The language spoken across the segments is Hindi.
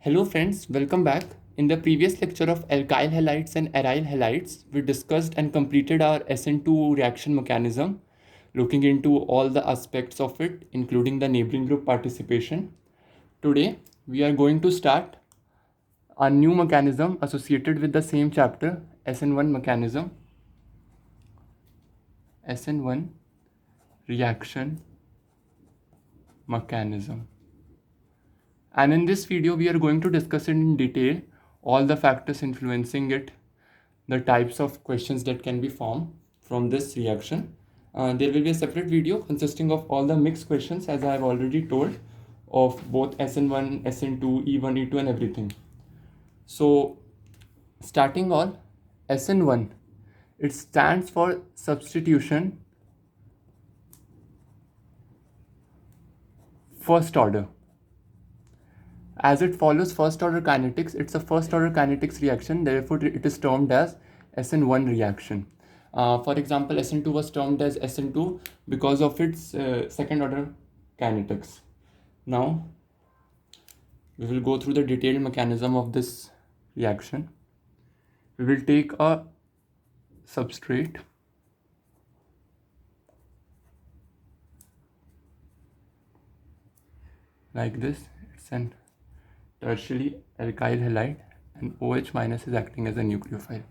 Hello friends, welcome back. In the previous lecture of alkyl halides and aryl halides, we discussed and completed our SN2 reaction mechanism, looking into all the aspects of it, including the neighboring group participation. Today, we are going to start a new mechanism associated with the same chapter, SN1 mechanism, SN1 reaction mechanism. And in this video, we are going to discuss it in detail, all the factors influencing it, the types of questions that can be formed from this reaction. There will be a separate video consisting of all the mixed questions, as I have already told, of both SN1, SN2, E1, E2 and everything. So starting all, SN1, it stands for substitution first order. As it follows first order kinetics, it's a first order kinetics reaction, therefore it is termed as SN1 reaction. For example, SN2 was termed as SN2 because of its second order kinetics. Now, we will go through the detailed mechanism of this reaction. We will take a substrate like this. It's an tertiary alkyl halide and OH minus is acting as a nucleophile.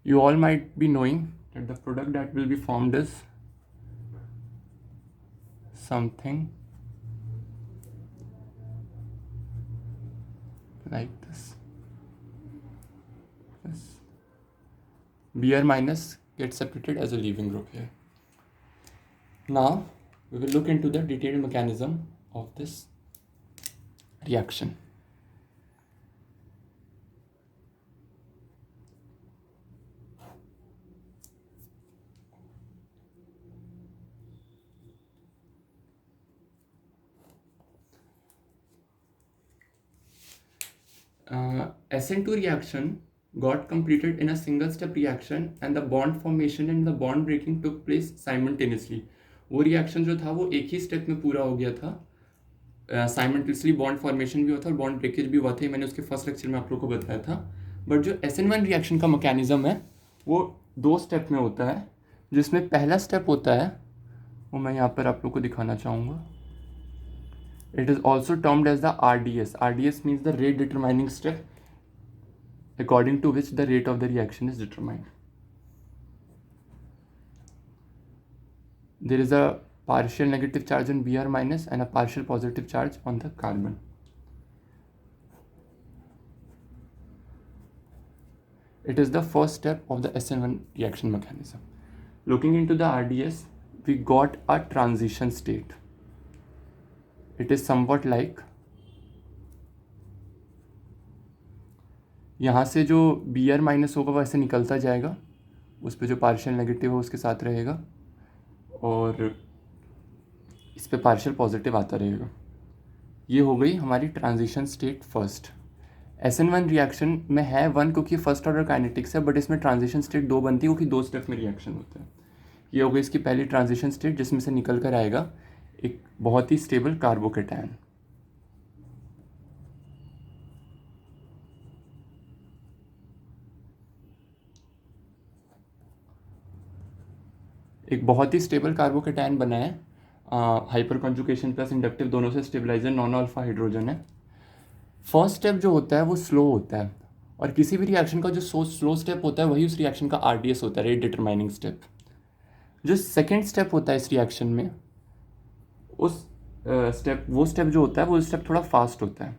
You all might be knowing that the product that will be formed is something like this. Br minus gets separated as a leaving group here. Now we will look into the detailed mechanism of this reaction. SN2 reaction got completed in a single step reaction and the bond formation and the bond breaking took place simultaneously. वो रिएक्शन जो था वो एक ही स्टेप में पूरा हो गया था, साइमल्टेनियसली बॉन्ड फॉर्मेशन भी हुआ था और बॉन्ड ब्रेकेज भी हुआ था, मैंने उसके फर्स्ट लेक्चर में आप लोग को बताया था. बट जो SN1 रिएक्शन का मैकेनिज्म है वो दो स्टेप में होता है, जिसमें पहला स्टेप होता है वो मैं यहाँ पर आप लोग को दिखाना चाहूँगा. It is also termed as the RDS. RDS means the rate determining step, according to which the rate of the reaction is determined. There is a partial negative charge on Br minus and a partial positive charge on the carbon. It is the first step of the SN1 reaction mechanism. Looking into the RDS, we got a transition state. It is somewhat like, यहाँ से जो Br माइनस होगा वो ऐसे निकलता जाएगा, उस पर जो पार्शियल नेगेटिव है उसके साथ रहेगा और इस पे पार्शियल पॉजिटिव आता रहेगा. ये हो गई हमारी transition state first. SN1 reaction में है वन क्योंकि फर्स्ट ऑर्डर काइनेटिक्स है, बट इसमें ट्रांजिशन स्टेट दो बनती है क्योंकि दो स्टेप में रिएक्शन होता है. ये हो गई इसकी पहली ट्रांजिशन स्टेट, जिसमें से निकल कर आएगा एक बहुत ही स्टेबल कार्बोकेटायन. एक बहुत ही स्टेबल कार्बोकेटायन बना है, हाइपर कॉन्जुगेशन प्लस इंडक्टिव दोनों से स्टेबलाइजर नॉन अल्फा हाइड्रोजन है. फर्स्ट स्टेप जो होता है वो स्लो होता है और किसी भी रिएक्शन का जो स्लो स्टेप होता है वही उस रिएक्शन का RDS होता है, रेट डिटरमाइनिंग स्टेप. जो सेकेंड स्टेप होता है इस रिएक्शन में, उस वो स्टेप जो होता है वो स्टेप थोड़ा फास्ट होता है,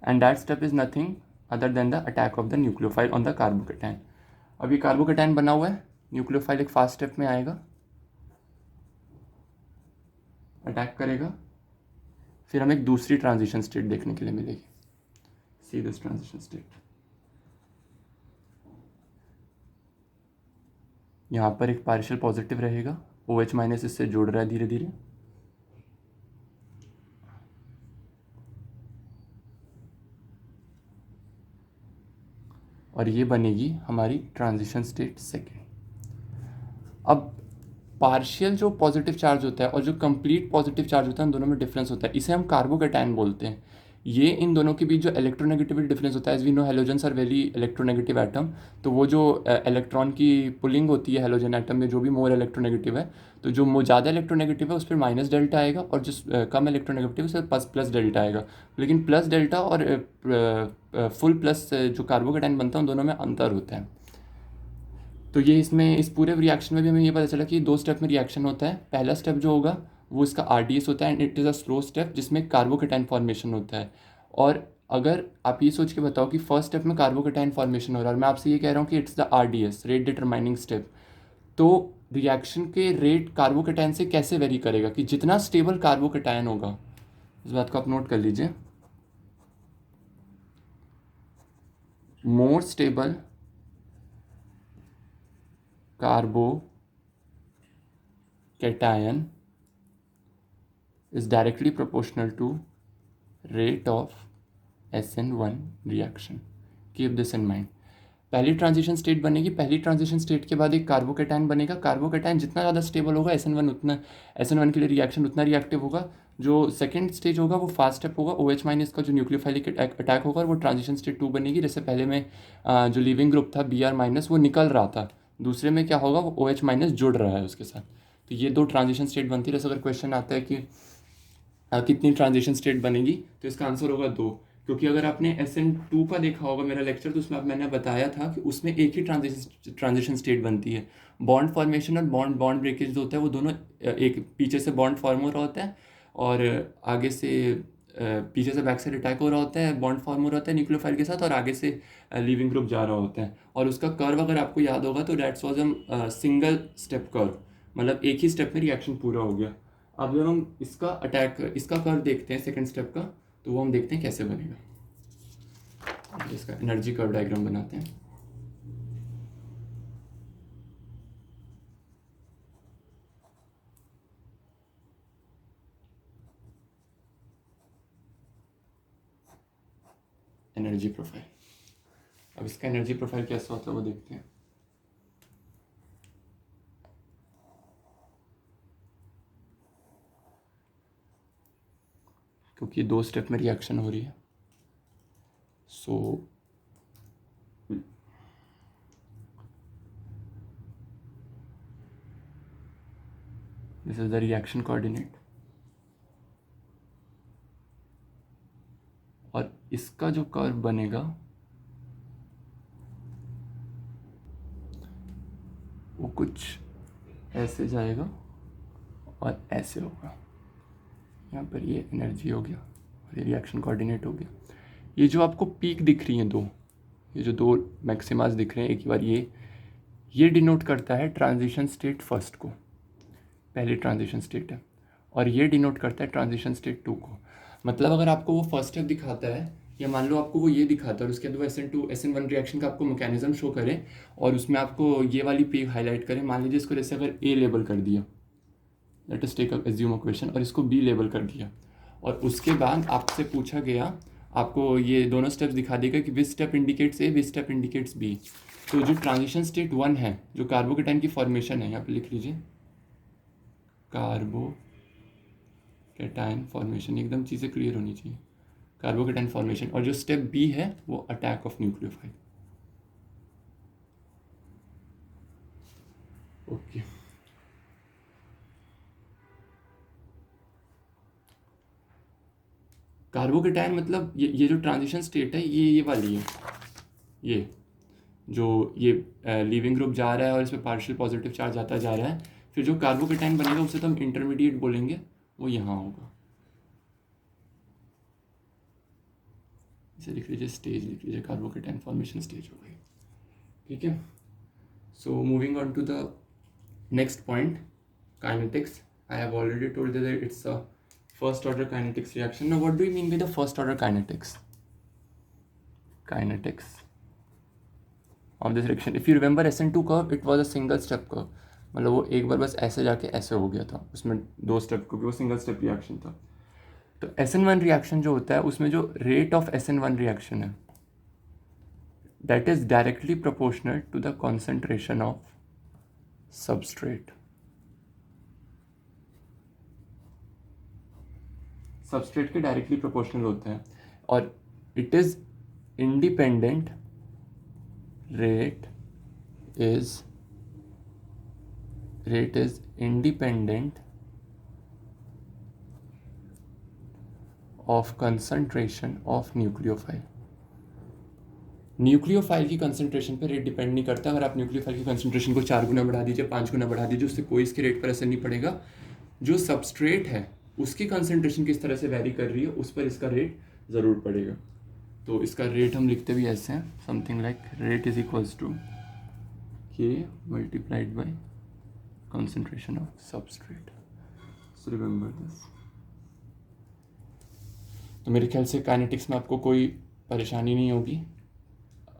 and that step is nothing other than the attack of the nucleophile on the carbocation. अभी कार्बोकेटायन बना हुआ है, न्यूक्लियोफाइल एक फास्ट स्टेप में आएगा, अटैक करेगा, फिर हमें एक दूसरी ट्रांजिशन स्टेट देखने के लिए मिलेगी. See this transition state. यहाँ पर एक पार्शियल पॉजिटिव रहेगा, OH माइनस इससे जुड़ रहा है धीरे धीरे, और ये बनेगी हमारी ट्रांजिशन स्टेट सेकेंड. अब पार्शियल जो पॉजिटिव चार्ज होता है और जो कंप्लीट पॉजिटिव चार्ज होता है उन दोनों में डिफरेंस होता है, इसे हम कार्बोकेटायन बोलते हैं. ये इन दोनों के बीच जो इलेक्ट्रोनेगेटिविटी डिफरेंस होता है, as we know halogens are very electronegative atom, तो वो जो इलेक्ट्रॉन की पुलिंग होती है हैलोजन एटम में, जो भी मोर इलेक्ट्रोनेगेटिव है, तो जो ज़्यादा इलेक्ट्रोनेगेटिव है उस पर माइनस डेल्टा आएगा, और जो कम इलेक्ट्रोनेगेटिव है उस पर प्लस डेल्टा आएगा। लेकिन प्लस डेल्टा और फुल प्लस जो कार्बोकेटाइन बनता है उन दोनों में अंतर होता है। तो ये इसमें इस पूरे रिएक्शन में भी हमें ये पता चला कि 2 स्टेप में रिएक्शन होता है। पहला स्टेप जो होगा वो इसका RDS होता है, and it is a slow step जिसमें कार्बोकेटाइन फॉर्मेशन होता है। और अगर आप ये सोच के बताओ कि फर्स्ट स्टेप में कार्बोकेटाइन फॉर्मेशन हो रहा है और मैं आपसे ये कह रहा हूँ कि it's the RDS, rate determining step, तो रिएक्शन के रेट कार्बोकेटाइन से कैसे वेरी करेगा, कि जितना स्टेबल कार्बोकेटाइन होगा, इस बात को आप नोट कर लीजिए, more stable carbocation is directly proportional to rate of SN1 reaction. Keep this in mind. पहली ट्रांजिशन स्टेट बनेगी, पहली ट्रांजिशन स्टेट के बाद एक कार्बोकेटाइन बनेगा। कार्बोकेटाइन जितना ज़्यादा स्टेबल होगा SN1 के लिए रिएक्शन उतना रिएक्टिव होगा। जो सेकंड स्टेज होगा वो फास्ट स्टेप होगा, OH माइनस का जो न्यूक्लियोफाइलिक अटैक होगा, और वो ट्रांजिशन स्टेट 2 बनेगी। जैसे पहले में जो लीविंग ग्रुप था Br माइनस वो निकल रहा था, दूसरे में क्या होगा, वो OH माइनस जुड़ रहा है उसके साथ। तो ये 2 ट्रांजिशन स्टेट बनती है। जैसे अगर क्वेश्चन आता है कि कितनी ट्रांजिशन स्टेट बनेगी, तो इसका आंसर होगा 2, क्योंकि अगर आपने SN2 का देखा होगा मेरा लेक्चर, तो उसमें मैंने बताया था कि उसमें एक ही ट्रांजिशन स्टेट बनती है। बॉन्ड फॉर्मेशन और बॉन्ड ब्रेकेज जो होता है वो दोनों एक पीछे से बॉन्ड फॉर्म हो रहा होता है, और आगे से पीछे से बैक साइड अटैक हो रहा होता है, बॉन्ड फॉर्म हो रहा होता है न्यूक्लियोफाइल के साथ, और आगे से लीविंग ग्रुप जा रहा होता है। और उसका कर्व अगर आपको याद होगा तो that's was a single step curve, मतलब एक ही स्टेप में रिएक्शन पूरा हो गया। अब जब हम इसका कर्व देखते हैं सेकंड स्टेप का, तो वो हम देखते हैं कैसे बनेगा। इसका एनर्जी कर्व डायग्राम बनाते हैं। एनर्जी प्रोफाइल, अब इसका एनर्जी प्रोफाइल कैसा होता है वो देखते हैं। क्योंकि 2 स्टेप में रिएक्शन हो रही है, so this is the reaction coordinate, और इसका जो कर्व बनेगा वो कुछ ऐसे जाएगा और ऐसे होगा। यहाँ पर ये एनर्जी हो गया और ये रिएक्शन कोऑर्डिनेट हो गया। ये जो आपको पीक दिख रही हैं दो, ये जो 2 मैक्सिमास दिख रहे हैं एक ही बार, ये डिनोट करता है ट्रांजिशन स्टेट फर्स्ट को, पहली ट्रांजिशन स्टेट है, और ये डिनोट करता है ट्रांजिशन स्टेट 2 को। मतलब अगर आपको वो फर्स्ट स्टेप दिखाता है, या मान लो आपको वो ये दिखाता है और उसके अंदर वो SN1 रिएक्शन का आपको मैकेनिज्म शो करे, और उसमें आपको ये वाली पीक हाईलाइट करे, मान लीजिए इसको जैसे अगर A लेबल कर दिया, let us take assume a question, और इसको B लेबल कर दिया, और उसके बाद आपसे पूछा गया, आपको ये दोनों स्टेप्स दिखा देगा कि which step indicates A, which step indicates B। तो जो ट्रांजिशन स्टेट 1 है, जो कार्बोकेटाइन की फॉर्मेशन है, यहाँ पे लिख लीजिए कार्बोकेटाइन फॉर्मेशन, एकदम चीज़ें क्लियर होनी चाहिए, कार्बोकेटाइन फॉर्मेशन। और जो स्टेप B है वो attack of nucleophile. Okay, carbocation मतलब ये जो ट्रांजिशन स्टेट है ये वाली है, ये जो ये लीविंग ग्रुप जा रहा है और इसमें पार्शियल पॉजिटिव चार्ज आता जा रहा है, फिर जो कार्बोकेटाइन बनेगा उसे तो हम इंटरमीडिएट बोलेंगे, वो यहाँ होगा। इसे लिख लीजिए स्टेज, लिख लीजिए कार्बोकेटाइन फॉर्मेशन स्टेज हो गई। ठीक है, so moving on to the next point, kinetics. I have already told that it's a first order kinetics reaction. Now what do you mean by the first order kinetics of this reaction? If you remember SN2 curve, it was a single step curve, मतलब वो एक बार बस ऐसे जाके ऐसे हो गया था, उसमें 2 स्टेप, क्योंकि वो सिंगल स्टेप रिएक्शन था। तो SN1 रिएक्शन जो होता है उसमें जो रेट ऑफ SN1 रिएक्शन है, that is directly proportional to the concentration of substrate. Substrate के डायरेक्टली प्रोपोर्शनल होता है। और it is independent, rate is independent of concentration of nucleophile. Nucleophile की कंसंट्रेशन पर रेट डिपेंड नहीं करता. अगर आप न्यूक्लियोफाइल की कंसंट्रेशन को 4 गुना बढ़ा दीजिए, 5 गुना बढ़ा दीजिए, उससे कोई इसके रेट पर असर नहीं पड़ेगा. जो सबस्ट्रेट है उसकी कंसंट्रेशन किस तरह से वैरी कर रही है उस पर इसका रेट ज़रूर पड़ेगा. तो इसका रेट हम लिखते भी ऐसे हैं, something like rate is equals to k multiplied by concentration of substrate. So remember this. तो मेरे ख्याल से काइनेटिक्स में आपको कोई परेशानी नहीं होगी.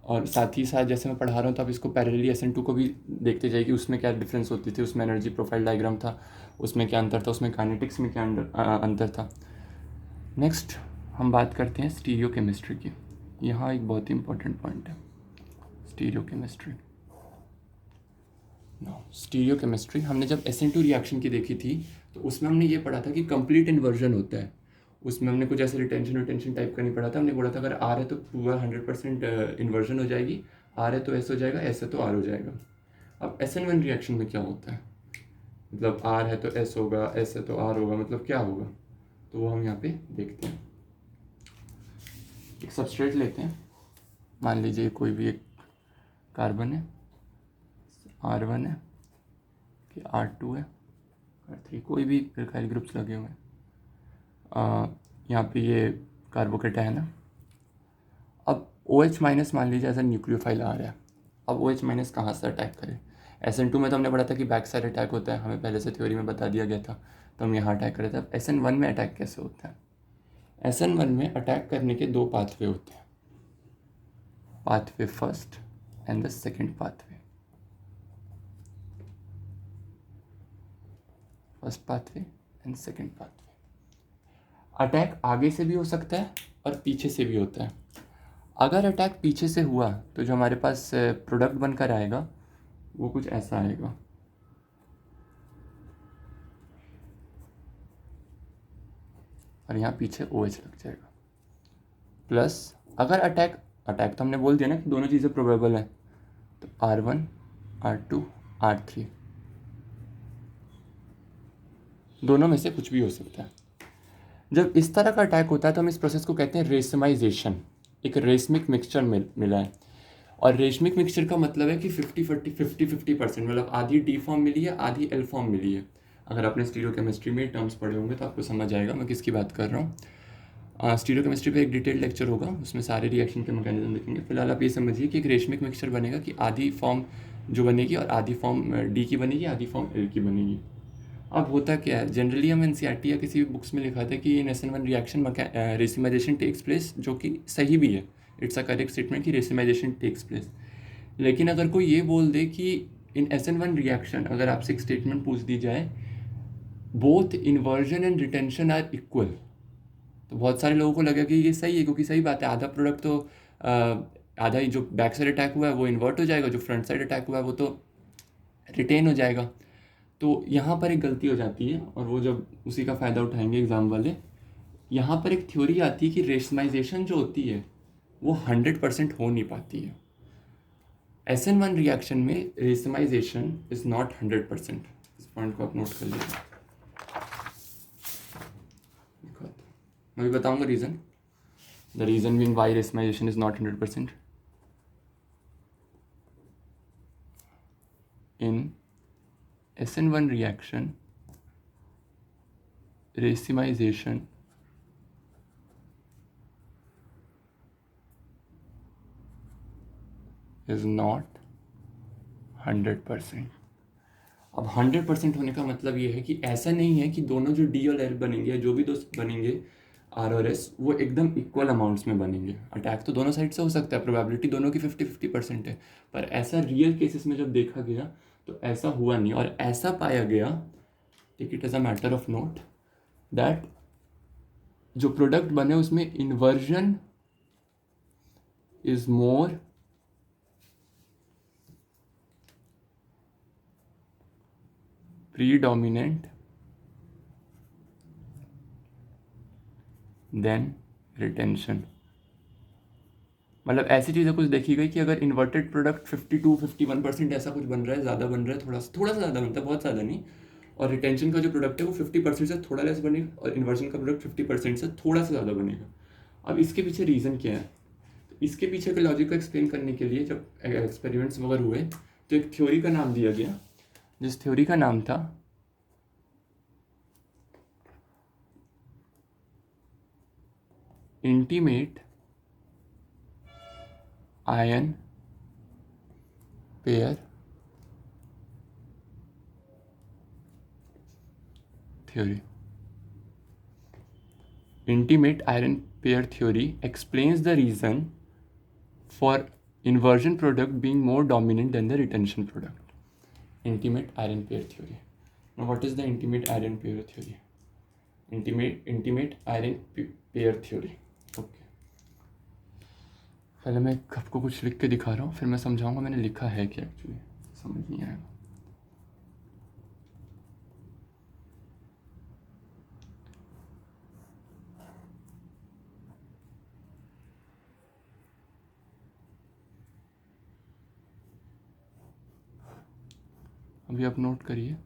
और साथ ही साथ जैसे मैं पढ़ा रहा हूँ तो आप इसको पैरेलली SN2 को भी देखते जाइए कि उसमें क्या डिफरेंस होती थी, उसमें एनर्जी प्रोफाइल डायग्राम था, उसमें क्या अंतर था, उसमें काइनेटिक्स में क्या अंतर था. नेक्स्ट हम बात करते हैं स्टीरियो केमिस्ट्री की. यहाँ एक बहुत ही इंपॉर्टेंट पॉइंट है स्टीरियो केमिस्ट्री. स्टीरियो केमिस्ट्री हमने जब SN2 रिएक्शन की देखी थी तो उसमें हमने ये पढ़ा था कि कंप्लीट इन्वर्जन होता है. उसमें हमने कुछ ऐसे रिटेंशन टाइप का नहीं पढ़ा था. हमने बोला था अगर R है तो पूरा 100% इन्वर्जन हो जाएगी, R है तो S हो जाएगा, S है तो R हो जाएगा. अब SN1 रिएक्शन में क्या होता है, मतलब R है तो S होगा, S है तो R होगा, मतलब क्या होगा, तो वो हम यहाँ पे देखते हैं. एक सबस्ट्रेट लेते हैं, मान लीजिए कोई भी एक कार्बन है, R1 है कि R2 है, R3, कोई भी एल्काइल ग्रुप्स लगे हुए हैं. यहाँ पे ये कार्बोकेटायन है. अब OH माइनस मान लीजिए एज ए न्यूक्लियोफाइल आ रहा है. अब OH माइनस कहाँ से अटैक करे. SN2 में तो हमने पढ़ा था कि बैक साइड अटैक होता है, हमें पहले से थ्योरी में बता दिया गया था, तो हम यहाँ अटैक करे थे. अब SN1 में अटैक कैसे होता है. SN1 में अटैक करने के 2 पाथवे होते हैं, pathway first and the second pathway. First pathway and second pathway. Attack आगे से भी हो सकता है और पीछे से भी होता है. अगर अटैक पीछे से हुआ तो जो हमारे पास प्रोडक्ट बनकर आएगा वो कुछ ऐसा आएगा. और यहाँ पीछे OH लग जाएगा. प्लस अगर अटैक तो हमने बोल दिया ना कि दोनों चीज़ें प्रोबेबल हैं, तो R1, R2, R3 दोनों में से कुछ भी हो सकता है. जब इस तरह का अटैक होता है तो हम इस प्रोसेस को कहते हैं रेसमाइजेशन. एक रेशमिक मिक्सचर मिला है. और रेशमिक मिक्सचर का मतलब है कि 50% मतलब आधी D फॉर्म मिली है, आधी L फॉर्म मिली है. अगर आपने स्टीरियो केमिस्ट्री में टर्म्स पढ़े होंगे तो आपको समझ आएगा मैं किसकी बात कर रहा हूँ. स्टीरियो केमिस्ट्री पे एक डिटेल लेक्चर होगा, उसमें सारे रिएक्शन के मैकेनिज्म देखेंगे. फिलहाल आप ये समझिए कि एक रेशमिक मिक्सचर बनेगा कि आधी फॉर्म जो बनेगी और आधी फॉर्म D की बनेगी, आधी फॉर्म L की बनेगी. अब होता क्या है, जनरली हम NCERT या किसी भी बुक्स में लिखा था कि in SN1 reaction racemization takes place, जो कि सही भी है. इट्स अ करेक्ट स्टेटमेंट कि रेसिमाइजेशन टेक्स प्लेस. लेकिन अगर कोई ये बोल दे कि इन SN1 रिएक्शन, अगर आपसे एक स्टेटमेंट पूछ दी जाए both inversion and retention are equal, तो बहुत सारे लोगों को लगा कि ये सही है, क्योंकि सही बात है, आधा प्रोडक्ट तो आधा ही जो बैक साइड अटैक हुआ है वो इन्वर्ट हो जाएगा, जो फ्रंट साइड अटैक हुआ है वो तो रिटेन हो जाएगा. तो यहाँ पर एक गलती हो जाती है और वो जब उसी का फ़ायदा उठाएंगे एग्ज़ाम वाले. यहाँ पर एक थ्योरी आती है कि रेशमाइजेशन जो होती है वो 100% हो नहीं पाती है. SN1 रिएक्शन में रेशमाइजेशन इज़ नॉट 100%. इस पॉइंट को आप नोट कर लीजिए. मैं भी बताऊँगा reason. The reason being why racemization is not 100%. In SN1 reaction, racemization is not 100%. अब 100% होने का मतलब ये है कि ऐसा नहीं है कि दोनों जो D और L बनेंगे, जो भी दो बनेंगे R और S, वो एकदम इक्वल अमाउंट्स में बनेंगे. अटैक तो दोनों साइड से हो सकता है, प्रोबेबिलिटी दोनों की 50-50% है, पर ऐसा रियल केसेस में जब देखा गया तो ऐसा हुआ नहीं. और ऐसा पाया गया, take it as a matter of note, that जो प्रोडक्ट बने उसमें inversion is more predominant than retention. मतलब ऐसी चीज़ें कुछ देखी गई कि अगर इन्वर्टेड प्रोडक्ट 52-51% ऐसा कुछ बन रहा है, ज़्यादा बन रहा है, थोड़ा सा ज़्यादा बनता है, बहुत ज़्यादा नहीं, और रिटेंशन का जो प्रोडक्ट है वो 50% से थोड़ा लेस बनेगा और इन्वर्जन का प्रोडक्ट 50% से थोड़ा सा ज़्यादा बनेगा। अब इसके पीछे रीज़न क्या है? इसके पीछे के लॉजिक को एक्सप्लेन करने के लिए जब एक्सपेरिमेंट्स वगैरह हुए तो एक थ्योरी का नाम दिया गया, जिस थ्योरी का नाम था intimate ion pair theory. Intimate iron pair theory explains the reason for inversion product being more dominant than the retention product. Intimate iron pair theory. Now, what is the intimate iron pair theory? Intimate iron pair theory. Okay. पहले मैं आपको कुछ लिख के दिखा रहा हूँ, फिर मैं समझाऊंगा मैंने लिखा है क्या, एक्चुअली समझ नहीं आएगा। अभी आप नोट करिए।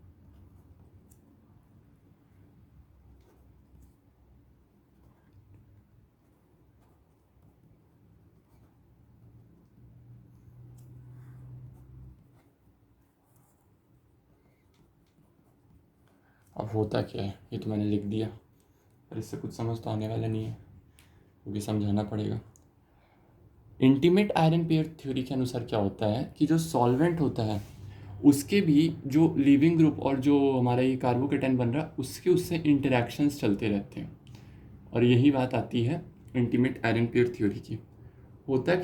अब होता क्या है, ये तो मैंने लिख दिया, पर इससे कुछ समझ तो आने वाला नहीं है, क्योंकि समझाना पड़ेगा। इंटीमेट आयरन पेयर थ्योरी के अनुसार क्या होता है कि जो सॉल्वेंट होता है उसके भी जो लिविंग ग्रुप और जो हमारा ये कार्बोकेटाइन बन रहा है उसके उससे इंटरेक्शंस चलते रहते हैं, और यही बात आती है इंटीमेट आयरन पेयर थ्योरी की। होता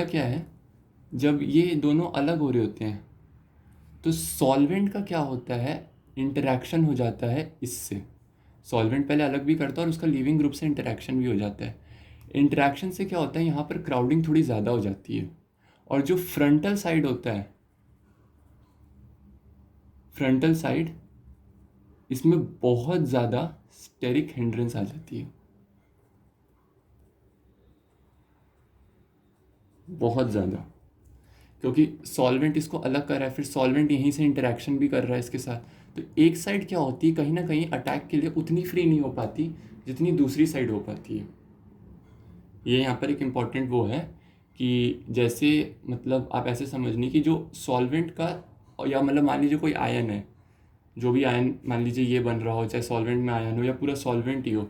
क्या है, जब ये दोनों अलग हो रहे होते हैं तो सॉल्वेंट का क्या होता है, इंटरेक्शन हो जाता है इससे। सॉल्वेंट पहले अलग भी करता है और उसका लिविंग ग्रुप से इंटरेक्शन भी हो जाता है। इंटरेक्शन से क्या होता है, यहाँ पर क्राउडिंग थोड़ी ज़्यादा हो जाती है, और जो फ्रंटल साइड होता है, फ्रंटल साइड, इसमें बहुत ज़्यादा स्टेरिक हिंड्रेंस आ जाती है, बहुत ज़्यादा, क्योंकि सॉल्वेंट इसको अलग कर रहा है, फिर सॉल्वेंट यहीं से इंटरेक्शन भी कर रहा है इसके साथ, तो एक साइड क्या होती है, कहीं ना कहीं अटैक के लिए उतनी फ्री नहीं हो पाती जितनी दूसरी साइड हो पाती है। ये यहाँ पर एक इम्पॉर्टेंट वो है कि जैसे मतलब आप ऐसे समझनी कि जो सॉल्वेंट का, या मतलब मान लीजिए कोई आयन है, जो भी आयन मान लीजिए ये बन रहा हो, चाहे सॉल्वेंट में आयन हो या पूरा सॉल्वेंट ही हो,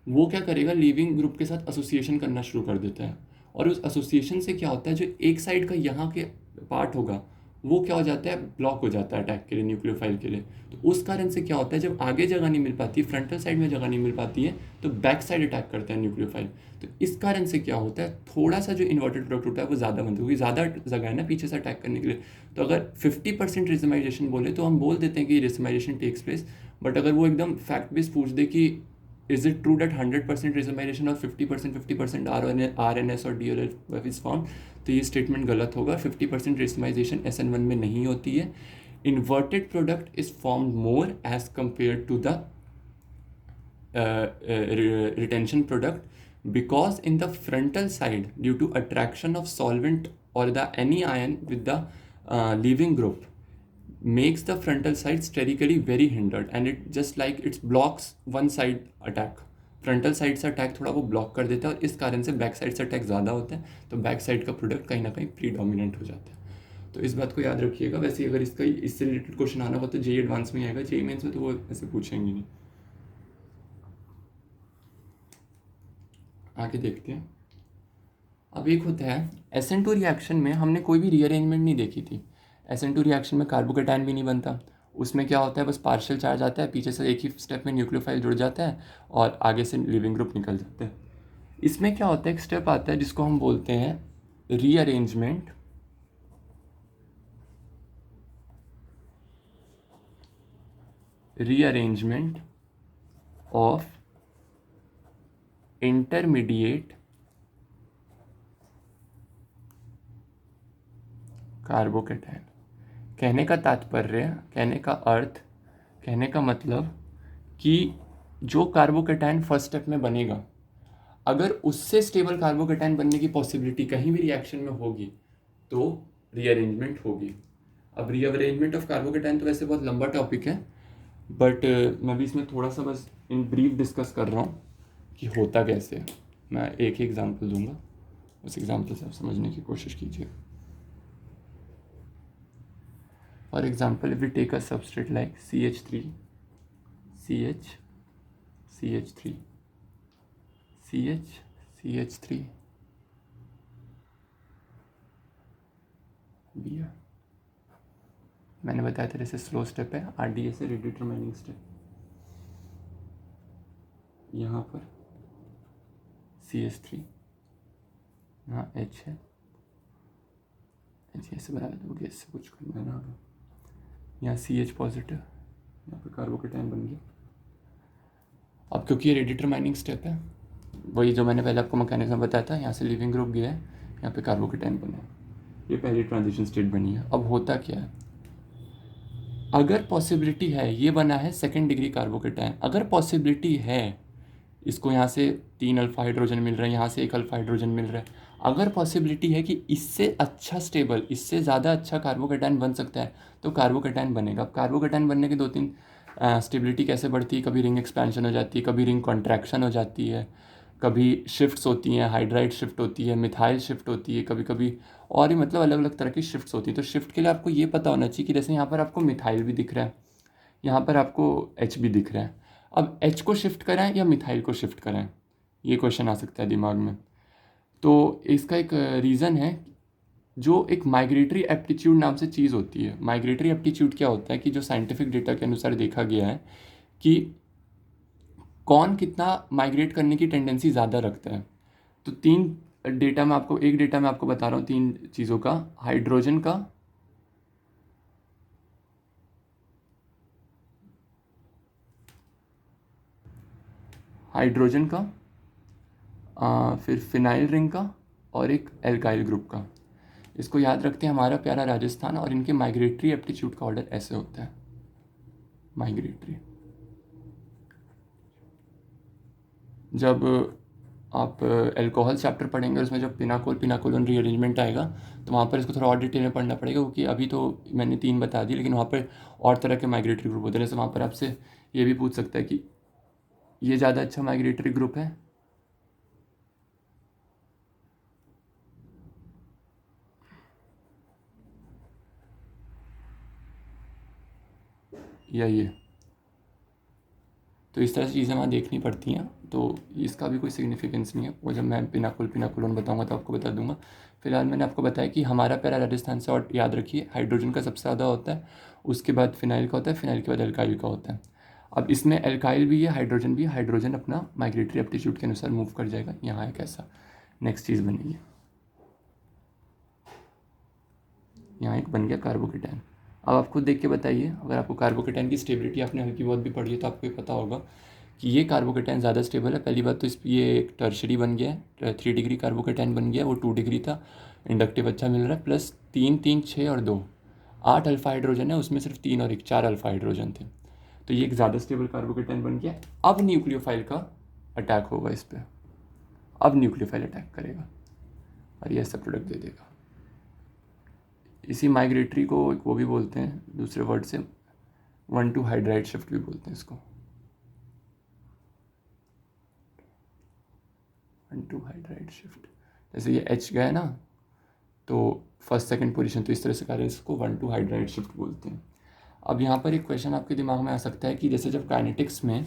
वो क्या करेगा, लिविंग ग्रुप के साथ एसोसिएशन करना शुरू कर देता है, और उस एसोसिएशन से क्या होता है, जो एक साइड का यहाँ के पार्ट होगा वो क्या हो जाता है, ब्लॉक हो जाता है अटैक के लिए, न्यूक्लियोफाइल के लिए। तो उस कारण से क्या होता है, जब आगे जगह नहीं मिल पाती, फ्रंटल साइड में जगह नहीं मिल पाती है, तो बैक साइड अटैक करते हैं न्यूक्लियोफाइल। तो इस कारण से क्या होता है, थोड़ा सा जो इन्वर्टेड प्रोडक्ट होता है वो ज़्यादा बनता है, क्योंकि ज़्यादा जगह है ना पीछे से अटैक करने के लिए। तो अगर 50% रिसमाइजेशन बोले तो हम बोल देते हैं कि रिसमाइजेशन टेक्स प्लेस, बट अगर वो एकदम फैक्ट बेस्ड पूछ दे कि is it true that 100% resomation और 50% RNS और DLF is found, तो ये स्टेटमेंट गलत होगा। 50% रेसमाइजेशन SN1 में नहीं होती है। Inverted product is formed more as compare to the retention product because in the frontal side, due to attraction of solvent or the any ion with the leaving group, makes the frontal side sterically very hindered, and it just like it blocks one side attack, frontal side से अटैक थोड़ा वो ब्लॉक कर देता है, और इस कारण से बैक साइड से अटैक ज़्यादा होता है, तो बैक साइड का प्रोडक्ट कहीं ना कहीं प्रीडोमिनेंट हो जाता है। तो इस बात को याद रखिएगा। वैसे अगर इसका इससे रिलेटेड क्वेश्चन आना हो तो जेई एडवांस में आएगा, जेई मेंस में तो वो ऐसे पूछेंगे नहीं। आगे देखते हैं। अब एक होता है SN2 रिएक्शन में हमने कोई भी रीअरेंजमेंट नहीं देखी थी। SN2 रिएक्शन में कार्बोकेटाइन भी नहीं बनता, उसमें क्या होता है, बस पार्शियल चार्ज आता है, पीछे से एक ही स्टेप में न्यूक्लियोफाइल जुड़ जाता है और आगे से लिविंग ग्रुप निकल जाता है। इसमें क्या होता है, एक स्टेप आता है जिसको हम बोलते हैं रीअरेंजमेंट ऑफ इंटरमीडिएट कार्बोकेटाइन। कहने का तात्पर्य, कहने का अर्थ, कहने का मतलब कि जो कार्बोकेटाइन फर्स्ट स्टेप में बनेगा अगर उससे स्टेबल कार्बोकेटाइन बनने की पॉसिबिलिटी कहीं भी रिएक्शन में होगी तो रीअरेंजमेंट होगी। अब रीअरेंजमेंट ऑफ कार्बोकेटाइन तो वैसे बहुत लंबा टॉपिक है, बट मैं भी इसमें थोड़ा सा बस इन ब्रीफ डिस्कस कर रहा हूँ कि होता कैसे है। मैं एक ही एग्जांपल दूंगा, उस एग्जांपल से आप समझने की कोशिश कीजिए। For example, if we take a substrate like CH3, CH, CH3, CH, CH3, Br। मैंने बताया था जैसे स्लो स्टेप है, RDA से रिडिटरमाइनिंग स्टेप। यहाँ पर CH3, यहाँ H है, H ऐसे बना दोगे, इससे कुछ करना ना होगा। यहाँ CH पॉजिटिव, यहाँ पे कार्बोकेटाइन बन गया। अब क्योंकि ये रिडिटरमाइनिंग स्टेप है, वही जो मैंने पहले आपको मैकेनिज्म बताया था, यहाँ से लीविंग ग्रुप गया है, यहाँ पे कार्बोकेटाइन बना है, ये पहली ट्रांजिशन स्टेट बनी है। अब होता क्या है, अगर पॉसिबिलिटी है, ये बना है सेकेंड डिग्री कार्बोकेटाइन, अगर पॉसिबिलिटी है इसको यहाँ से 3 अल्फा हाइड्रोजन मिल रहा है, यहाँ से 1 अल्फा हाइड्रोजन मिल रहा है, अगर पॉसिबिलिटी है कि इससे अच्छा स्टेबल, इससे ज़्यादा अच्छा कार्बोकेटाइन बन सकता है तो कार्बोकेटाइन बनेगा। अब कार्बोकेटाइन बनने के 2-3 स्टेबिलिटी कैसे बढ़ती है, कभी रिंग एक्सपेंशन हो जाती है, कभी रिंग कॉन्ट्रैक्शन हो जाती है, कभी शिफ्ट्स होती हैं, हाइड्राइड शिफ्ट होती है, मिथाइल शिफ्ट होती है कभी कभी, और भी मतलब अलग अलग तरह की शिफ्ट्स होती है। तो शिफ्ट के लिए आपको ये पता होना चाहिए कि जैसे यहाँ पर आपको मिथाइल भी दिख रहा है, यहाँ पर आपको H भी दिख रहा है, अब H को शिफ्ट कराएं या मिथाइल को शिफ्ट कराएं, ये क्वेश्चन आ सकता है दिमाग में। तो इसका एक रीज़न है, जो एक माइग्रेटरी एप्टीट्यूड नाम से चीज़ होती है। माइग्रेटरी एप्टीट्यूड क्या होता है कि जो साइंटिफिक डेटा के अनुसार देखा गया है कि कौन कितना माइग्रेट करने की टेंडेंसी ज़्यादा रखता है। तो 3 डेटा में आपको, एक डेटा में आपको बता रहा हूँ 3 चीज़ों का, हाइड्रोजन का, फिर फिनाइल रिंग का और एक एल्काइल ग्रुप का। इसको याद रखते हैं हमारा प्यारा राजस्थान, और इनके माइग्रेटरी एप्टीट्यूड का ऑर्डर ऐसे होता है। माइग्रेटरी, जब आप अल्कोहल चैप्टर पढ़ेंगे उसमें जब पिनाकोलोन रीअरेंजमेंट आएगा तो वहाँ पर इसको थोड़ा और डिटेल में पढ़ना पड़ेगा, क्योंकि अभी तो मैंने 3 बता दी, लेकिन वहाँ पर और तरह के माइग्रेटरी ग्रुप होते हैं। जैसे वहाँ पर आपसे ये भी पूछ सकता है कि ये ज़्यादा अच्छा माइग्रेटरी ग्रुप है या ये। तो इस तरह से चीज़ें वहाँ देखनी पड़ती हैं, तो इसका भी कोई सिग्निफिकेंस नहीं है। वो जब मैं पिनाकोलोन बताऊंगा तो आपको बता दूंगा। फिलहाल मैंने आपको बताया कि हमारा प्यारा राजस्थान से, और याद रखिए हाइड्रोजन का सबसे ज़्यादा होता है, उसके बाद फिनाइल का होता है, फिनाइल के बाद एल्काइल का होता है। अब इसमें एल्काइल भी है, हाइड्रोजन भी है, हाइड्रोजन अपना माइग्रेटरी एप्टीट्यूड के अनुसार मूव कर जाएगा। यहाँ एक ऐसा नेक्स्ट चीज़ बनेगी, यहाँ एक बन गया कार्बोकेटाइन। अब आप खुद देख के बताइए, अगर आपको कार्बोकेटाइन की स्टेबिलिटी आपने हल्की बहुत भी पढ़ी है तो आपको ये पता होगा कि ये कार्बोकेटाइन ज़्यादा स्टेबल है। पहली बात तो ये एक टर्शरी बन गया है, 3 डिग्री कार्बोकेटाइन बन गया, वो 2 डिग्री था, इंडक्टिव अच्छा मिल रहा है, प्लस 3, 3, 6 और 2, 8 अल्फा हाइड्रोजन है, उसमें सिर्फ 3 और 1, 4 अल्फा हाइड्रोजन थे। तो ये एक ज़्यादा स्टेबल कार्बोकेटाइन बन गया। अब न्यूक्लियोफाइल का अटैक होगा इस पर, अब न्यूक्लियोफाइल अटैक करेगा और ये ऐसा प्रोडक्ट दे देगा। इसी माइग्रेटरी को वो भी बोलते हैं दूसरे वर्ड से, 1,2 हाइड्राइड शिफ्ट भी बोलते हैं इसको, 1,2 हाइड्राइड शिफ्ट। जैसे ये H गया ना, तो फर्स्ट सेकंड पोजीशन, तो इस तरह से करें, इसको 1,2 हाइड्राइड शिफ्ट बोलते हैं। अब यहाँ पर एक क्वेश्चन आपके दिमाग में आ सकता है कि जैसे जब काइनेटिक्स में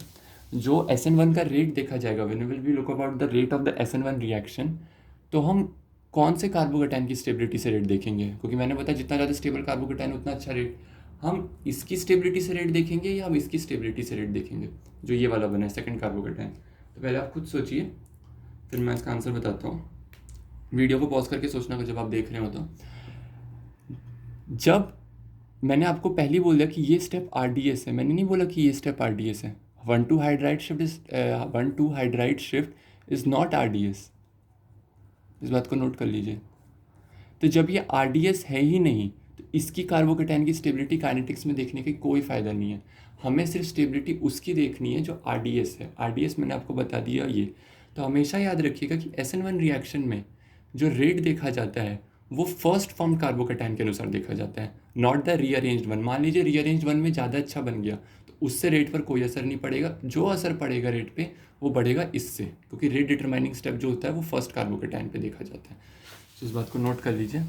जो SN1 का रेट देखा जाएगा, when we will look about the rate of the SN1 reaction, तो हम कौन से कार्बोकेटाइन की स्टेबिलिटी से रेट देखेंगे? क्योंकि मैंने बताया जितना ज़्यादा स्टेबल कार्बोकेटाइन उतना अच्छा रेट। हम इसकी स्टेबिलिटी से रेट देखेंगे या हम इसकी स्टेबिलिटी से रेट देखेंगे, जो ये वाला बना है सेकंड कार्बोकेटाइन? तो पहले आप खुद सोचिए, फिर मैं इसका आंसर बताता हूँ। वीडियो को पॉज करके सोचना जब आप देख रहे हो। तो जब मैंने आपको पहले बोल दिया कि ये स्टेप RDS है, मैंने नहीं बोला कि ये स्टेप RDS है। 1,2 hydride shift is 1,2 hydride shift is not RDS, इस बात को नोट कर लीजिए। तो जब ये RDS है ही नहीं तो इसकी कार्बोकेटाइन की स्टेबिलिटी काइनेटिक्स में देखने का कोई फ़ायदा नहीं है। हमें सिर्फ स्टेबिलिटी उसकी देखनी है जो RDS है। RDS मैंने आपको बता दिया ये। तो हमेशा याद रखिएगा कि SN1 रिएक्शन में जो रेट देखा जाता है वो फर्स्ट फॉर्म कार्बोकैटायन के अनुसार देखा जाता है, नॉट द रीअरेंज्ड वन। मान लीजिए रीअरेंज्ड वन में ज़्यादा अच्छा बन गया तो उससे रेट पर कोई असर नहीं पड़ेगा, जो असर पड़ेगा रेट पे वो बढ़ेगा इससे, क्योंकि रेट डिटरमाइनिंग स्टेप जो होता है वो फर्स्ट कार्बोकैटायन पे देखा जाता है। तो इस बात को नोट कर लीजिए,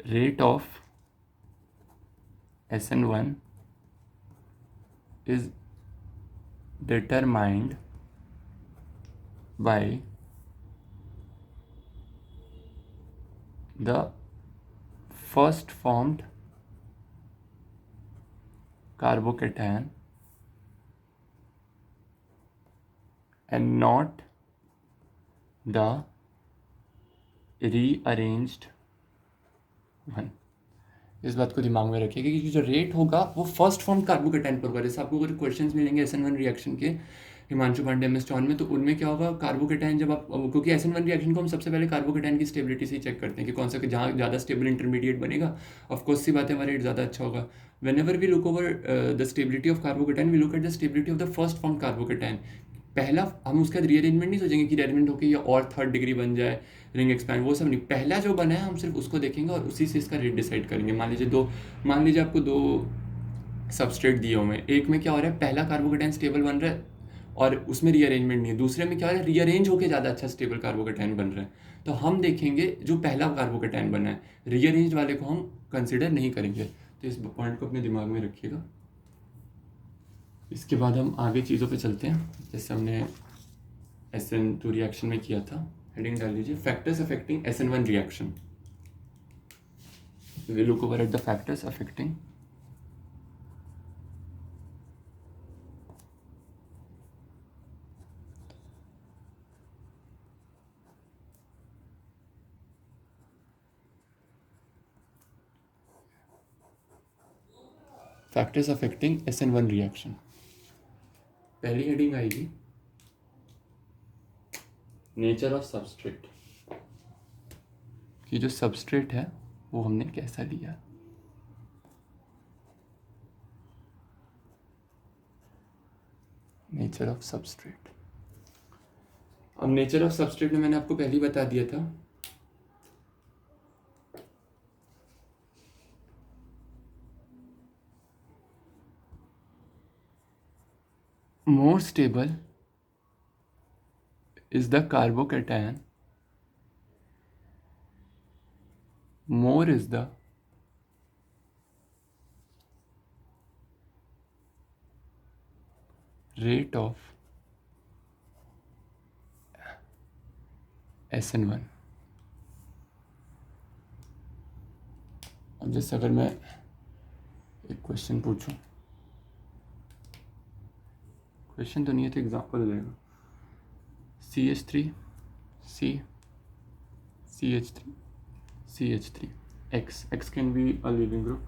rate of SN1 is determined by the first formed carbocation and not the rearranged one। इस बात को दिमाग में रखिएगा क्योंकि जो रेट होगा वो फर्स्ट फॉर्म कार्बोकैटायन पर होगा। जैसे आपको अगर क्वेश्चंस मिलेंगे SN1 रिएक्शन के हिमांशु पांडे MS चौहान में, तो उनमें क्या होगा, कार्बोकैटायन जब आप, क्योंकि SN1 रिएक्शन को हम सबसे पहले कार्बोकैटायन की स्टेबिलिटी से ही चेक करते हैं कि कौन सा जहाँ ज़्यादा स्टेबल इंटरमीडिएट बनेगा, ऑफकोर्स सी बात है हमारा रेट ज़्यादा अच्छा होगा। Whenever we look over the stability of carbocation we look at the stability of the first form carbocation. पहला हम उसका रीअरेंजमेंट नहीं सोचेंगे कि रीअरेंजमेंट होकर ये और थर्ड डिग्री बन जाए, रिंग एक्सपैंड, वो सब नहीं। पहला जो बना है हम सिर्फ उसको देखेंगे और उसी से इसका रेट डिसाइड करेंगे। मान लीजिए आपको दो सबस्ट्रेट दिए हुए हैं, एक में क्या हो रहा है, पहला कार्बोकैटायन स्टेबल बन रहा है और उसमें रीअरेंजमेंट नहीं है, दूसरे में क्या हो रहा है, रीअरेंज होकर ज़्यादा अच्छा स्टेबल कार्बोकैटायन बन रहा है। तो हम देखेंगे जो पहला कार्बोकैटायन बना है, रीअरेंज वाले को हम कंसिडर नहीं करेंगे। तो इस पॉइंट को अपने दिमाग में रखिएगा। इसके बाद हम आगे चीज़ों पे चलते हैं, जैसे हमने SN2 रिएक्शन में किया था। हेडिंग डाल लीजिए, factors affecting SN1 reaction. We look over at the factors affecting SN1 reaction. पहली हेडिंग आएगी नेचर ऑफ सबस्ट्रेट, कि जो सबस्ट्रेट है वो हमने कैसा लिया। Nature of substrate. अब नेचर ऑफ सबस्ट्रेट में मैंने आपको पहले ही बता दिया था, more stable is the carbocation, more is the rate of SN1। अब जैसे अगर मैं एक क्वेश्चन पूछूं, क्वेश्चन तो नहीं है तो एग्जाम्पल देगा, CH3 C CH3 CH3 X can be a leaving group,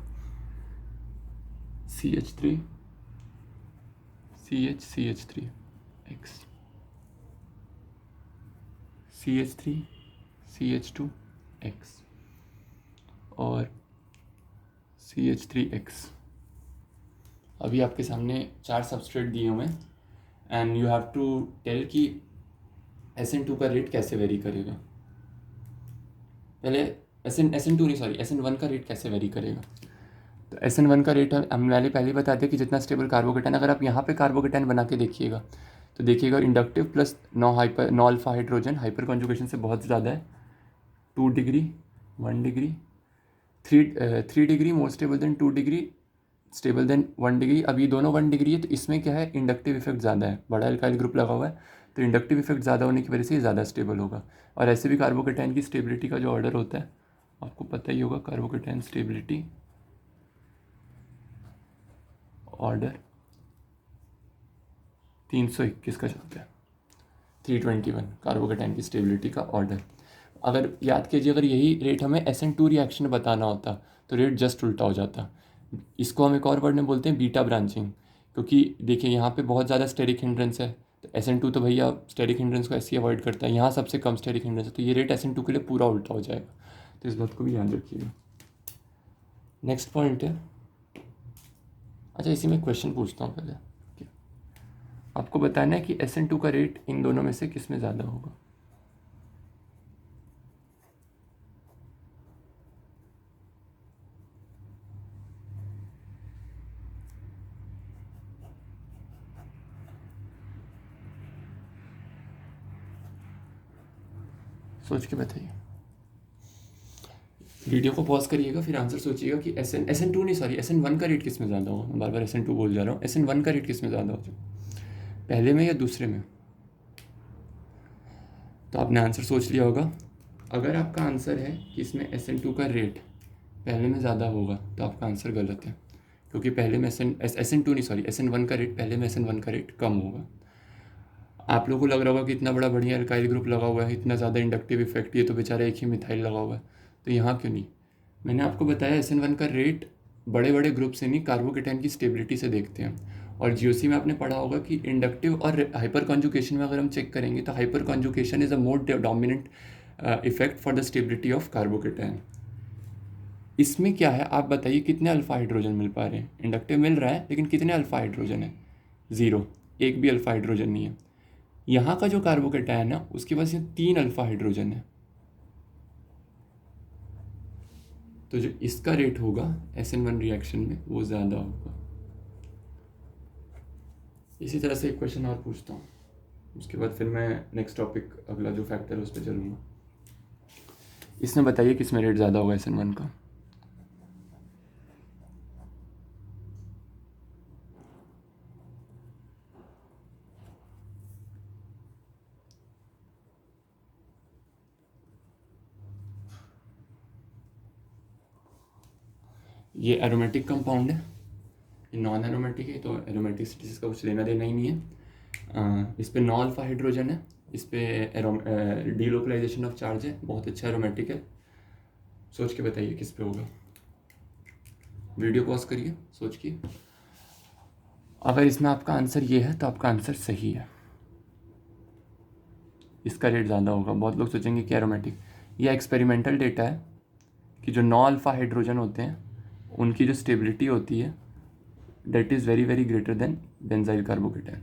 CH3 CH3 X, CH3 CH2 X और CH3X। अभी आपके सामने 4 सबस्ट्रेट दिए हुए हैं and you have to tell कि SN2 का रेट कैसे वेरी करेगा। पहले SN2 नहीं, सॉरी, SN1 का रेट कैसे वेरी करेगा। तो SN1 का रेट मैंने पहले बता दिया कि जितना स्टेबल कार्बोकैटायन, अगर आप यहाँ पे कार्बोकैटायन बना के देखिएगा तो देखिएगा inductive plus 9 alpha hydrogen hyper conjugation से बहुत ज़्यादा है, 2 डिग्री 1 डिग्री 3 डिग्री मोर stable then 2 degree stable then 1 degree. अब ये दोनों 1 डिग्री है तो इसमें क्या है, इंडक्टिव इफेक्ट ज़्यादा है, बड़ा एल्काइल ग्रुप लगा हुआ है तो इंडक्टिव इफेक्ट ज़्यादा होने की वजह से ये ज़्यादा स्टेबल होगा। और ऐसे भी कार्बोकैटायन की स्टेबिलिटी का जो ऑर्डर होता है आपको पता ही होगा, कार्बोकैटायन स्टेबिलिटी ऑर्डर 321 का चलता है, 321 कार्बोकैटायन की स्टेबिलिटी का ऑर्डर। अगर याद कीजिए, अगर यही रेट हमें SN2 रिएक्शन बताना होता तो रेट जस्ट उल्टा हो जाता। इसको हम एक और वर्ड में बोलते हैं बीटा ब्रांचिंग, क्योंकि देखिए यहाँ पे बहुत ज़्यादा स्टेरिक हिंड्रेंस है तो SN2 तो भैया स्टेरिक हिंड्रेंस को ऐसे ही अवॉइड करता है, यहाँ सबसे कम स्टेरिक हिंड्रेंस है तो ये रेट SN2 के लिए पूरा उल्टा हो जाएगा। तो इस बात को भी याद रखिएगा। नेक्स्ट पॉइंट है, अच्छा इसी में क्वेश्चन पूछता हूँ पहले। आपको बताना है कि SN2 का रेट इन दोनों में से किस में ज़्यादा होगा। सोच के बताइए। वीडियो को पॉज करिएगा, फिर आंसर सोचिएगा कि SN2 नहीं, सॉरी, SN1 का रेट किस में ज़्यादा होगा। मैं बार बार SN2 बोल जा रहा हूँ। SN1 का रेट किस में ज़्यादा होगा, पहले में या दूसरे में? तो आपने आंसर सोच लिया होगा। अगर आपका आंसर है कि इसमें SN2 का रेट पहले में ज़्यादा होगा तो आपका आंसर गलत है, क्योंकि पहले में SN2 नहीं, सॉरी, SN1 का रेट, पहले में SN1 का रेट कम होगा। आप लोगों को लग रहा होगा कि इतना बड़ा बढ़िया अल्काइल ग्रुप लगा हुआ है, इतना ज़्यादा इंडक्टिव इफेक्ट, ये तो बेचारा एक ही मिथाइल लगा हुआ है, तो यहाँ क्यों नहीं? मैंने आपको बताया SN1 का रेट बड़े बड़े ग्रुप से नहीं, कार्बोकेटाइन की स्टेबिलिटी से देखते हैं। और GOC में आपने पढ़ा होगा कि इंडक्टिव और हाइपर कॉन्जुगेशन में अगर हम चेक करेंगे तो hyper conjugation is a more dominant effect for the stability of carbocation. इसमें क्या है, आप बताइए कितने अल्फा हाइड्रोजन मिल पा रहे हैं? इंडक्टिव मिल रहा है, लेकिन कितने अल्फा हाइड्रोजन है? 0, एक भी अल्फा हाइड्रोजन नहीं है। यहाँ का जो कार्बोकेटाइन है ना, उसके पास ये 3 अल्फा हाइड्रोजन है, तो जो इसका रेट होगा SN1 रिएक्शन में वो ज़्यादा होगा। इसी तरह से एक क्वेश्चन और पूछता हूँ, उसके बाद फिर मैं नेक्स्ट टॉपिक, अगला जो फैक्टर है उस पर चलूँगा। इसमें बताइए किस में रेट ज़्यादा होगा SN1 का? ये एरोमेटिक कंपाउंड है, ये नॉन एरोमेटिक है, तो एरोमेटिसिटी से इसका कुछ लेना देना ही नहीं है। इस पे 9 अल्फा हाइड्रोजन है, इस पे डीलोकलाइजेशन ऑफ चार्ज है, बहुत अच्छा एरोमेटिक है। सोच के बताइए किस पे होगा। वीडियो पॉज करिए, सोच के। अगर इसमें आपका आंसर ये है तो आपका आंसर सही है, इसका रेट ज़्यादा होगा। बहुत लोग सोचेंगे कि एरोमेटिक, यह एक्सपेरिमेंटल डेटा है कि जो 9 अल्फा हाइड्रोजन होते हैं उनकी जो स्टेबिलिटी होती है that is very very greater than benzyl carbocation.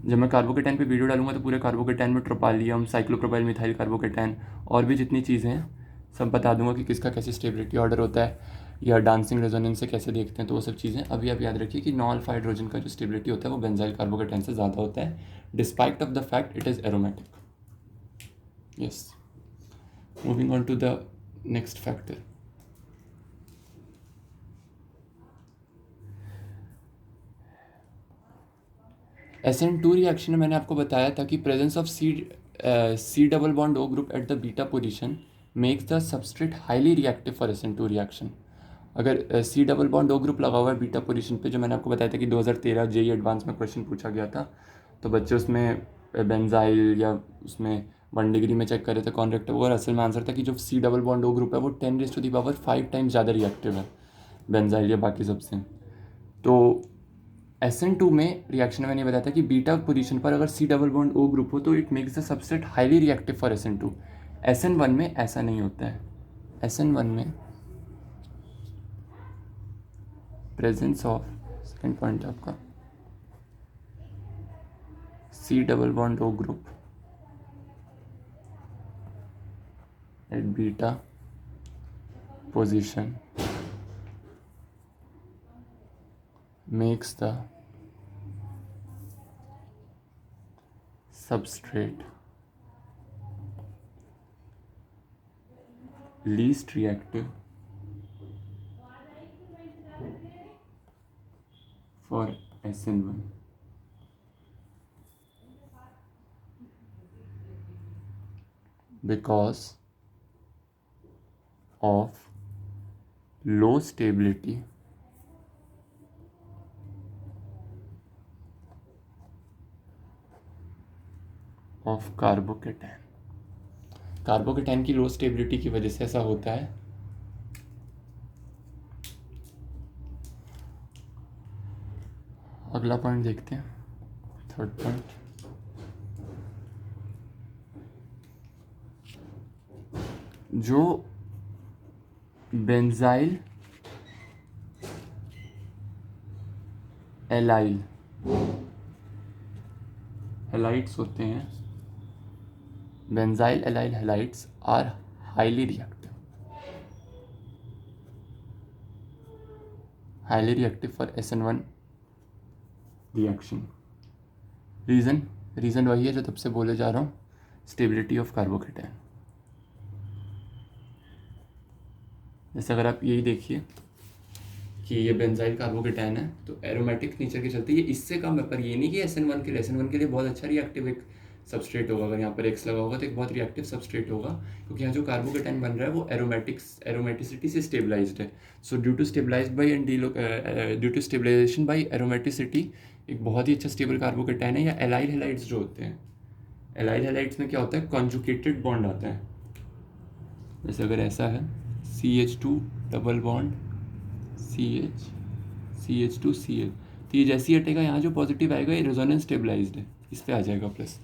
जब मैं कार्बोकेटाइन पे वीडियो डालूंगा तो पूरे कार्बोकेटाइन में ट्रोपालियम, साइक्लोप्रोपाइल मिथाइल कार्बोकेटाइन और भी जितनी चीज़ें हैं सब बता दूंगा कि किसका कैसे स्टेबिलिटी ऑर्डर होता है या डांसिंग रेजोनेंस से कैसे देखते हैं, तो वो सब चीज़ें। अभी आप याद रखिए कि 9 अल्फा हाइड्रोजन का जो स्टेबिलिटी होता है वो बेंजाइल कार्बोकेटाइन से ज़्यादा होता है, despite of the fact it is aromatic. Yes, moving on to the next factor. SN2 reaction में मैंने आपको बताया था कि presence of C double bond O group at the beta position makes the substrate highly reactive for SN2 reaction. अगर C double bond O group लगा हुआ है बीटा पोजीशन पे, जो मैंने आपको बताया था कि 2013 JEE एडवांस में क्वेश्चन पूछा गया था, तो बच्चे उसमें बेंजाइल या उसमें 1 डिग्री में चेक कर रहे थे कौन रिएक्टिव होगा, और असल में आंसर था कि जो C double bond O group है वो 10⁵ ज़्यादा रिएक्टिव है बेंजाइल या बाकी सबसे। तो SN2 में रिएक्शन में मैंने बताया था कि बीटा पोजीशन पर अगर C double bond O group हो तो it makes the substrate highly reactive for SN2। SN1 में ऐसा नहीं होता है। SN1 में प्रेजेंस ऑफ, सेकेंड पॉइंट आपका, C double bond O group at beta position makes the substrate least reactive for SN1 because of low stability of carbocation. Carbocation की लो स्टेबिलिटी की वजह से ऐसा होता है। अगला पॉइंट देखते हैं, थर्ड पॉइंट। जो बेंजाइल एलाइल हैलाइड्स होते हैं, benzyl allyl halides are highly reactive for SN1 reaction. Reason वही है जो तब से बोले जा रहा हूँ, स्टेबिलिटी ऑफ कार्बोकेटायन। जैसे अगर आप यही देखिए कि ये बेंजाइल कार्बोकेटायन है, तो एरोमेटिक नेचर के चलते ये इससे कम है, पर ये नहीं कि SN1 के लिए बहुत अच्छा रिएक्टिव एक सबस्ट्रेट होगा। अगर यहाँ पर X लगा होगा तो एक बहुत रिएक्टिव सबस्ट्रेट होगा, क्योंकि यहाँ जो कार्बोकेटायन बन रहा है वो एरोमेटिसिटी से स्टेबलाइज्ड है। So due to stabilization by aromaticity एक बहुत ही अच्छा स्टेबल कार्बोकेटायन है। या एलाइल हैलाइड्स जो होते हैं, एलाइल हैलाइड्स में क्या होता है, कॉन्जुगेटेड बॉन्ड आता है। जैसे अगर ऐसा है CH2 डबल बॉन्ड CH2Cl, तो ये जैसे ही हटेगा यहाँ जो पॉजिटिव आएगा ये रेजोनेंस स्टेबलाइज्ड है, इस पे आ जाएगा प्लस।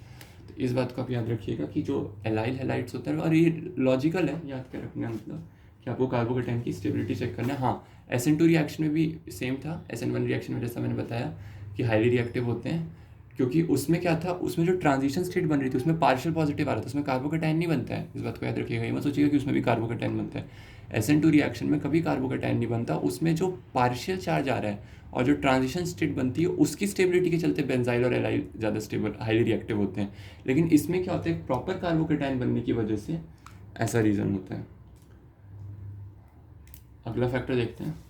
तो इस बात को आप याद रखिएगा कि जो एलाइल हैलाइड्स होते हैं, और ये लॉजिकल है याद कर रखना, मतलब कि आपको कार्बोकेटायन की स्टेबिलिटी चेक करना है। हाँ, SN2 रिएक्शन में भी सेम था। SN1 रिएक्शन में जैसा मैंने बताया कि हाईली रिएक्टिव होते हैं, क्योंकि उसमें क्या था, उसमें जो ट्रांजिशन स्टेट बन रही थी उसमें पार्शियल पॉजिटिव आ रहा था, उसमें कार्बोकेटायन नहीं बनता है। इस बात को याद रखिएगा, ये मत सोचिएगा कि उसमें भी कार्बोकेटायन बनता है। SN2 रिएक्शन में कभी कार्बोकेटायन नहीं बनता, उसमें जो पार्शियल चार्ज आ रहा है और जो ट्रांजिशन स्टेट बनती है उसकी स्टेबिलिटी के चलते बेंजाइल और एलाइल ज़्यादा स्टेबल हाईली रिएक्टिव होते हैं। लेकिन इसमें क्या होता है, प्रॉपर कार्बोकेटायन बनने की वजह से ऐसा रीज़न होता है। अगला फैक्टर देखते हैं।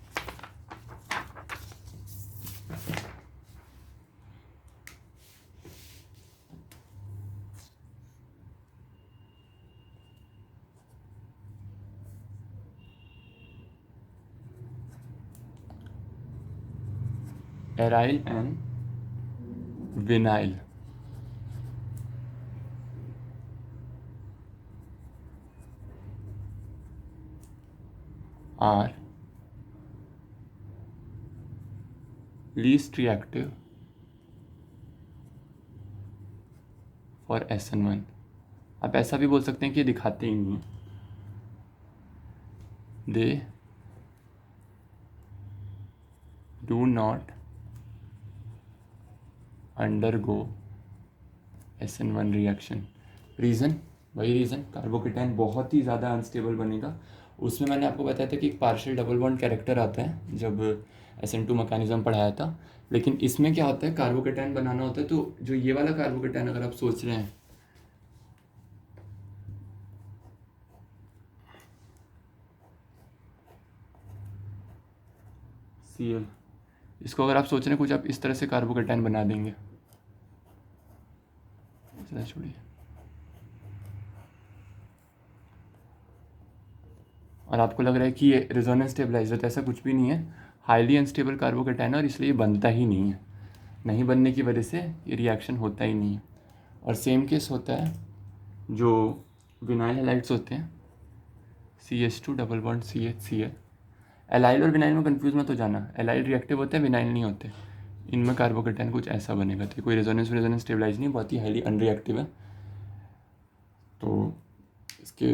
Aryl and vinyl are least reactive for SN1। आप ऐसा भी बोल सकते हैं कि ये दिखाते ही नहीं, दे do not undergo SN1 reaction. Reason वही रीज़न, कार्बोकेटायन बहुत ही ज़्यादा अनस्टेबल बनेगा। उसमें मैंने आपको बताया था कि एक पार्शियल डबल बॉन्ड कैरेक्टर आता है जब SN2 मैकेनिज्म पढ़ाया था। लेकिन इसमें क्या होता है, कार्बोकेटायन बनाना होता है, तो जो ये वाला कार्बोकेटायन अगर आप सोच रहे हैं, Cl, इसको अगर आप सोच रहे हैं कुछ, आप इस तरह से कार्बोकेटायन बना देंगे, चला छोड़िए, और आपको लग रहा है कि ये रेजोनेंस स्टेबलाइजर, तो ऐसा कुछ भी नहीं है, हाईली अनस्टेबल कार्बोकेटायन और इसलिए बनता ही नहीं है। नहीं बनने की वजह से ये रिएक्शन होता ही नहीं है। और सेम केस होता है जो विनाइल हैलाइड्स होते हैं, CH2 double bond CHCl। Allyl और विनाइल में कंफ्यूज मत हो जाना, एलाइल रिएक्टिव होते हैं, विनाइल नहीं होते। इनमें कार्बोकेटायन कुछ ऐसा बनेगा, तो कोई रेजोनेंस स्टेबलाइज नहीं, बहुत ही हाईली अनरिएक्टिव है। तो इसके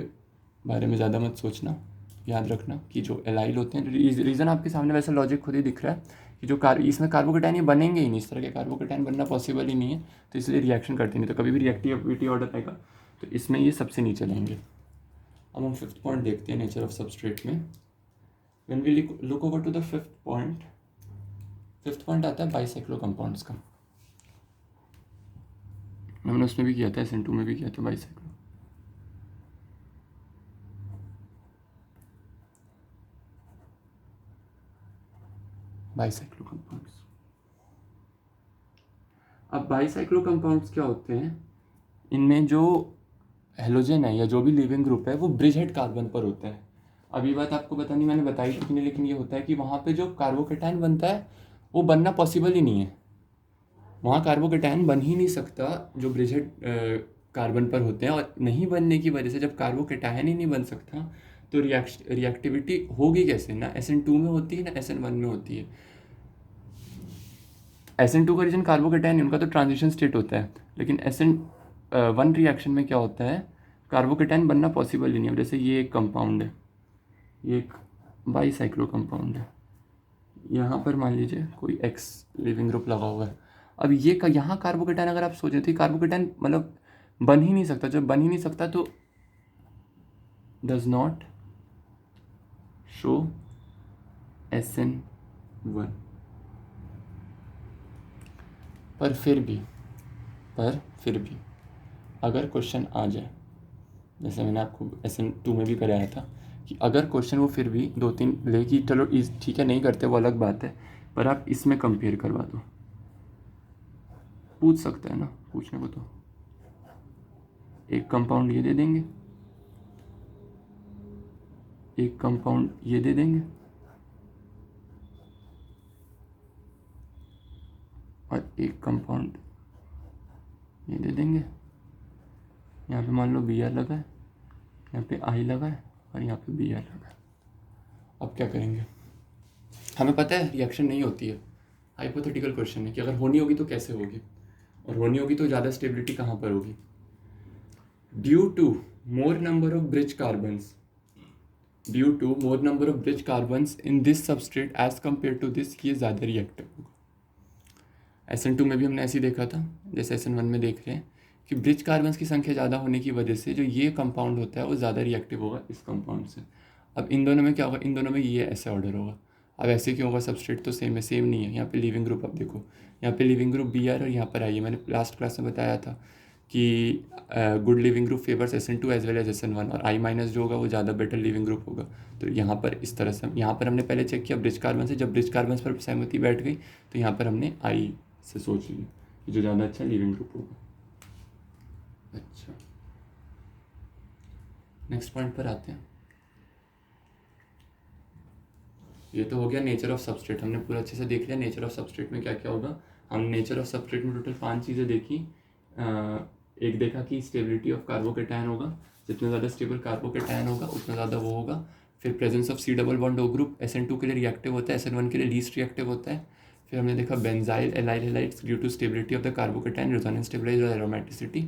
बारे में ज़्यादा मत सोचना, याद रखना कि जो एलाइल होते हैं, रीज़न आपके सामने वैसा लॉजिक खुद ही दिख रहा है कि जो इसमें कार्बोकेटायन ये बनेंगे ही नहीं, इस तरह के कार्बोकेटायन बनना पॉसिबल ही नहीं है, तो इसलिए रिएक्शन करते नहीं। तो कभी भी रिएक्टिविटी ऑर्डर आएगा तो इसमें ये सबसे नीचे लेंगे। अब हम 5th पॉइंट देखते हैं नेचर ऑफ सबस्ट्रेट में। When we look over to the 5th point आता है बाइसाइक्लो कंपाउंड्स का। हमने उसमें भी किया था, SN2 में भी किया था बाइसाइक्लो। बाइसाइक्लो कंपाउंड्स, अब बाइसाइक्लो कंपाउंड्स क्या होते हैं, इनमें जो हेलोजन है या जो भी लिविंग ग्रुप है वो ब्रिज हेड कार्बन पर होता है। अब ये बात आपको पता नहीं मैंने बताई थी कि नहीं, लेकिन ये होता है कि वहाँ पे जो कार्बोकेटायन बनता है वो बनना पॉसिबल ही नहीं है, वहाँ कार्बोकेटायन बन ही नहीं सकता जो ब्रिज हेड कार्बन पर होते हैं। और नहीं बनने की वजह से, जब कार्बोकेटायन ही नहीं बन सकता तो रिएक्टिविटी होगी कैसे, ना SN2 में होती है ना SN1 में होती है। SN2 का रीजन कार्बोकेटायन, उनका तो ट्रांजिशन स्टेट होता है, लेकिन SN1 रिएक्शन में क्या होता है, कार्बोकेटायन बनना पॉसिबल ही नहीं है। जैसे ये एक कंपाउंड है, ये एक बाईसाइक्लो कंपाउंड है, यहाँ पर मान लीजिए कोई X लिविंग ग्रुप लगा हुआ है, अब ये यहाँ कार्बोकेटाइन अगर आप सोचें तो कार्बोकेटाइन मतलब बन ही नहीं सकता, जब बन ही नहीं सकता तो डज नॉट शो SN1। पर फिर भी अगर क्वेश्चन आ जाए, जैसे मैंने आपको SN2 में भी कराया था कि अगर क्वेश्चन वो फिर भी 2-3 ले कि चलो इस ठीक है नहीं करते वो अलग बात है, पर आप इसमें कंपेयर करवा दो, पूछ सकते हैं ना, पूछने को तो एक कंपाउंड ये दे देंगे, एक कंपाउंड ये दे देंगे और एक कंपाउंड ये दे देंगे। यहाँ पे मान लो Br लगा है, यहाँ पे I लगा है और यहाँ पे Br लगा है। अब क्या करेंगे, हमें पता है रिएक्शन नहीं होती है, हाइपोथेटिकल क्वेश्चन है कि अगर होनी होगी तो कैसे होगी, और होनी होगी तो ज़्यादा स्टेबिलिटी कहाँ पर होगी। Due to more number of bridge carbons in this substrate as compare to this, ये ज़्यादा रिएक्टिव होगा। SN2 में भी हमने ऐसे ही देखा था जैसे SN1 में देख रहे हैं कि ब्रिज कार्बन्स की संख्या ज़्यादा होने की वजह से जो ये कंपाउंड होता है वो ज़्यादा रिएक्टिव होगा इस कंपाउंड से। अब इन दोनों में क्या होगा, इन दोनों में ये ऐसे ऑर्डर होगा। अब ऐसे क्यों होगा, सबस्ट्रेट तो सेम है, सेम नहीं है। यहाँ पे लिविंग ग्रुप अब देखो, यहाँ पे लिविंग ग्रुप Br और यहाँ पर आई है, मैंने लास्ट क्लास में बताया था कि good leaving group favours SN2 as well as SN1, और I माइनस जो होगा वो ज़्यादा बेटर लिविंग ग्रुप होगा। तो यहाँ पर इस तरह से यहाँ पर हमने पहले चेक किया ब्रिज कार्बन से, जब ब्रिज कार्बन पर सहमति बैठ गई तो यहाँ पर हमने I से सोच लिया कि जो ज़्यादा अच्छा लिविंग ग्रुप होगा। अच्छा, नेक्स्ट पॉइंट पर आते हैं। ये तो हो गया नेचर ऑफ सबस्ट्रेट, हमने पूरा अच्छे से देख लिया नेचर ऑफ सबस्ट्रेट में क्या क्या होगा। हमने नेचर ऑफ सबस्ट्रेट में टोटल 5 चीज़ें देखी। एक देखा कि स्टेबिलिटी ऑफ कार्बोकेटायन होगा, जितना ज़्यादा स्टेबल कार्बोकेटायन होगा उतना ज़्यादा वो होगा। फिर presence of C double bond O group SN2 के लिए रिएक्टिव होता है, SN1 के लिए लीस्ट रिएक्टिव होता है। फिर हमने देखा benzyl allyl halides due to stability of the carbocation, resonance stabilise और एरोमेटिसिटी,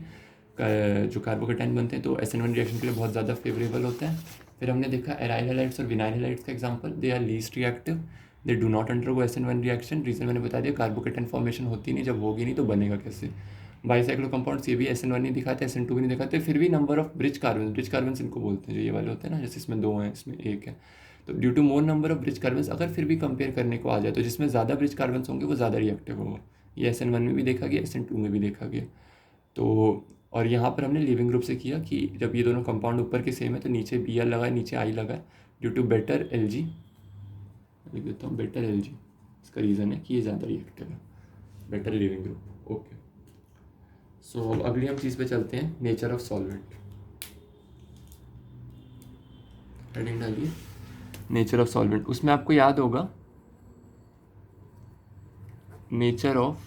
जो कार्बोकेटायन बनते हैं तो SN1 रिएक्शन के लिए बहुत ज़्यादा फेवरेबल होता है। फिर हमने देखा एराइल हैलाइड्स और विनाइल हैलाइड्स का example, they are least reactive, they do not undergo SN1 reaction. Reason मैंने बता दिया, कार्बोकेटायन फॉर्मेशन होती नहीं, जब होगी नहीं तो बनेगा कैसे। बाईसाइक्लो कंपाउंड्स ये भी SN1 नहीं दिखाते, SN2 भी नहीं दिखाते। फिर भी नंबर ऑफ ब्रिज कार्बन इनको बोलते हैं, जो ये वाले होते हैं ना, जैसे इसमें 2 हैं इसमें 1 है, तो due to more number of bridge carbon अगर फिर भी कंपेयर करने को आ जाए तो जिसमें ज़्यादा ब्रिज कार्बन होंगे वो ज़्यादा रिएक्टिव होगा। ये SN1 में भी देखा गया, SN2 में भी देखा गया। तो और यहाँ पर हमने लिविंग ग्रुप से किया कि जब ये दोनों कंपाउंड ऊपर के सेम है तो नीचे Br लगा है, नीचे I लगा है, ड्यू टू बेटर Lg, लिख देता हूँ बेटर Lg। इसका रीज़न है कि ये ज़्यादा रिएक्टिव है, बेटर लिविंग ग्रुप। ओके, सो अब अगली हम चीज़ पे चलते हैं, नेचर ऑफ सॉल्वेंट। हेडिंग डालिए नेचर ऑफ सॉल्वेंट। उसमें आपको याद होगा नेचर ऑफ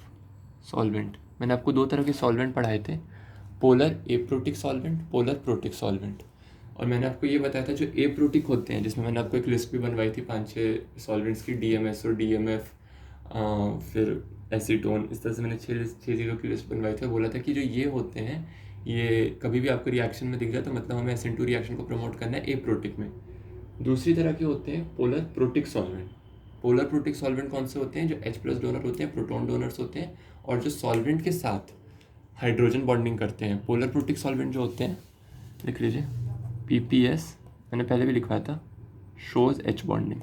सॉल्वेंट, मैंने आपको 2 तरह के सॉल्वेंट पढ़ाए थे, polar aprotic solvent, polar protic solvent. और मैंने आपको ये बताया था जो एप्रोटिक होते हैं, जिसमें मैंने आपको एक लिस्ट भी बनवाई थी 5-6 सॉल्वेंट्स की, DMS और DMF, फिर एसीटोन, इस तरह से मैंने 6 चीज़ों की लिस्ट बनवाई थी। बोला था कि जो ये होते हैं ये कभी भी आपको रिएक्शन में दिख जाए तो मतलब हमें SN2 रिएक्शन को प्रमोट करना है एप्रोटिक में। दूसरी तरह के होते हैं polar protic solvent. Polar protic solvent कौन से होते हैं, जो H+ डोनर होते हैं, प्रोटॉन डोनर्स होते हैं, और जो सॉल्वेंट के साथ हाइड्रोजन बॉन्डिंग करते हैं। पोलर प्रोटिक सॉल्वेंट जो होते हैं, लिख लीजिए PPS, मैंने पहले भी लिखवाया था, shows H bonding.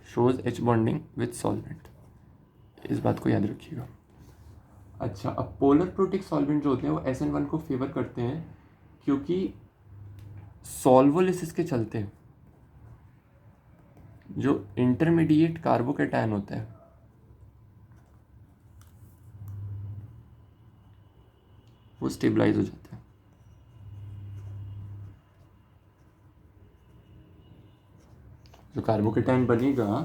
Shows H bonding with solvent, इस बात को याद रखिएगा। अच्छा, अब पोलर प्रोटिक सॉल्वेंट जो होते हैं वो SN1 को फेवर करते हैं क्योंकि सॉल्वोलिसिस के चलते जो इंटरमीडिएट कार्बोकेटायन होता है वो स्टेबलाइज हो जाता है। जो कार्बोकेटायन बनेगा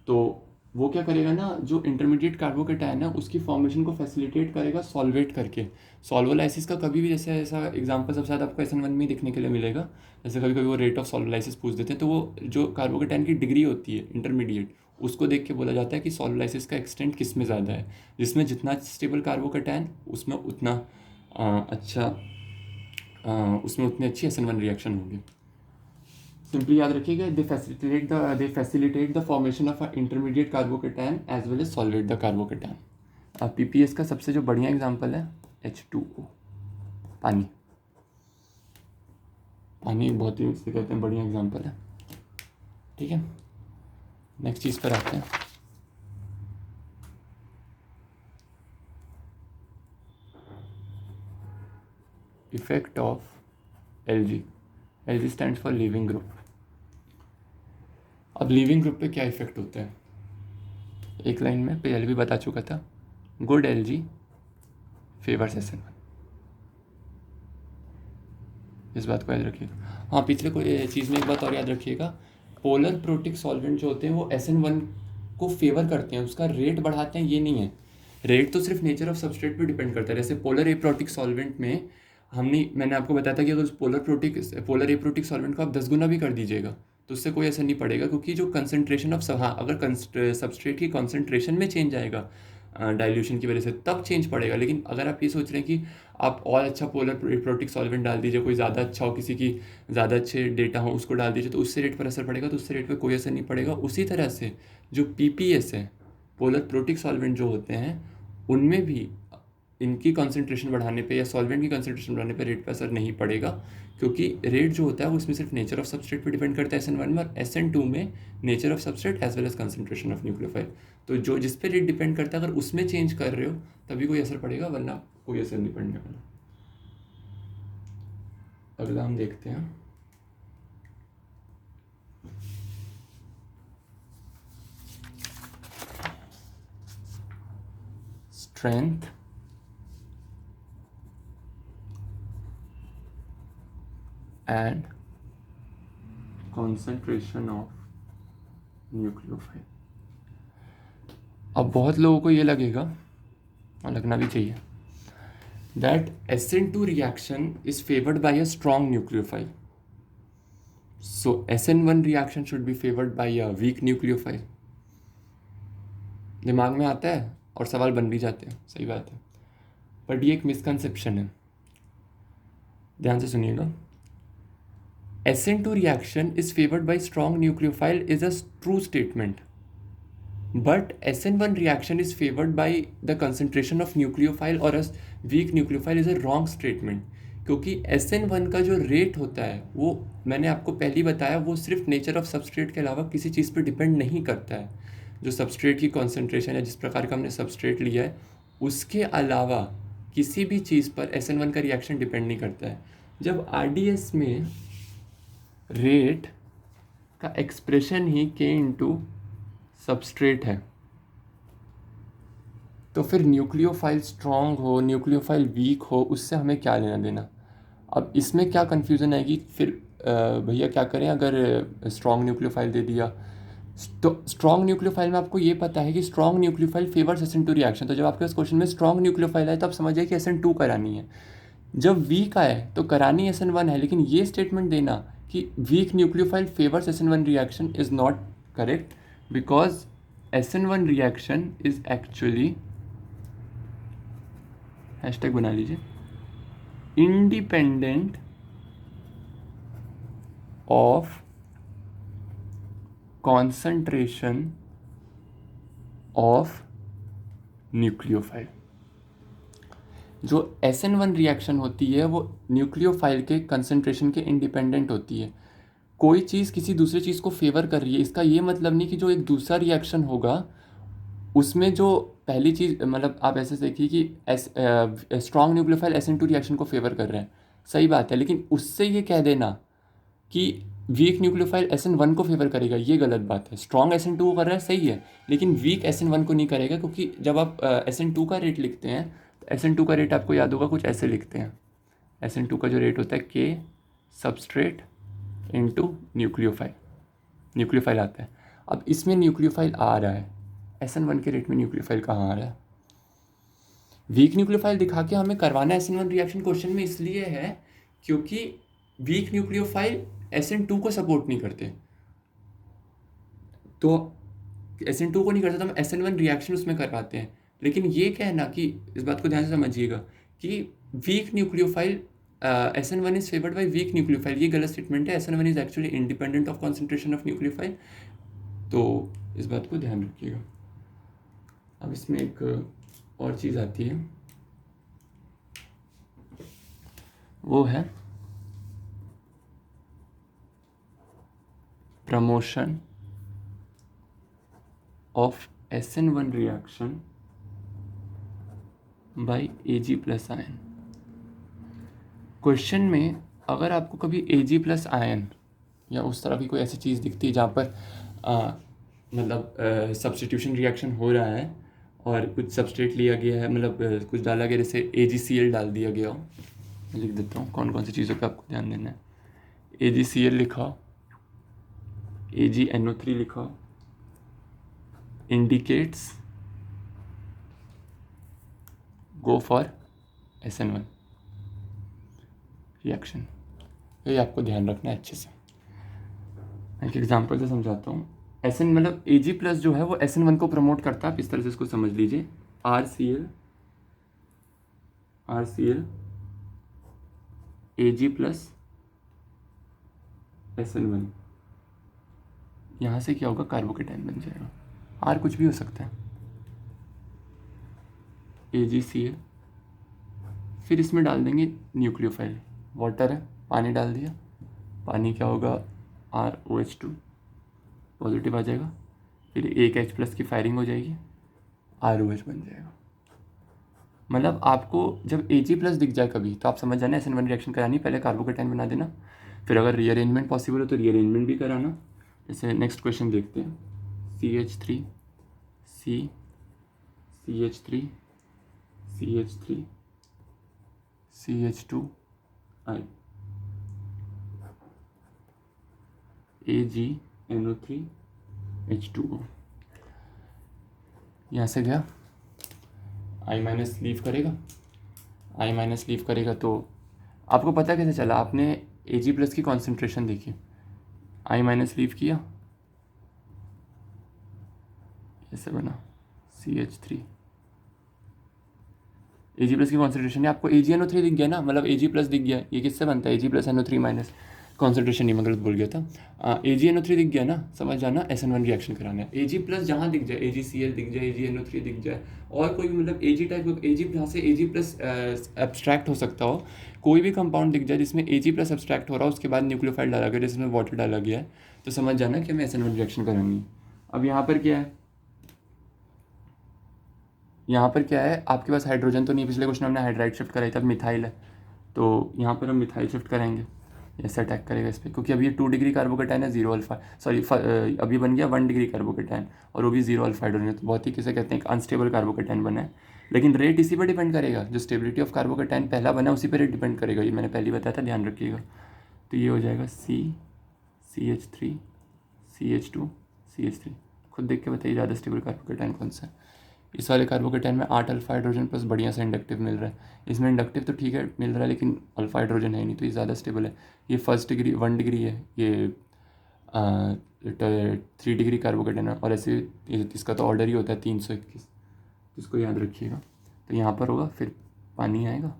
तो वो क्या करेगा ना, जो इंटरमीडिएट कार्बोकेटायन है उसकी फॉर्मेशन को फैसिलिटेट करेगा सॉल्वेट करके। सॉल्वोलाइसिस का कभी भी जैसे ऐसा एग्जांपल सबसे ज़्यादा आपको SN1 में ही देखने के लिए मिलेगा, जैसे कभी कभी वो रेट ऑफ सॉल्वोलाइसिस पूछ देते हैं, तो वो जो कार्बोकेटायन की डिग्री होती है इंटरमीडिएट, उसको देख के बोला जाता है कि सॉल्वोलाइसिस का एक्सटेंट किस में ज़्यादा है, जिसमें जितना स्टेबल कार्बोकेटायन उसमें उतना उसमें उतनी अच्छी SN1 रिएक्शन होगी। सिंपली याद रखिएगा, they facilitate the formation of a intermediate carbocation as well as solvate the carbocation. अब पीपीएस का सबसे जो बढ़िया एग्जांपल है H2O, पानी। पानी एक बहुत ही इसे कहते हैं बढ़िया एग्जांपल है। ठीक है, नेक्स्ट चीज़ पर आते हैं। Effect of Lg। Lg stands for leaving group. अब लीविंग ग्रुप पे क्या इफेक्ट होता है, एक लाइन में पहले भी बता चुका था, गुड Lg फेवर्स SN1। इस बात को याद रखिएगा। हाँ, पिछले कोई चीज़ में एक बात और याद रखिएगा, पोलर प्रोटिक सॉल्वेंट जो होते हैं वो SN1 को फेवर करते हैं, उसका रेट बढ़ाते हैं, ये नहीं है। रेट तो सिर्फ नेचर ऑफ सबस्ट्रेट पे डिपेंड करता है। जैसे पोलर एप्रोटिक सॉल्वेंट में मैंने आपको बताया था कि अगर उस पोलर एप्रोटिक सॉल्वेंट को आप 10 गुना भी कर दीजिएगा तो उससे कोई असर नहीं पड़ेगा, क्योंकि जो कंसनट्रेशन ऑफ अगर सबस्ट्रेट की कॉन्सेंट्रेशन में चेंज आएगा डाइल्यूशन की वजह से तब चेंज पड़ेगा। लेकिन अगर आप ये सोच रहे हैं कि आप और अच्छा पोलर एप्रोटिक सॉल्वेंट डाल दीजिए, कोई ज़्यादा अच्छा हो, किसी की ज़्यादा अच्छे डेटा हो, उसको डाल दीजिए तो उससे रेट पर असर पड़ेगा, तो उससे रेट पर कोई असर नहीं पड़ेगा। उसी तरह से जो PPS है, पोलर प्रोटिक सॉल्वेंट जो होते हैं, उनमें भी इनकी कंसंट्रेशन बढ़ाने पे या सॉल्वेंट की कंसंट्रेशन बढ़ाने पे रेट पे असर नहीं पड़ेगा, क्योंकि रेट जो होता है वो इसमें सिर्फ नेचर ऑफ सबस्ट्रेट पे डिपेंड करता है SN1 में, और SN2 में nature of substrate as well as concentration of nucleophile. तो जो जिस पे रेट डिपेंड करता है, अगर उसमें चेंज कर रहे हो तभी कोई असर पड़ेगा, वरना कोई असर नहीं पड़ने वाला। अगला हम देखते हैं, strength and concentration of nucleophile. अब बहुत लोगों को ये लगेगा, और लगना भी चाहिए, that SN2 reaction is favored by a strong nucleophile. So SN1 reaction should be favored by a weak nucleophile. दिमाग में आता है और सवाल बन भी जाते हैं, सही बात है, बट ये एक मिसकंसेप्शन है, ध्यान से सुनिएगा। SN2 reaction is favored by strong nucleophile is a true statement, but SN1 reaction is favored by the concentration of nucleophile or a weak nucleophile is a wrong statement, क्योंकि SN1 का जो रेट होता है वो मैंने आपको पहले ही बताया, वो सिर्फ नेचर ऑफ सबस्ट्रेट के अलावा किसी चीज़ पर डिपेंड नहीं करता है। जो सबस्ट्रेट की कॉन्सेंट्रेशन है, जिस प्रकार का हमने सबस्ट्रेट लिया है, उसके अलावा किसी भी चीज़ पर SN1 का रिएक्शन डिपेंड नहीं करता है। जब RDS में रेट का एक्सप्रेशन ही K इंटू सबस्ट्रेट है, तो फिर न्यूक्लियोफाइल स्ट्रॉन्ग हो, न्यूक्लियोफाइल वीक हो, उससे हमें क्या लेना देना। अब इसमें क्या कन्फ्यूज़न आएगी, फिर भैया क्या करें अगर स्ट्रॉन्ग न्यूक्लियोफाइल दे दिया, तो स्ट्रॉन्ग न्यूक्लियोफाइल में आपको ये पता है कि strong nucleophile favours SN2 reaction, तो जब आपके पास क्वेश्चन में स्ट्रॉन्ग न्यूक्लियोफाइल आए तो आप समझिए कि SN2 करानी है। जब वीक आए तो करानी SN1 है, लेकिन ये स्टेटमेंट देना कि weak nucleophile favours SN1 reaction is not correct, because SN1 reaction is actually, hashtag बना लीजिए, independent of concentration of nucleophile. जो SN1 रिएक्शन होती है वो न्यूक्लियोफाइल के कंसंट्रेशन के इंडिपेंडेंट होती है। कोई चीज़ किसी दूसरे चीज़ को फेवर कर रही है, इसका ये मतलब नहीं कि जो एक दूसरा रिएक्शन होगा उसमें जो पहली चीज़, मतलब आप ऐसे देखिए कि स्ट्रॉन्ग न्यूक्लियोफाइल SN2 रिएक्शन को फेवर कर रहे हैं, सही बात है, लेकिन उससे ये कह देना कि वीक न्यूक्लियोफाइल SN1 को फेवर करेगा, ये गलत बात है। स्ट्रॉन्ग SN2 को कर रहा है, सही है, लेकिन वीक SN1 को नहीं करेगा, क्योंकि जब आप SN2 का रेट लिखते हैं तो SN2 का रेट आपको याद होगा कुछ ऐसे लिखते हैं। SN2 का जो रेट होता है K सबस्ट्रेट इंटू न्यूक्लियोफाइल आता है। अब इसमें न्यूक्लियोफाइल आ रहा है, SN1 के रेट में न्यूक्लियोफाइल कहाँ आ रहा है। वीक न्यूक्लियोफाइल दिखा के हमें करवाना SN1 रिएक्शन क्वेश्चन में इसलिए है क्योंकि वीक न्यूक्लियोफाइल SN2 को सपोर्ट नहीं करते, तो SN2 को नहीं करते तो हम SN1 रिएक्शन उसमें करवाते हैं। लेकिन ये कहना कि, इस बात को ध्यान से समझिएगा कि weak nucleophile SN1 is favoured by weak nucleophile, ये गलत स्टेटमेंट है। SN1 is actually independent of concentration of nucleophile, तो इस बात को ध्यान रखिएगा। अब इसमें एक और चीज़ आती है, वो है promotion of SN1 reaction by Ag plus ion. Question में अगर आपको कभी Ag प्लस आयन या उस तरह की कोई ऐसी चीज़ दिखती है जहाँ पर मतलब सब्स्टिट्यूशन रिएक्शन हो रहा है और कुछ सबस्ट्रेट लिया गया है, मतलब कुछ डाला गया, जैसे AgCl डाल दिया गया हो, मैं लिख देता हूँ कौन कौन सी चीज़ों पे आपको ध्यान देना है। AgCl लिखा, AgNO3 लिखा, indicates go for SN1 reaction, ये आपको ध्यान रखना है अच्छे से। मैं एक एग्जांपल से समझाता हूँ। SN मतलब Ag प्लस जो है वो SN1 को प्रमोट करता है, आप इस तरह से इसको समझ लीजिए। RCl Ag प्लस SN1, यहाँ से क्या होगा, कार्बोकेटाइन बन जाएगा। R कुछ भी हो सकता है, AgCl, फिर इसमें डाल देंगे न्यूक्लियोफाइल, वाटर है, पानी डाल दिया, पानी क्या होगा, ROH2 पॉजिटिव आ जाएगा, फिर एक H प्लस की फायरिंग हो जाएगी, ROH बन जाएगा। मतलब आपको जब Ag प्लस दिख जाए कभी तो आप समझ जाना SN1 रिएक्शन करानी, पहले कार्बोकेटाइन बना देना, फिर अगर रीअरेंजमेंट पॉसिबल हो तो रीअरेंजमेंट भी कराना। जैसे नेक्स्ट क्वेश्चन देखते हैं, CH3 C CH3 CH3 CH2 I AgNO3 H2O, यहाँ से गया, I माइनस लीव करेगा, तो आपको पता कैसे चला, आपने Ag प्लस की कॉन्सेंट्रेशन देखी, I माइनस लीव किया, ऐसे बना CH3, Ag प्लस की कॉन्सेंट्रेशन है, आपको AgNO3 दिख गया ना, मतलब Ag प्लस दिख गया, ये किससे बनता है, Ag plus NO3 minus, concentration नहीं, मैं गलत बोल गया था। AgNO3 दिख गया ना, समझ जाना SN1 रिएक्शन कराना है। Ag प्लस जहाँ दिख जाए, AgCl दिख जाए, AgNO3 दिख जाए, और कोई भी मतलब Ag टाइप, Ag जहाँ से Ag प्लस एब्स्ट्रैक्ट हो सकता हो, कोई भी कंपाउंड दिख जाए जिसमें Ag प्लस एब्स्ट्रैक्ट हो रहा है, उसके बाद न्यूक्लियोफाइल डाला गया, जिसमें वाटर डाला गया है, तो समझ जाना कि हमें SN1 रिएक्शन करानी है। अब यहाँ पर क्या है, यहाँ पर क्या है, आपके पास हाइड्रोजन तो नहीं, पिछले क्वेश्चन हमने हाइड्राइड शिफ्ट कराई था, अब मिथाइल है, तो यहाँ पर हम मिथाइल शिफ्ट कराएंगे, ऐसे अटैक करेगा इस पर, क्योंकि अभी ये 2 डिग्री कार्बोकेटाइन है, 0 अल्फा, सॉरी अभी बन गया 1 डिग्री कार्बोकेटाइन, और वो भी 0 अल्फा हाइड्रोजन है, तो बहुत ही किसे कहते हैं, एक अनस्टेबल कार्बोकेटाइन बना है। लेकिन रेट इसी पर डिपेंड करेगा, जो स्टेबिलिटी ऑफ कार्बोकेटाइन पहला बना है उसी पर रेट डिपेंड करेगा, ये मैंने पहले बताया था, ध्यान रखिएगा। तो ये हो जाएगा CH3 CH2 CH3, खुद देख के बताइए ज़्यादा स्टेबल कार्बोकेटाइन कौन सा है। इस वाले कार्बोकेटाइन में 8 अल्फा हाइड्रोजन प्लस बढ़िया सा इंडक्टिव मिल रहा है, इसमें इंडक्टिव तो ठीक है मिल रहा है, लेकिन अल्फा हाइड्रोजन है नहीं, तो ये ज़्यादा स्टेबल है। ये 1 डिग्री है, ये 3 डिग्री कार्बोकेटाइन है, और ऐसे इसका तो ऑर्डर ही होता है 321, इसको याद रखिएगा। तो यहाँ पर होगा, फिर पानी आएगा,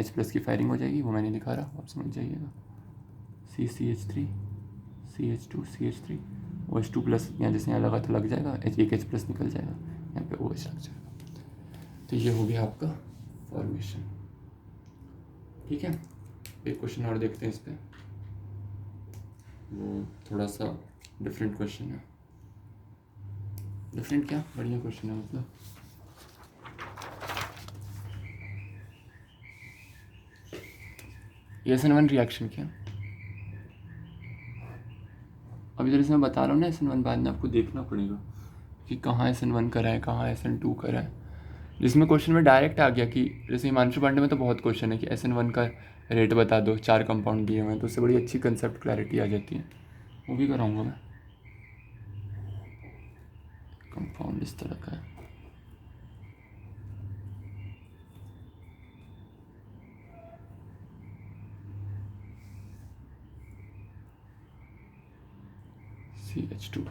H प्लस की फायरिंग हो जाएगी, वो मैंने दिखा रहा, आप समझ जाइएगा। CH3 CH2 CH3 OH2 plus, यहाँ जैसे यहाँ लगा तो लग जाएगा, एक H प्लस निकल जाएगा, यहाँ पे OH लग जाएगा। तो ये हो गया आपका फॉर्मेशन, ठीक है। एक क्वेश्चन और देखते हैं इस पर, वो थोड़ा सा डिफरेंट क्वेश्चन है, डिफरेंट क्या, बढ़िया क्वेश्चन है मतलब। SN1 रिएक्शन क्या, अभी जैसे मैं बता रहा हूँ ना, SN1 बाद में आपको देखना पड़ेगा कि कहाँ SN1 करा है, कहाँ SN2 करा है। जिसमें क्वेश्चन में डायरेक्ट आ गया कि जैसे हिमांशु पांडे में तो बहुत क्वेश्चन है कि SN1 का रेट बता दो, 4 कंपाउंड दिए हुए हैं, तो उससे बड़ी अच्छी कंसेप्ट क्लैरिटी आ जाती है, वो भी कराऊंगा मैं। कंपाउंड इस तरह का है, CH2।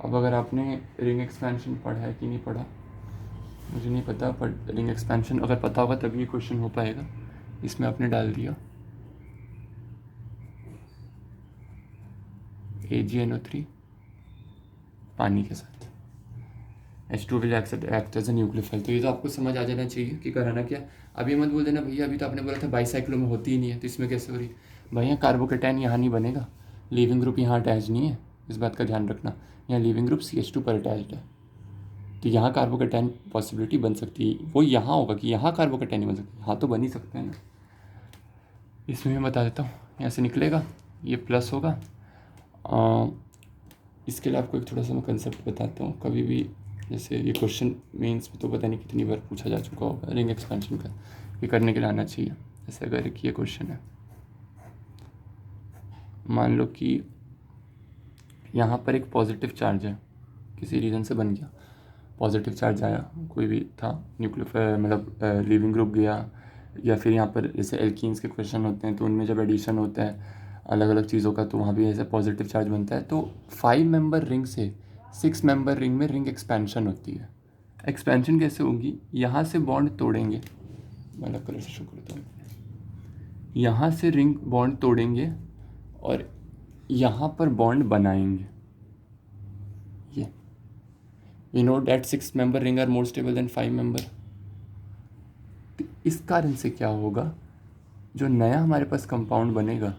अब अगर आपने रिंग एक्सपेंशन पढ़ा है कि नहीं पढ़ा मुझे नहीं पता, पर रिंग एक्सपेंशन अगर पता होगा तभी ये क्वेश्चन हो पाएगा, इसमें आपने डाल दिया AgNO3 पानी के साथ, H2 will act as a nucleophile. तो ये तो आपको समझ आ जाना चाहिए कि कराना क्या। अभी मत बोल देना भैया अभी तो आपने बोला था बाईसाइक्लो में होती ही नहीं है, तो इसमें कैसे हो रही। भैया कार्बोकेटाइन यहाँ नहीं बनेगा, लीविंग ग्रुप यहाँ अटैच नहीं है, इस बात का ध्यान रखना। यहाँ लीविंग ग्रुप CH2 पर अटैच्ड है, तो यहाँ कार्बोकेटाइन पॉसिबिलिटी बन सकती है। वो यहाँ होगा कि यहाँ कार्बोकेटाइन बन सकती है, यहाँ तो बन ही सकते हैं ना। इसमें मैं बता देता हूँ, यहाँ से निकलेगा ये प्लस होगा। इसके लिए आपको एक थोड़ा सा मैं कंसेप्ट बताता हूँ। कभी भी जैसे ये क्वेश्चन मेंस में तो पता नहीं कितनी बार पूछा जा चुका होगा रिंग एक्सपेंशन का, ये करने के लिए आना चाहिए। जैसे अगर एक ये क्वेश्चन है, मान लो कि यहाँ पर एक पॉजिटिव चार्ज है, किसी रीज़न से बन गया, पॉजिटिव चार्ज आया, कोई भी था न्यूक्लियोफाइल मतलब लीविंग ग्रुप गया, या फिर यहाँ पर जैसे एल्कीन्स के क्वेश्चन होते हैं तो उनमें जब एडिशन होता है अलग अलग चीज़ों का तो वहाँ भी ऐसे पॉजिटिव चार्ज बनता है। तो 5 मेंबर रिंग से 6 मेंबर रिंग में रिंग एक्सपेंशन होती है। एक्सपेंशन कैसे होगी, यहाँ से बॉन्ड तोड़ेंगे, मैं अलग कलर से शो करता हूँ, यहाँ से रिंग बॉन्ड तोड़ेंगे और यहाँ पर बॉन्ड बनाएंगे। ये we know that 6 member ring are more stable than 5 member. तो इस कारण से क्या होगा, जो नया हमारे पास कंपाउंड बनेगा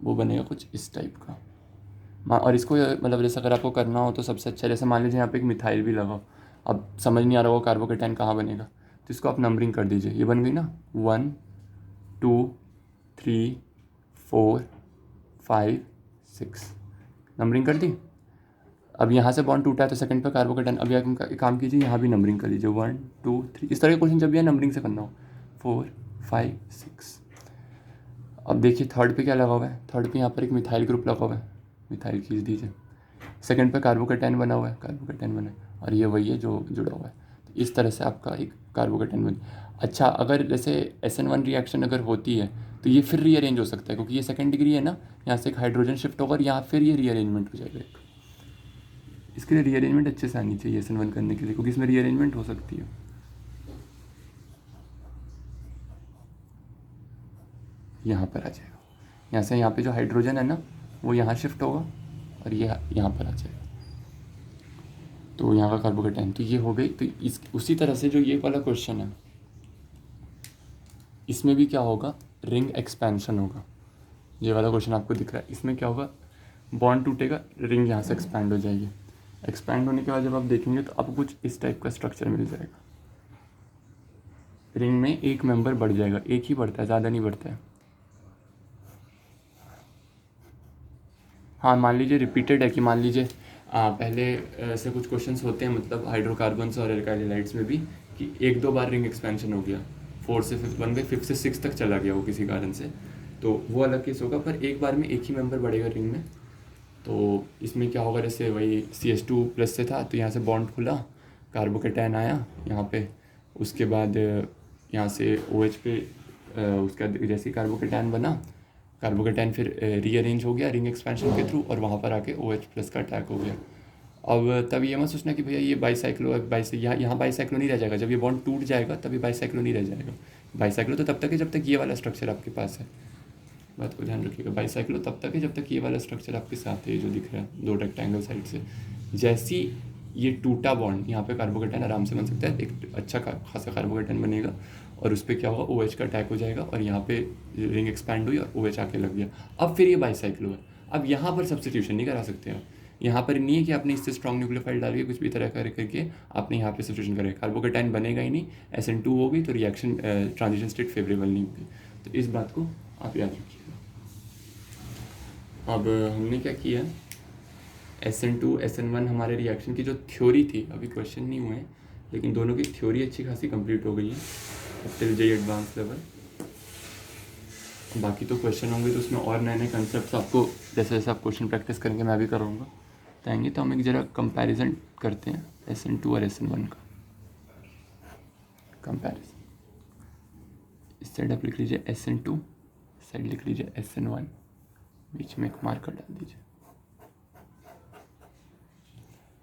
वो बनेगा कुछ इस टाइप का। और इसको मतलब जैसे अगर आपको करना हो तो सबसे अच्छा, जैसे मान लीजिए यहाँ पे एक मिथाइल भी लगाओ, अब समझ नहीं आ रहा होगा कार्बोकेटाइन कहाँ बनेगा, तो इसको आप नंबरिंग कर दीजिए। ये बन गई ना 1 2 3 4 5 6, नंबरिंग कर दी। अब यहाँ से बॉन्ड टूटा है तो सेकंड पे कार्बोकेटाइन, अभी आप काम कीजिए यहाँ भी नंबरिंग कर लीजिए 1 2 3। इस तरह के क्वेश्चन जब भी है नंबरिंग से करना हो 4 5 6। अब देखिए थर्ड पे क्या लगा हुआ है, थर्ड पे यहाँ पर एक मिथाइल ग्रुप लगा हुआ है, मिथाइल खींच दीजिए। सेकंड पे कार्बोकेटाइन बना हुआ है, कार्बोकेटाइन बना है, और ये वही है जो जुड़ा हुआ है। तो इस तरह से आपका एक कार्बोकेटाइन बन। अच्छा, अगर जैसे SN1 रिएक्शन अगर होती है तो ये फिर रीअरेंज हो सकता है, क्योंकि ये सेकंड डिग्री है ना, यहाँ से एक हाइड्रोजन शिफ्ट होगा और यहाँ फिर ये रीअरेंजमेंट हो जाएगा एक। इसके लिए रीअरेंजमेंट अच्छे से आनी चाहिए SN1 करने के लिए, क्योंकि इसमें रीअरेंजमेंट हो सकती है। यहाँ पर आ जाएगा, यहाँ से यहाँ पे जो हाइड्रोजन है ना वो यहाँ शिफ्ट होगा और ये यहाँ पर आ जाएगा, तो यहाँ का कार्बोकेटाइन तो ये हो गई। तो इस उसी तरह से जो ये वाला क्वेश्चन है इसमें भी क्या होगा, रिंग एक्सपेंशन होगा। ये वाला क्वेश्चन आपको दिख रहा है, इसमें क्या होगा, बॉन्ड टूटेगा, रिंग यहाँ से एक्सपैंड हो जाएगी। एक्सपैंड होने के बाद जब आप देखेंगे तो आपको कुछ इस टाइप का स्ट्रक्चर मिल जाएगा। रिंग में एक मेंबर बढ़ जाएगा, एक ही बढ़ता है, ज़्यादा नहीं बढ़ता है। हाँ, मान लीजिए रिपीटेड है कि मान लीजिए पहले ऐसे कुछ क्वेश्चंस होते हैं मतलब हाइड्रोकार्बन्स और एल्काइल हैलाइड्स में भी कि 1-2 बार रिंग एक्सपेंशन हो गया, 4 से 5 बन गए, 5 से 6 तक चला गया वो किसी कारण से, तो वो अलग केस होगा। पर एक बार में एक ही मेंबर बढ़ेगा रिंग में। तो इसमें क्या होगा, जैसे वही CH2 प्लस से था तो यहाँ से बॉन्ड खुला, कार्बोकेटाइन आया यहाँ पे, उसके बाद यहाँ से OH पे उसका जैसे कार्बोकेटाइन बना, कार्बोकेटाइन फिर रीअरेंज हो गया रिंग एक्सपेंशन के थ्रू और वहाँ पर आके OH प्लस का अटैक हो गया। अब तब ये मत सोचना कि भैया ये बाईसाइक्लो यहाँ बाईसाइक्लो नहीं रह जाएगा, जब ये बॉन्ड टूट जाएगा तभी बाईसाइक्लो नहीं रह जाएगा। बाईसाइक्लो तो तब तक है जब तक ये वाला स्ट्रक्चर आपके पास है, बात को ध्यान रखिएगा। बाईसाइक्लो तब तक है जब तक ये वाला स्ट्रक्चर आपके साथ है, जो दिख रहा है 2 रेक्टेंगल साइड से। जैसी ये टूटा बॉन्ड, यहाँ पे कार्बोकेटाइन आराम से बन सकता है, एक अच्छा खासा कार्बोकेटाइन बनेगा और उस पर क्या होगा, OH का अटैक हो जाएगा और यहाँ पे रिंग एक्सपैंड हुई और OH आके लग गया। अब फिर ये बाईसाइक्लो है। अब यहाँ पर सब्स्टिट्यूशन नहीं करा सकते आप, यहाँ पर नहीं है कि आपने इससे स्ट्रॉन्ग न्यूक्लियोफाइल डाल के कुछ भी तरह करके आपने यहाँ पे सब्स्टिट्यूशन करेगा, कार्बोकेटाइन बनेगा ही नहीं, SN2 हो गई तो रिएक्शन ट्रांजिशन स्टेट फेवरेबल नहीं होगी। तो इस बात को आप याद रखिएगा। अब हमने क्या किया, SN2 SN1 हमारे रिएक्शन की जो थ्योरी थी, अभी क्वेश्चन नहीं हुए हैं लेकिन दोनों की थ्योरी अच्छी खासी कंप्लीट हो गई है टिल JEE एडवांस लेवल। बाकी तो क्वेश्चन होंगे तो उसमें और नए नए कंसेप्ट आपको जैसे जैसे आप क्वेश्चन प्रैक्टिस करेंगे मैं भी करूँगा बताएंगे। तो हम एक ज़रा कंपैरिजन करते हैं SN2 और SN1 का कंपैरिजन। इस साइड आप लिख लीजिए SN2, इस साइड लिख लीजिए SN1, बीच में एक मार्कर डाल दीजिए।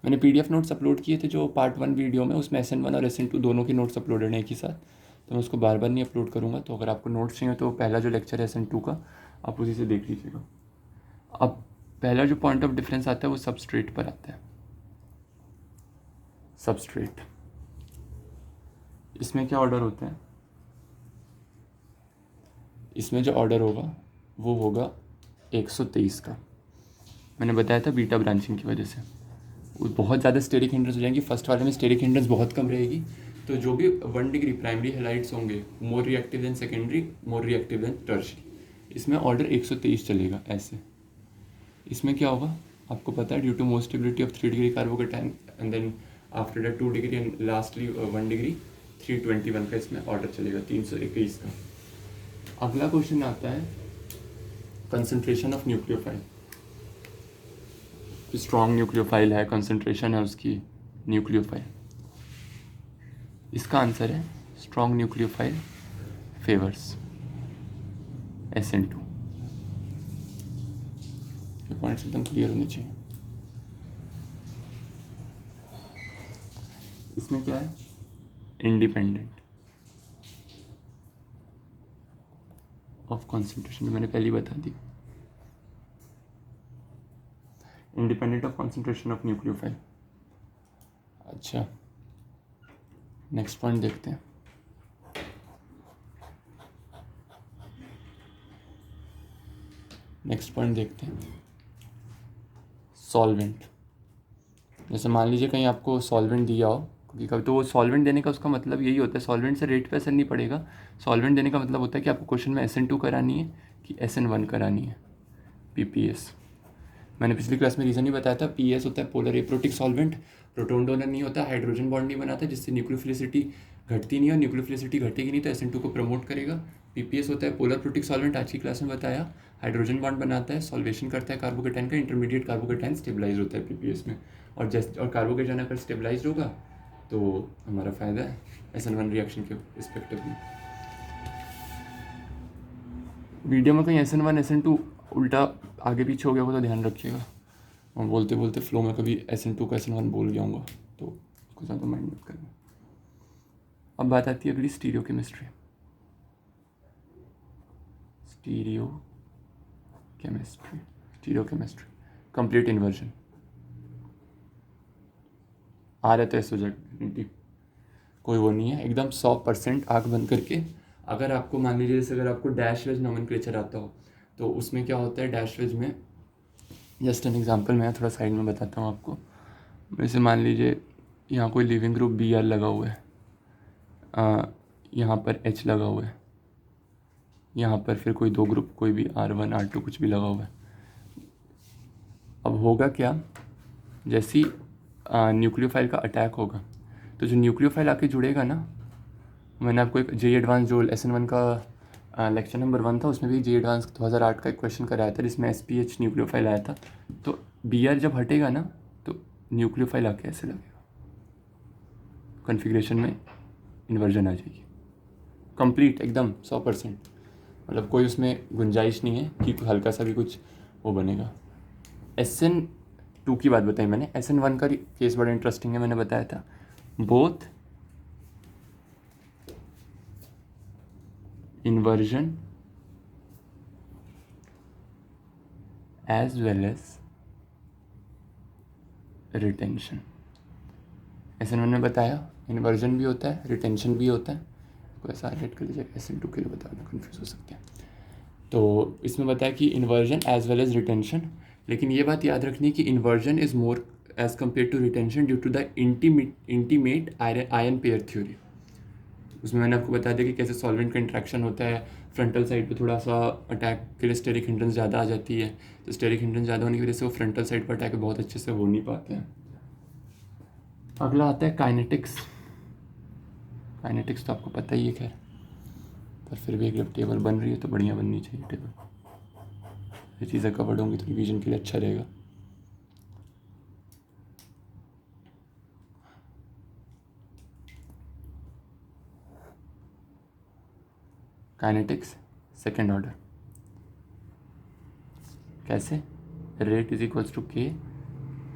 मैंने PDF नोट्स अपलोड किए थे जो पार्ट 1 वीडियो में, उसमें SN1 और SN2 दोनों के नोट्स अपलोडेड हैं एक ही साथ, तो मैं उसको बार बार नहीं अपलोड करूँगा। तो अगर आपको नोट्स चाहिए तो पहला जो लेक्चर है SN2 का, आप उसी से देख लीजिएगा। अब पहला जो पॉइंट ऑफ डिफरेंस आता है वो सबस्ट्रेट पर आता है। सबस्ट्रेट, इसमें क्या ऑर्डर होता है? इसमें जो ऑर्डर होगा वो होगा 123 का। मैंने बताया था बीटा ब्रांचिंग की वजह से वो बहुत ज़्यादा स्टेरिक हिंड्रेंस हो जाएंगी। फर्स्ट वाले में स्टेरिक हिंड्रेंस बहुत कम रहेगी, तो जो भी 1 डिग्री प्राइमरी हैलाइड्स होंगे more reactive than secondary, more reactive than tertiary. इसमें ऑर्डर 123 चलेगा ऐसे। इसमें क्या होगा आपको पता है, due to more stability of 3 degree carbocation and then after that 2 degree and lastly 1 degree 321 का इसमें ऑर्डर चलेगा, 321 का। अगला क्वेश्चन आता है concentration of nucleophile. Strong nucleophile है, कंसंट्रेशन है उसकी न्यूक्लियोफाइल। इसका आंसर है स्ट्रॉन्ग न्यूक्लियोफाइल फेवर्स SN2। ये पॉइंट्स एकदम क्लियर होने चाहिए। इसमें क्या है? इंडिपेंडेंट ऑफ कॉन्सेंट्रेशन, मैंने पहले ही बता दी। Independent of concentration of nucleophile. अच्छा, नेक्स्ट पॉइंट देखते हैं। नेक्स्ट पॉइंट देखते हैं सॉल्वेंट। जैसे मान लीजिए कहीं आपको सॉल्वेंट दिया हो, क्योंकि कभी तो वो सॉल्वेंट देने का उसका मतलब यही होता है, सॉल्वेंट से रेट पे असर नहीं पड़ेगा। सॉल्वेंट देने का मतलब होता है कि आपको क्वेश्चन में SN2 करानी है कि SN1 करानी है, PPS। मैंने पिछली क्लास में रीज़न ही बताया था। PS होता है polar aprotic solvent, proton donor नहीं होता, हाइड्रोजन बॉन्ड नहीं बनाता, जिससे न्यूक्लियोफिलिसिटी घटती नहीं है, और न्यूक्लियोफिलिसिटी घटेगी नहीं तो SN2 को प्रमोट करेगा। PPS होता है पोलर प्रोटिक सॉल्वेंट, आज की क्लास में बताया, हाइड्रोजन बॉन्ड बनाता है, सॉल्वेशन करता है कार्बोकेटाइन का, इंटरमीडिएट कार्बोकेटाइन स्टेबलाइज होता है PPS में, और कार्बोकेटाइन अगर स्टेबलाइज होगा तो हमारा फ़ायदा है SN1 रिएक्शन के रिस्पेक्टिव में। वीडियो में कहीं SN1 SN2 उल्टा आगे पीछे हो गया होगा तो ध्यान रखिएगा। मैं बोलते बोलते फ्लो में कभी SN2 का SN1 बोल गया हूँगा तो उसको ज़्यादा माइंड मत करना। अब बात आती है अगली stereochemistry. Stereochemistry complete inversion. आ रहे तो ऐसे हो जाएगा, कोई वो नहीं है, एकदम 100% आँख बंद करके। अगर आपको मान लीजिए जैसे अगर आपको डैश वेज नोमेनक्लेचर आता हो तो उसमें क्या होता है डैश वेज में, जस्ट एन एग्जांपल मैं थोड़ा साइड में बताता हूँ आपको। वैसे मान लीजिए यहाँ कोई लिविंग ग्रुप Br लगा हुआ है, यहाँ पर H लगा हुआ है, यहाँ पर फिर कोई दो ग्रुप कोई भी R1 R2 कुछ भी लगा हुआ है। अब होगा क्या, जैसी न्यूक्लियोफाइल का अटैक होगा तो जो न्यूक्लियोफाइल आके जुड़ेगा ना, मैंने आपको एक JEE एडवांस जो SN1 का लेक्चर नंबर 1 था उसमें भी JEE एडवांस 2008 का एक क्वेश्चन कराया था जिसमें SPH न्यूक्लियोफाइल आया था। तो Br जब हटेगा ना तो न्यूक्लियोफाइल आके ऐसे लगेगा, कॉन्फ़िगरेशन में इन्वर्जन आ जाएगी कंप्लीट एकदम 100%। मतलब कोई उसमें गुंजाइश नहीं है कि हल्का सा भी कुछ वो बनेगा। SN2 की बात बताई मैंने, SN1 का केस बड़ा इंटरेस्टिंग है, मैंने बताया था both inversion as well as retention। SN1 में बताया इन्वर्जन भी होता है, रिटेंशन भी होता है। कोई ऐसा हाईलाइट कर लीजिए, SN2 के लिए बताना, कन्फ्यूज हो सकते हैं। तो इसमें बताया कि inversion as well as retention, लेकिन ये बात याद रखनी कि inversion is more as compare to retention due to the intimate ion pair theory. उसमें मैंने आपको बता दिया कि कैसे सॉल्वेंट का इंट्रैक्शन होता है, फ्रंटल साइड पे थोड़ा सा अटैक के लिए स्टेरिक हिंड्रेंस ज़्यादा आ जाती है, तो स्टेरिक हिंड्रेंस ज़्यादा होने की वजह से वो फ्रंटल साइड पर अटैक बहुत अच्छे से हो नहीं पाते हैं। अगला आता है काइनेटिक्स। काइनेटिक्स तो आपको पता ही है खैर, पर फिर भी एक टेबल बन रही है तो बढ़िया बननी चाहिए टेबल, ये चीज़ें कवर्ड होंगी तो रिवीजन के लिए अच्छा रहेगा। काइनेटिक्स सेकेंड ऑर्डर कैसे, रेट इज इक्वल्स टू के,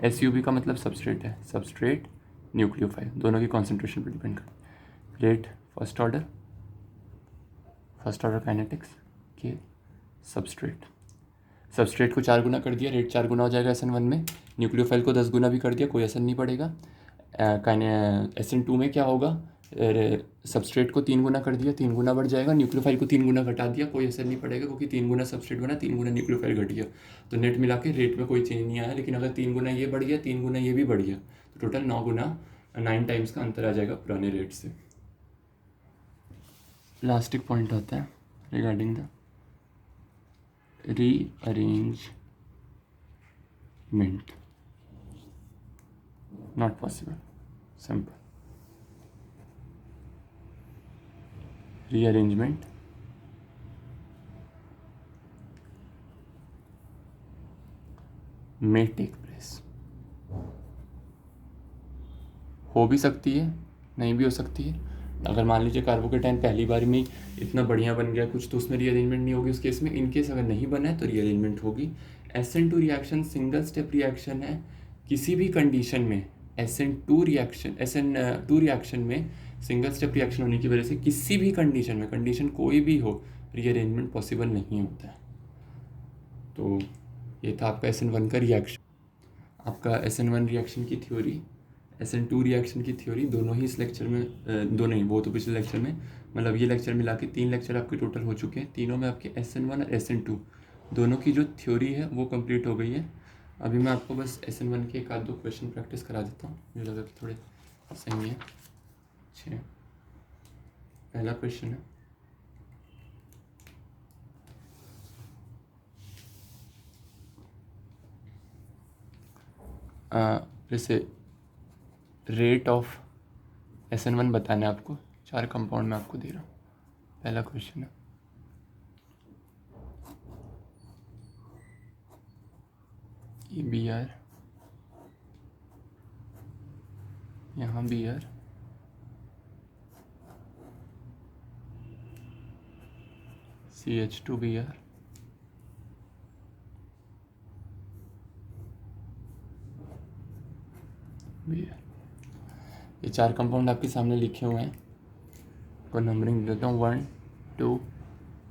SUB का मतलब सबस्ट्रेट है, सबस्ट्रेट न्यूक्लियोफाइल दोनों की कॉन्सेंट्रेशन पर डिपेंड करता है। Rate first order first order kinetics के सबस्ट्रेट को 4 गुना कर दिया, रेट 4 गुना हो जाएगा SN1 में। न्यूक्लियोफाइल को 10 गुना भी कर दिया, कोई असर नहीं पड़ेगा। SN2 में क्या होगा, सबस्ट्रेट को 3 गुना कर दिया, 3 गुना बढ़ जाएगा। न्यूक्लियोफाइल को 3 गुना घटा दिया, कोई असर नहीं पड़ेगा क्योंकि 3 गुना सबस्ट्रेट बना, 3 गुना न्यूक्लियोफाइल घट गया। तो नेट मिला के रेट में कोई चेंज नहीं आया। लेकिन अगर 3 गुना ये बढ़ गया, 3 गुना ये भी बढ़ गया, तो टोटल 9 टाइम्स का अंतर आ जाएगा पुराने रेट से। लास्ट एक पॉइंट आता है regarding the rearrangement. Not possible, simple. Rearrangement may take place. हो भी सकती है, नहीं भी हो सकती है। अगर मान लीजिए कार्बोकेटाइन पहली बार में इतना बढ़िया बन गया कुछ, तो उसमें रीअरेंजमेंट नहीं होगी उस केस में। इन केस अगर नहीं बना है तो रीअरेंजमेंट होगी। SN2 reaction single step reaction है। किसी भी कंडीशन में SN2 रिएक्शन में सिंगल स्टेप रिएक्शन होने की वजह से किसी भी कंडीशन में, कंडीशन कोई भी हो, रीअरेंजमेंट पॉसिबल नहीं होता है। तो ये था आपका SN1 का रिएक्शन। आपका SN1 रिएक्शन की थ्योरी, SN2 रिएक्शन की थ्योरी दोनों ही इस लेक्चर में, दोनों ही, वो तो पिछले लेक्चर में, मतलब ये लेक्चर मिला के 3 लेक्चर आपके टोटल हो चुके हैं। तीनों में आपके SN1 और SN2 दोनों की जो थ्योरी है वो कंप्लीट हो गई है। अभी मैं आपको बस SN1 के एक आध दो क्वेश्चन प्रैक्टिस करा देता हूँ, मुझे लगा कि थोड़े सही है। अच्छा, पहला क्वेश्चन है, जैसे रेट ऑफ SN1 बताना है आपको, 4 कंपाउंड में आपको दे रहा हूँ। पहला क्वेश्चन है, ये Br, यहाँ Br, CH2Br, Br। ये 4 कंपाउंड आपके सामने लिखे हुए हैं, को नंबरिंग देता हूँ 1 2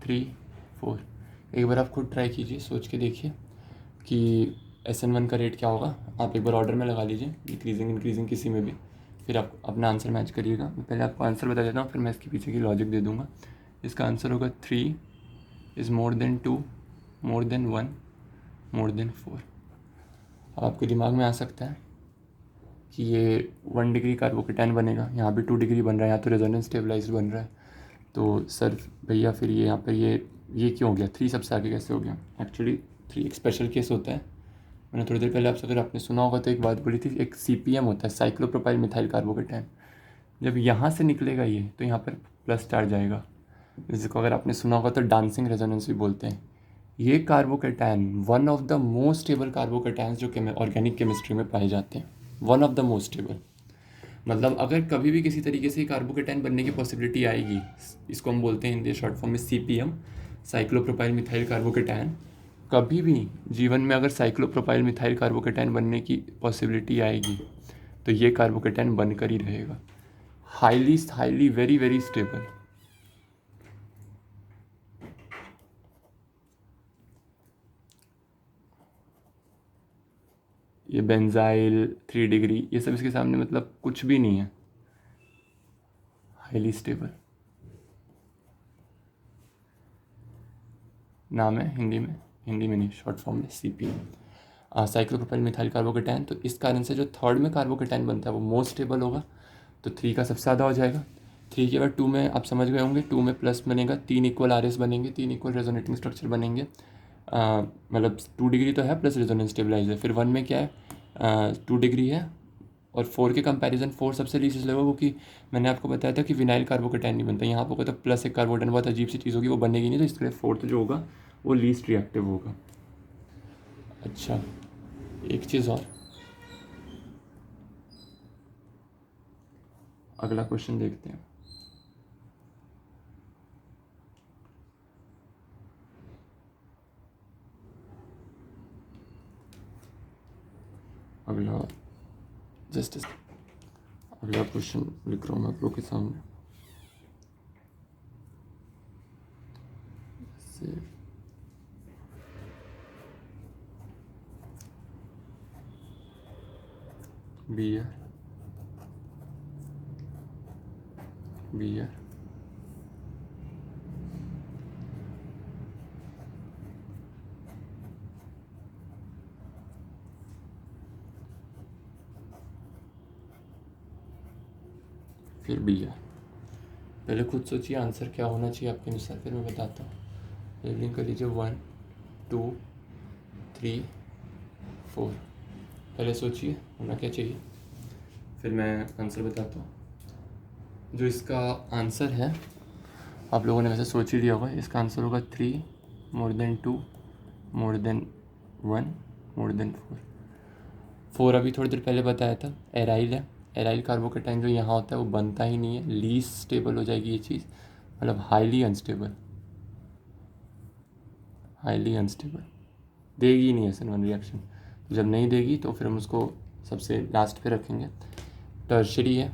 3 4। एक बार आप खुद ट्राई कीजिए, सोच के देखिए कि SN1 का रेट क्या होगा। आप एक बार ऑर्डर में लगा लीजिए, डिक्रीजिंग इंक्रीजिंग किसी में भी, फिर आप अपना आंसर मैच करिएगा। पहले आपको आंसर बता देता हूँ, फिर मैं इसके पीछे की लॉजिक दे दूँगा। इसका आंसर होगा 3 is more than 2 more than 1 more than 4। अब आपके दिमाग में आ सकता है कि ये 1 डिग्री कार्बोकेटाइन बनेगा, यहाँ भी 2 डिग्री बन रहा है, यहाँ तो रेजोनेंस स्टेबलाइज्ड बन रहा है। तो सर भैया फिर ये यहाँ पर ये क्यों हो गया, 3 सबसे आगे कैसे हो गया? एक्चुअली 3 एक स्पेशल केस होता है। मैंने थोड़ी देर पहले आपसे, अगर आपने सुना होगा तो एक बात बोली थी, एक CPM होता है, साइक्लोप्रोपाइल मिथाइल कार्बोकेटाइन। जब यहाँ से निकलेगा ये, तो यहाँ पर प्लस स्टार जाएगा, जिसको अगर आपने सुना होगा तो डांसिंग रेजोनेंस भी बोलते हैं। ये carbocation one of the most stable carbocations जो ऑर्गेनिक केमिस्ट्री में पाए जाते हैं, one of the most stable. मतलब अगर कभी भी किसी तरीके से कार्बोकेटाइन बनने की पॉसिबिलिटी आएगी, इसको हम बोलते हैं हिंदी शॉर्ट फॉर्म में CPM, साइक्लोप्रोपाइल मिथाइल कार्बोकेटाइन। कभी भी जीवन में अगर साइक्लोप्रोपाइल मिथाइल कार्बोकेटाइन बनने की पॉसिबिलिटी आएगी तो ये कार्बोकेटाइन बनकर ही रहेगा, हाईली वेरी वेरी स्टेबल। ये बेंजाइल 3 डिग्री, ये सब इसके सामने मतलब कुछ भी नहीं है, हाईली स्टेबल। नाम है हिंदी में नहीं, शॉर्ट फॉर्म में CPM, साइक्लोप्रोपाइल मिथाइल कार्बोकेटाइन। तो इस कारण से जो थर्ड में कार्बोकेटाइन बनता है वो मोस्ट स्टेबल होगा, तो 3 का सबसे ज़्यादा हो जाएगा। 3 के बाद 2 में आप समझ गए होंगे, 2 में प्लस बनेगा, 3 इक्वल RS बनेंगे, 3 इक्वल रेजोनेटिंग स्ट्रक्चर बनेंगे। मतलब 2 डिग्री तो है प्लस रेजोनेंस स्टेबलाइज है। फिर 1 में क्या है, 2 डिग्री है, और 4 के कंपैरिजन 4 सबसे लीस्ट इसलिए होगा क्योंकि मैंने आपको बताया था कि विनाइल कार्बोकेटाइन नहीं बनता। यहाँ पर होगा तो प्लस एक कार्बोकेटाइन, बहुत अजीब सी चीज़ होगी, वो बनेगी नहीं, तो इसलिए 4th जो होगा वो लीस्ट रिएक्टिव होगा। अच्छा, एक चीज़ और, अगला क्वेश्चन देखते हैं। अगला क्वेश्चन लिख रहा हूँ मैं आप लोग के सामने। बी आर बी आर फिर बी आर। पहले खुद सोचिए आंसर क्या होना चाहिए आपके अनुसार, फिर मैं बताता हूँ। लेबलिंग कर लीजिए 1 2 3 4। पहले सोचिए होना क्या चाहिए, फिर मैं आंसर बताता हूँ। जो इसका आंसर है आप लोगों ने वैसे सोच ही लिया होगा, इसका आंसर होगा 3 more than 2 more than 1 more than 4। 4 अभी थोड़ी देर पहले बताया था, एराइल है। एराइल कार्बोकेटाइन जो यहाँ होता है वो बनता ही नहीं है, लीस्ट स्टेबल हो जाएगी ये चीज़, मतलब हाईली अनस्टेबल, हाईली अनस्टेबल, देगी ही नहीं SN1 रिएक्शन। तो जब नहीं देगी तो फिर हम उसको सबसे लास्ट पे रखेंगे। टर्शरी है,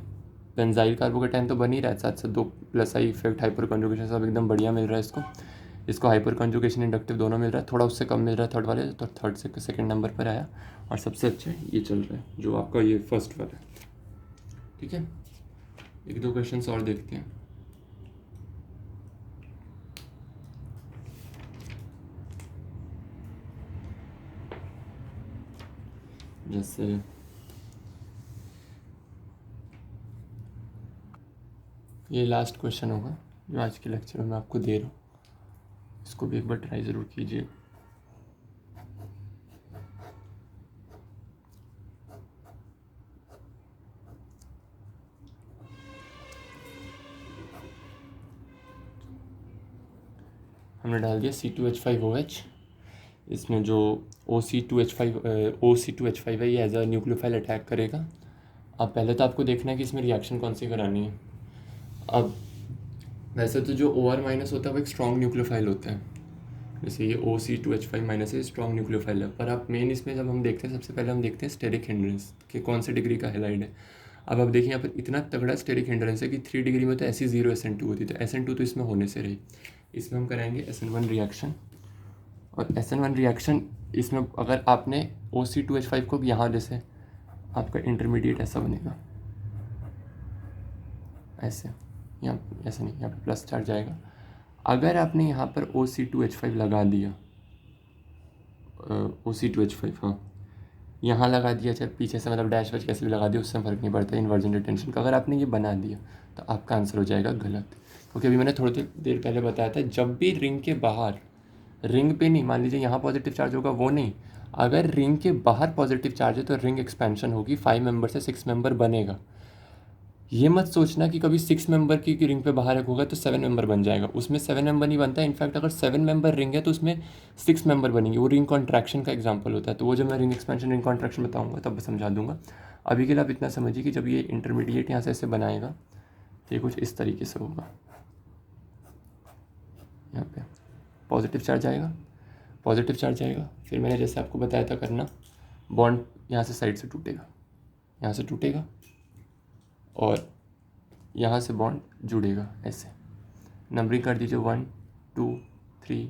बेंजाइल कार्बोकेटाइन तो बन ही रहा है, साथ साथ 2+ आई इफेक्ट, हाइपर कॉन्जुगेशन सब एकदम बढ़िया मिल रहा है इसको हाइपर कॉन्जुगेशन इंडक्टिव दोनों मिल रहा है, थोड़ा उससे कम मिल रहा है थर्ड वाले, तो थर्ड से सेकंड नंबर पर आया। और सबसे अच्छा ये चल रहा है जो आपका ये फर्स्ट वाला है। ठीक है, 1-2 क्वेश्चन और देखते हैं। जैसे ये लास्ट क्वेश्चन होगा जो आज के लेक्चर में मैं आपको दे रहा हूँ, इसको भी एक बार ट्राई ज़रूर कीजिए। हमने डाल दिया C2H5OH, इसमें जो OC2H5 है ये एज अ न्यूक्लियोफाइल अटैक करेगा। अब पहले तो आपको देखना है कि इसमें रिएक्शन कौन सी करानी है। अब वैसे तो जो OR- होता है वो एक स्ट्रॉन्ग न्यूक्लियोफाइल होता है, जैसे ये OC2H5- है, स्ट्रॉन्ग न्यूक्लियोफाइल है। पर आप मेन इसमें जब हम देखते हैं सबसे पहले हम देखते हैं स्टेरिक हिंड्रेंस कि कौन से डिग्री का हैलाइड है। अब आप देखिए यहाँ पर इतना तगड़ा स्टेरिक हिंड्रेंस है कि 3 डिग्री में तो ऐसी 0 SN2 होती, तो SN2 तो इसमें होने से रही। इसमें हम कराएंगे SN1 रिएक्शन, और SN1 रिएक्शन इसमें अगर आपने OC2H5 को यहाँ, जैसे आपका इंटरमीडिएट ऐसा बनेगा, ऐसे, यहाँ ऐसे नहीं, यहाँ पे प्लस चार्ज आएगा। अगर आपने यहाँ पर OC2H5 लगा दिया, OC2H5 हाँ यहाँ लगा दिया, चाहे पीछे से मतलब डैश वैश कैसे भी लगा दिया, उससे फ़र्क नहीं पड़ता इन्वर्जन रिटेंशन का। अगर आपने ये बना दिया तो आपका आंसर हो जाएगा गलत, क्योंकि अभी मैंने थोड़ी देर पहले बताया था जब भी रिंग के बाहर, रिंग पे नहीं, मान लीजिए यहाँ पॉजिटिव चार्ज होगा वो नहीं, अगर रिंग के बाहर पॉजिटिव चार्ज है तो रिंग एक्सपेंशन होगी, 5 मेंबर से 6 मेंबर बनेगा। ये मत सोचना कि कभी 6 मेंबर की रिंग पे बाहर होगा तो 7 मेंबर बन जाएगा, उसमें 7 मेंबर नहीं बनता है। इनफैक्ट अगर 7 मेंबर रिंग है तो उसमें 6 मेंबर बनेंगे, वो रिंग कॉन्ट्रैक्शन का एग्जांपल होता है। तो वो जब मैं रिंग एक्सपेंशन रिंग कॉन्ट्रैक्शन बताऊंगा तब समझा दूंगा। अभी के लिए आप इतना समझिए कि जब ये इंटरमीडिएट यहाँ से ऐसे बनाएगा तो ये कुछ इस तरीके से होगा, यहाँ पे पॉजिटिव चार्ज आएगा, पॉजिटिव चार्ज आएगा, फिर मैंने जैसे आपको बताया था करना, बॉन्ड यहाँ से साइड से टूटेगा, यहाँ से टूटेगा और यहाँ से बॉन्ड जुड़ेगा ऐसे। नंबरिंग कर दीजिए 1 2 3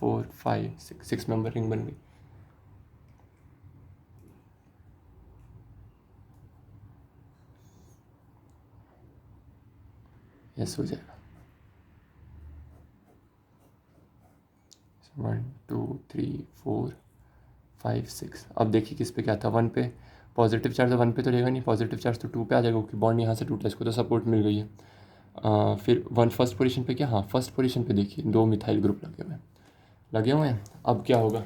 4 5 6 मेंबर रिंग बन गई। यस हो जाएगा। 1 2 3 4 5 6। अब देखिए किस पे क्या था, 1 पे पॉजिटिव चार्ज, 1 पे तो रहेगा नहीं, पॉजिटिव चार्ज तो 2 पे आ जाएगा क्योंकि बॉन्ड यहाँ से टूटा, इसको तो सपोर्ट मिल गई है। फिर 1 फर्स्ट पोजीशन पे क्या, हाँ फर्स्ट पोजीशन पे देखिए 2 मिथाइल ग्रुप लगे हुए हैं। अब क्या होगा,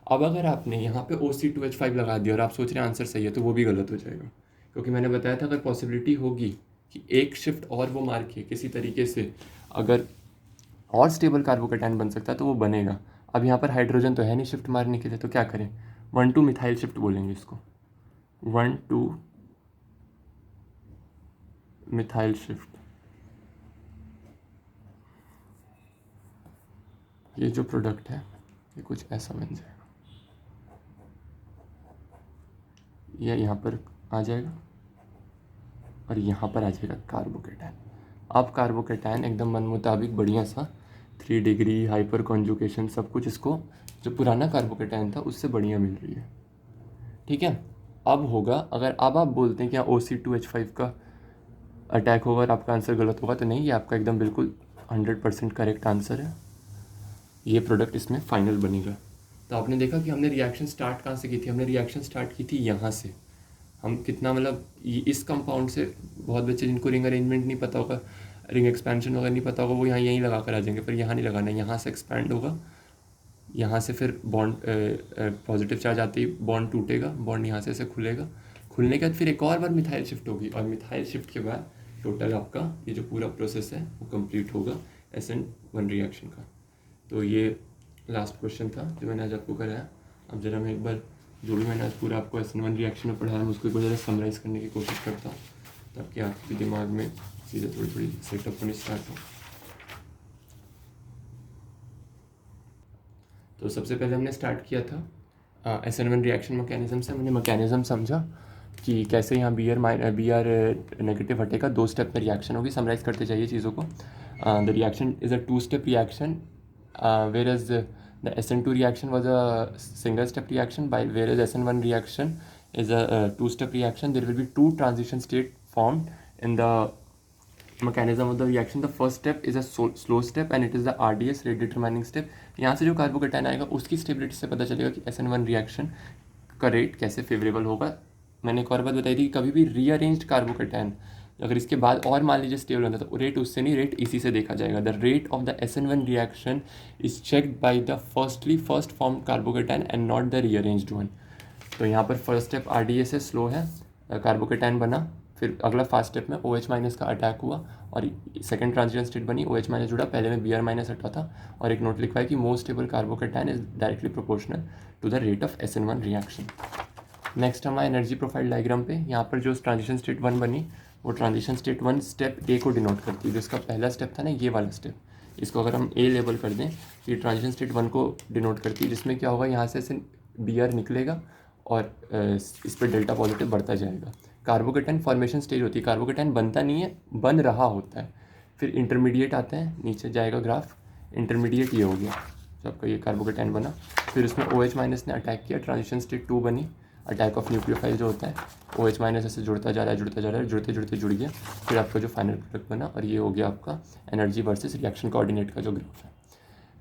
अब अगर आपने यहाँ पे OC2H5 लगा दिया और आप सोच रहे हैं आंसर सही है तो वो भी गलत हो जाएगा, क्योंकि मैंने बताया था अगर पॉसिबिलिटी होगी कि एक शिफ्ट और वो मार के किसी तरीके से अगर और स्टेबल कार्बोकेटाइन बन सकता है तो वो बनेगा। अब यहाँ पर हाइड्रोजन तो है नहीं शिफ्ट मारने के लिए, तो क्या करें, 1 2 मिथाइल शिफ्ट बोलेंगे इसको, 1 2 मिथाइल शिफ्ट। ये जो प्रोडक्ट है ये कुछ ऐसा बन जाएगा, ये यहाँ पर आ जाएगा और यहाँ पर आ जाएगा कार्बोकेटाइन। अब कार्बोकेटाइन एकदम मन मुताबिक बढ़िया सा 3 डिग्री हाइपर कॉन्जुगेशन सब कुछ इसको जो पुराना कार्बोकेटाइन था उससे बढ़िया मिल रही है। ठीक है, अब होगा अगर अब आप बोलते हैं कि हाँ OC2H5 का अटैक होगा और आपका आंसर गलत होगा, तो नहीं, ये आपका एकदम बिल्कुल 100% करेक्ट आंसर है। ये प्रोडक्ट इसमें फाइनल बनेगा। तो आपने देखा कि हमने रिएक्शन स्टार्ट कहाँ से की थी, हमने रिएक्शन स्टार्ट की थी यहाँ से। हम कितना मतलब इस कंपाउंड से, बहुत बच्चे जिनको रिंग अरेंजमेंट नहीं पता होगा, रिंग एक्सपेंशन वगैरह नहीं पता होगा, वो यहाँ यहीं लगा कर आ जाएंगे, पर यहाँ नहीं लगाना, यहाँ से एक्सपैंड होगा, यहाँ से फिर बॉन्ड पॉजिटिव चार्ज आते ही बॉन्ड टूटेगा, बॉन्ड यहाँ से ऐसे खुलेगा, खुलने के बाद फिर एक और बार मिथाइल शिफ्ट होगी, और मिथाइल शिफ्ट के बाद टोटल आपका ये जो पूरा प्रोसेस है वो कंप्लीट होगा SN1 रिएक्शन का। तो ये लास्ट क्वेश्चन था जो मैंने आज आपको कराया। अब जरा मैं एक बार जो भी मैंने आज पूरा आपको SN1 रिएक्शन में पढ़ाया, मैं उसको एक बार जरा समराइज़ करने की कोशिश करता हूँ, ताकि आपके दिमाग में चीज़ें थोड़ी थोड़ी सेटअप होनी स्टार्ट हो। तो सबसे पहले हमने स्टार्ट किया था SN1 रिएक्शन मैकेनिज्म से। हमने मैकेनिज्म समझा कि कैसे यहाँ बी आर नेगेटिव हटेगा, 2 स्टेप में रिएक्शन होगी। समराइज करते जाइए चीज़ों को। The reaction is a 2 step reaction, whereas the SN2 reaction was a single step reaction, by whereas SN1 reaction is a 2 step reaction. There will be 2 transition state formed in the mechanism of the reaction. The first step is a slow step and it is the RDS, rate determining step. यहाँ से जो कार्बोकेटाइन आएगा उसकी स्टेबिलिटी से पता चलेगा कि SN1 रिएक्शन का रेट कैसे फेवरेबल होगा। मैंने एक और बात बताई थी कि कभी भी रीअरेंज्ड कार्बोकेटाइन अगर इसके बाद और मान लीजिए स्टेबल होता है तो रेट उससे नहीं, रेट इसी से देखा जाएगा। The rate of the SN1 reaction is checked by the first form carbocation and not the rearranged one. तो यहाँ पर फर्स्ट स्टेप RDS से स्लो है, कार्बोकेटाइन बना, फिर अगला फास्ट स्टेप में OH माइनस का अटैक हुआ और सेकंड ट्रांजिशन स्टेट बनी, OH माइनस जुड़ा, पहले में Br माइनस हटा था। और एक नोट लिखवाया कि most stable carbocation is directly proportional to the rate of SN1 reaction. Next हमारा एनर्जी प्रोफाइल डायग्राम पे, यहाँ पर जो ट्रांजिशन स्टेट 1 बनी वो ट्रांजिशन स्टेट 1 स्टेप A को डिनोट करती है। जो इसका पहला स्टेप था ना, ये वाला स्टेप, इसको अगर हम A लेबल कर दें तो ये ट्रांजिशन स्टेट 1 को डिनोट करती है, जिसमें क्या होगा, यहाँ से Br निकलेगा और इस पर डेल्टा पॉजिटिव बढ़ता जाएगा। कार्बोकेटाइन फॉर्मेशन स्टेज होती है, कार्बोकेटाइन बनता नहीं है, बन रहा होता है। फिर इंटरमीडिएट आते हैं, नीचे जाएगा ग्राफ, इंटरमीडिएट ये हो गया, तो आपका ये कार्बोकेटाइन बना। फिर उसमें OH माइनस ने अटैक किया, ट्रांजिशन स्टेट 2 बनी, अटैक ऑफ न्यूक्लियोफाइल जो होता है, OH माइनस ऐसे जुड़ता जा रहा है, जुड़ते जुड़ते जुड़ गया। फिर आपका जो फाइनल प्रोडक्ट बना, और ये हो गया आपका एनर्जी वर्सेस रिएक्शन कोऑर्डिनेट का जो ग्राफ है।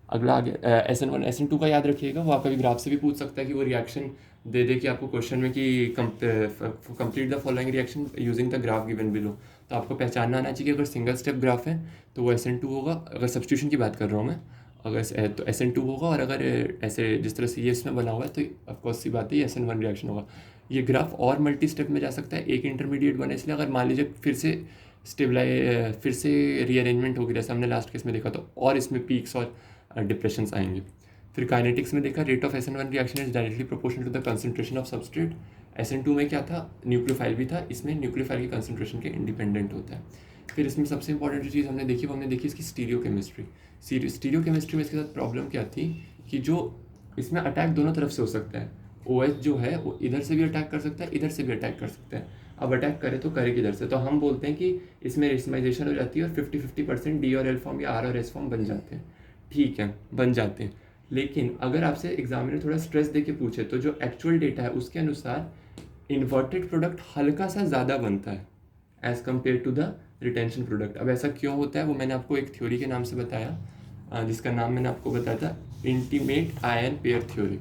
अगला आगे SN1 SN2 का याद रखिएगा, वो आपका भी ग्राफ से भी पूछ सकता है कि वो रिएक्शन दे दे कि आपको क्वेश्चन में कि complete the following reaction using the graph given below. तो आपको पहचानना आना चाहिए कि अगर सिंगल स्टेप ग्राफ है तो वो SN2 होगा, अगर सब्स्टिट्यूशन की बात कर रहा हूँ मैं, अगर तो SN2 होगा, और अगर ऐसे जिस तरह से ये इसमें बना हुआ है तो ऑफकोर्स सी बात है ये SN1 रिएक्शन होगा। ये ग्राफ और मल्टी स्टेप में जा सकता है, एक इंटरमीडिएट बना, इसलिए अगर मान लीजिए फिर से रीअरेंजमेंट होगी जैसे हमने लास्ट केस में देखा, तो और इसमें पीक्स और डिप्रेशंस आएंगे। फिर काइनेटिक्स में देखा, rate of SN1 reaction is directly proportional to the concentration of substrate. SN2 में क्या था, न्यूक्लियोफाइल भी था, इसमें न्यूक्लियोफाइल की कंसंट्रेशन के इंडिपेंडेंट होता है। फिर इसमें सबसे इंपॉर्टेंट जो चीज़ हमने देखी वो हमने देखी इसकी स्टीरियो केमिस्ट्री। स्टीरियो केमिस्ट्री में इसके साथ प्रॉब्लम क्या थी कि जो इसमें अटैक दोनों तरफ से हो सकता है, OH जो है वो इधर से भी अटैक कर सकता है, इधर से भी अटैक कर सकता है। अब अटैक करे तो करे किधर से, तो हम बोलते हैं कि इसमें रेसमाइजेशन हो जाती है और 50-50% D और L फॉर्म या R और S फॉर्म बन जाते हैं। ठीक है, बन जाते हैं, लेकिन अगर आपसे एग्जामिनर थोड़ा स्ट्रेस दे के पूछे तो जो एक्चुअल डेटा है उसके अनुसार इन्वर्टेड प्रोडक्ट हल्का सा ज़्यादा बनता है as compare to the retention product. अब ऐसा क्यों होता है वो मैंने आपको एक थ्योरी के नाम से बताया, जिसका नाम मैंने आपको बताया था इंटीमेट आयन पेयर थ्योरी,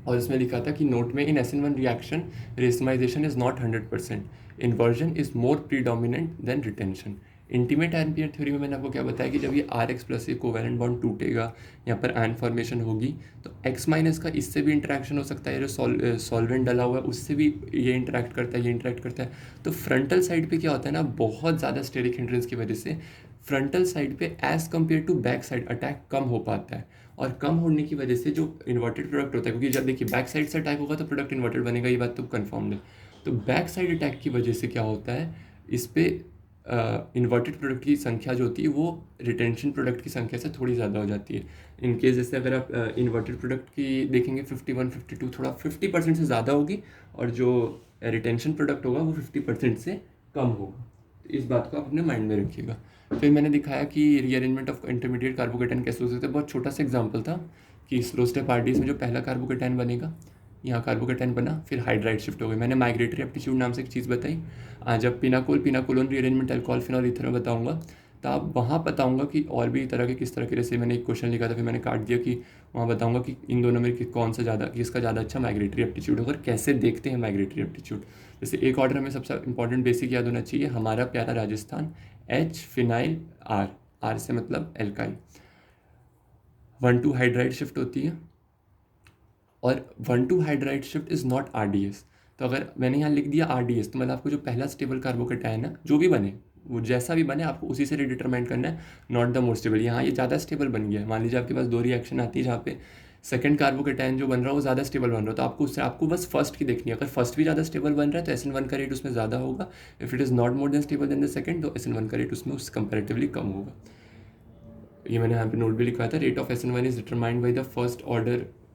और इसमें लिखा था कि नोट में in SN1 reaction racemisation is not 100%, inversion is more predominant than retention. Intimate ion pair theory में मैंने आपको क्या बताया कि जब ये RH प्लस ये कोवेलेंट बॉन्ड टूटेगा, यहाँ पर आयन फॉर्मेशन होगी, तो X माइनस का इससे भी इंटरेक्शन हो सकता है, जो सॉल्वेंट डला हुआ है उससे भी ये इंटरेक्ट करता है, ये इंटरेक्ट करता है। तो फ्रंटल साइड पे क्या होता है ना, बहुत ज़्यादा स्टेरिक हिंड्रेंस की वजह से फ्रंटल साइड पे as compare to back side attack कम हो पाता है, और कम होने की वजह से जो इन्वर्टेड प्रोडक्ट होता है, क्योंकि जब देखिए बैक साइड से अटैक होगा तो प्रोडक्ट इन्वर्टेड बनेगा, ये बात तो कन्फर्म है। तो बैक साइड अटैक की वजह से क्या होता है, इस पर इन्वर्टेड प्रोडक्ट की संख्या जो होती है वो रिटेंशन प्रोडक्ट की संख्या से थोड़ी ज़्यादा हो जाती है। इन केस जैसे अगर आप इन्वर्टेड प्रोडक्ट की देखेंगे 51 52 थोड़ा 50% से ज़्यादा होगी, और जो रिटेंशन प्रोडक्ट होगा वो 50% से कम होगा। इस बात को आप अपने माइंड में रखिएगा। फिर मैंने दिखाया कि रीअरेंजमेंट ऑफ इंटरमीडिएट कार्बोकेटाइन कैसे हो सकता है। बहुत छोटा सा एग्जांपल था कि स्लो स्टेप आरडीएस में जो पहला कार्बोकेटाइन बनेगा, यहाँ कार्बोकेटाइन बना, फिर हाइड्राइड शिफ्ट हो गई। मैंने माइग्रेटरी एप्टीट्यूड नाम से एक चीज़ बताई। जब पिनाकोलोन रीअरेंजमेंट अल्कोहल फिनॉल ईथर में बताऊंगा, तो आप वहाँ बताऊंगा कि और भी तरह के किस तरह के, जैसे मैंने एक क्वेश्चन लिखा था फिर मैंने काट दिया कि वहाँ बताऊंगा कि इन दोनों में कौन सा ज़्यादा, किसका ज़्यादा अच्छा माइग्रेटरी एप्टीट्यूड होगा और कैसे देखते हैं माइग्रेटरी एप्टीट्यूड। जैसे एक ऑर्डर में सबसे इंपॉर्टेंट बेसिक याद होना चाहिए, हमारा प्यारा Rajasthan, H phenyl R, R से मतलब एल्काइल, 1,2 हाइड्राइड शिफ्ट होती है और 1,2 hydride shift is not RDS. तो अगर मैंने यहाँ लिख दिया आरडीएस तो मतलब आपको जो पहला स्टेबल कार्बोकेटाइन है जो भी बने, वो जैसा भी बने आपको उसी से डिटरमाइन करना है, नॉट द मोर स्टेबल। यहाँ ये ज़्यादा स्टेबल बन गया है। मान लीजिए आपके पास दो रिएक्शन आती है जहाँ पे सेकंड कार्बोकेटाइन जो बन रहा है वो ज़्यादा स्टेबल बन रहा है, तो आपको उससे आपको बस फर्स्ट की देखनी है। अगर फर्स्ट भी ज़्यादा स्टेबल बन रहा है तो SN1 का रेट उसमें ज़्यादा होगा। If it is not more than stable then the second, तो SN1 का रेट उसमें उस कंपेरेटिवली कम होगा। ये मैंने यहाँ पे नोट भी लिखा था, rate of SN1 is determined by the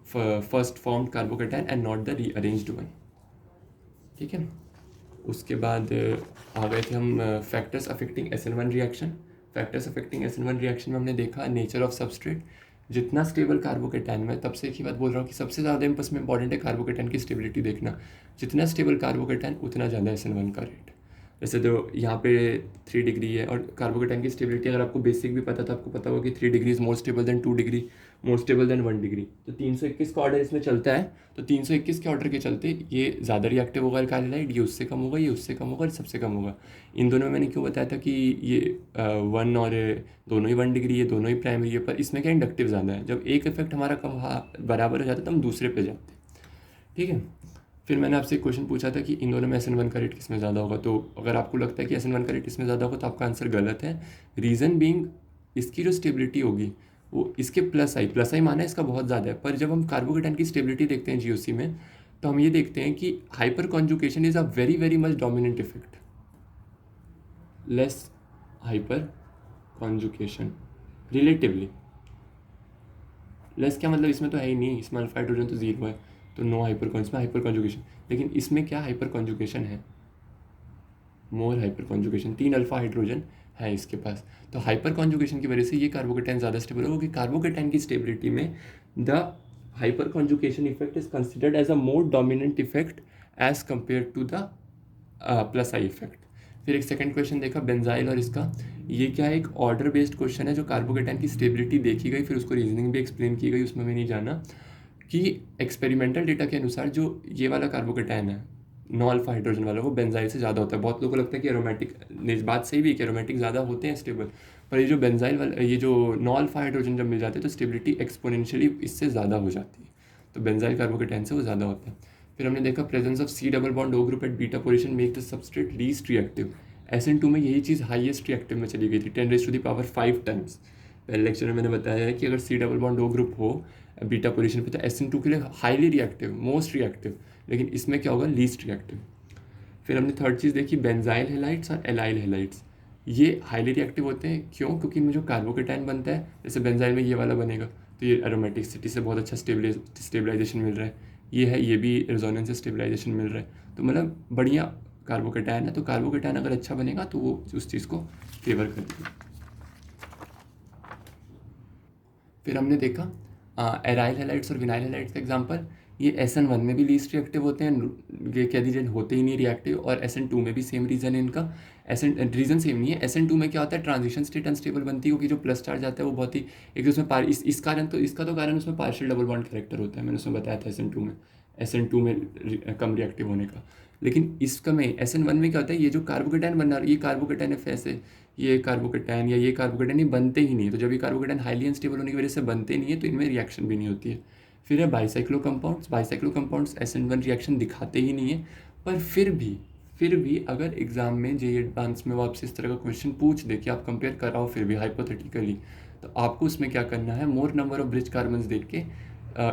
first formed carbocation and not the rearranged one. ठीक है, उसके बाद आ गए थे हम factors affecting SN1 reaction. Factors affecting SN1 reaction में हमने देखा नेचर ऑफ सबस्ट्रेट, जितना स्टेबल कार्बोकेटाइन में, तब से एक ही बात बोल रहा हूँ कि सबसे ज़्यादा इसमें इंपॉर्टेंट है कार्बोकेटाइन की स्टेबिलिटी देखना। जितना स्टेबल कार्बोकेटाइन उतना ज़्यादा SN1 का रेट। जैसे तो यहाँ पे 3 डिग्री है और कार्बोकेटाइन की स्टेबिलिटी अगर आपको बेसिक भी पता था, आपको पता होगा कि 3 degree is more stable then 2 degree, more stable then 1 degree. तो 321 का ऑर्डर इसमें चलता है, तो 321 के ऑर्डर के चलते ये ज़्यादा रिएक्टिव होगा अल्काइल हैलाइड, ये उससे कम होगा, ये उससे कम होगा और सबसे कम होगा। इन दोनों में मैंने क्यों बताया था कि ये 1 और दोनों ही 1 डिग्री, ये दोनों ही प्राइमरी है, पर इसमें क्या इंडक्टिव ज़्यादा है। जब एक इफेक्ट हमारा कम बराबर हो जाता है तो हम दूसरे पे जाते हैं। ठीक है, फिर मैंने आपसे एक क्वेश्चन पूछा था कि इन दोनों में SN1 का रेट किस में ज़्यादा होगा। तो अगर आपको लगता है कि SN1 का रेट इसमें ज़्यादा होगा तो आपका आंसर गलत है। रीज़न बीइंग, इसकी जो स्टेबिलिटी होगी वो इसके प्लस आई माना इसका बहुत ज़्यादा है, पर जब हम कार्बोकेटाइन की स्टेबिलिटी देखते हैं GOC में तो हम ये देखते हैं कि hyper conjugation is a very very much dominant effect, less hyper conjugation relatively. Less क्या मतलब, इसमें तो है ही नहीं, इसमें अल्फा हाइड्रोजन तो 0 है, तो नो इसमें हाइपर कॉन्जुगेशन। लेकिन इसमें क्या हाइपर कॉन्जुगेशन है, मोर हाइपर कॉन्जुगेशन, 3 अल्फा हाइड्रोजन है इसके पास। तो हाइपर कॉन्जुगेशन की वजह से ये कार्बोकेटाइन ज़्यादा स्टेबल होगा, क्योंकि कार्बोकेटाइन की स्टेबिलिटी में the hyperconjugation effect is considered as a more dominant effect as compare to the plus I effect. फिर एक सेकंड क्वेश्चन देखा बेंजाइल और इसका, ये क्या है, एक ऑर्डर बेस्ड क्वेश्चन है जो कार्बोकेटाइन की स्टेबिलिटी देखी गई, फिर उसको रीजनिंग भी एक्सप्लेन की गई, उसमें मैं नहीं जाना। कि एक्सपेरिमेंटल डेटा के अनुसार जो ये वाला कार्बोकेटाइन है 9 अल्फा हाइड्रोजन वाला, वो बेंजाइल से ज़्यादा होता है। बहुत लोगों को लगता है कि एरोमेटिक, बात सही भी है कि एरोमेटिक ज़्यादा होते हैं स्टेबल, पर ये जो बेंजाइल वाला, ये जो 9 अल्फा हाइड्रोजन जब मिल जाते हैं तो स्टेबिलिटी एक्सपोनेंशियली इससे ज़्यादा हो जाती है। तो बेंजाइल कार्बोकेटाइन से वो ज़्यादा होता है। फिर हमने देखा presence of C double bond O group at beta position make the substrate least reactive. SN2 में यही चीज़ हाईएस्ट रिएक्टिव में चली गई थी, 10⁵ टाइम्स। पहले लेक्चर में मैंने बताया है कि अगर C double bond O group हो बीटा पोजीशन पे तो SN2 के लिए हाईली रिएक्टिव, मोस्ट रिएक्टिव, लेकिन इसमें क्या होगा, लीस्ट रिएक्टिव। फिर हमने थर्ड चीज़ देखी बेंजाइल हेलाइड्स और एलाइल हेलाइड्स, ये हाईली रिएक्टिव होते हैं। क्यों? क्योंकि इनमें जो कार्बोकेटाइन बनता है, जैसे बेंजाइल में ये वाला बनेगा तो ये एरोमेटिसिटी से बहुत अच्छा स्टेबलाइजेशन मिल रहा है, ये है, ये भी रेजोनेंस से स्टेबलाइजेशन मिल रहा है, तो मतलब बढ़िया कार्बोकेटाइन है। तो कार्बोकेटाइन अगर अच्छा बनेगा तो वो उस चीज़ को फेवर करेगी। फिर हमने देखा एराइल हेलाइड्स और विनाइल हेलाइड्स का एग्जांपल, ये SN1 में भी लीस्ट रिएक्टिव होते हैं, ये कह दीजिए होते ही नहीं रिएक्टिव, और SN2 में भी सेम रीज़न है इनका। रीज़न सेम नहीं है। SN2 में क्या होता है, ट्रांजिशन स्टेट अनस्टेबल बनती है, क्योंकि जो प्लस चार्ज आता है वो बहुत ही एक तो उसमें इस कारण, तो इसका तो कारण उसमें पार्शियल डबल बॉन्ड कैरेक्टर होता है, मैंने उसमें बताया था SN2 में कम रिएक्टिव होने का। लेकिन इसका में SN1 में क्या होता है, ये जो कार्बोकेटाइन बन रहा है, ये कार्बोकेटाइन ऐसे, ये कार्बोकेटाइन या ये कार्बोकेटाइन ये बनते ही नहीं है। तो जब ये कार्बोकेटाइन हाईली अनस्टेबल होने की वजह से बनते नहीं है तो इनमें रिएक्शन भी नहीं होती है। फिर है बाइसाइक्लो कंपाउंड्स SN1 रिएक्शन दिखाते ही नहीं है, पर फिर भी अगर एग्जाम में JEE एडवांस में वो आपसे इस तरह का क्वेश्चन पूछ दे कि आप कंपेयर कराओ फिर भी हाइपोथेटिकली, तो आपको उसमें क्या करना है, मोर नंबर ऑफ ब्रिज कार्बन्स देख के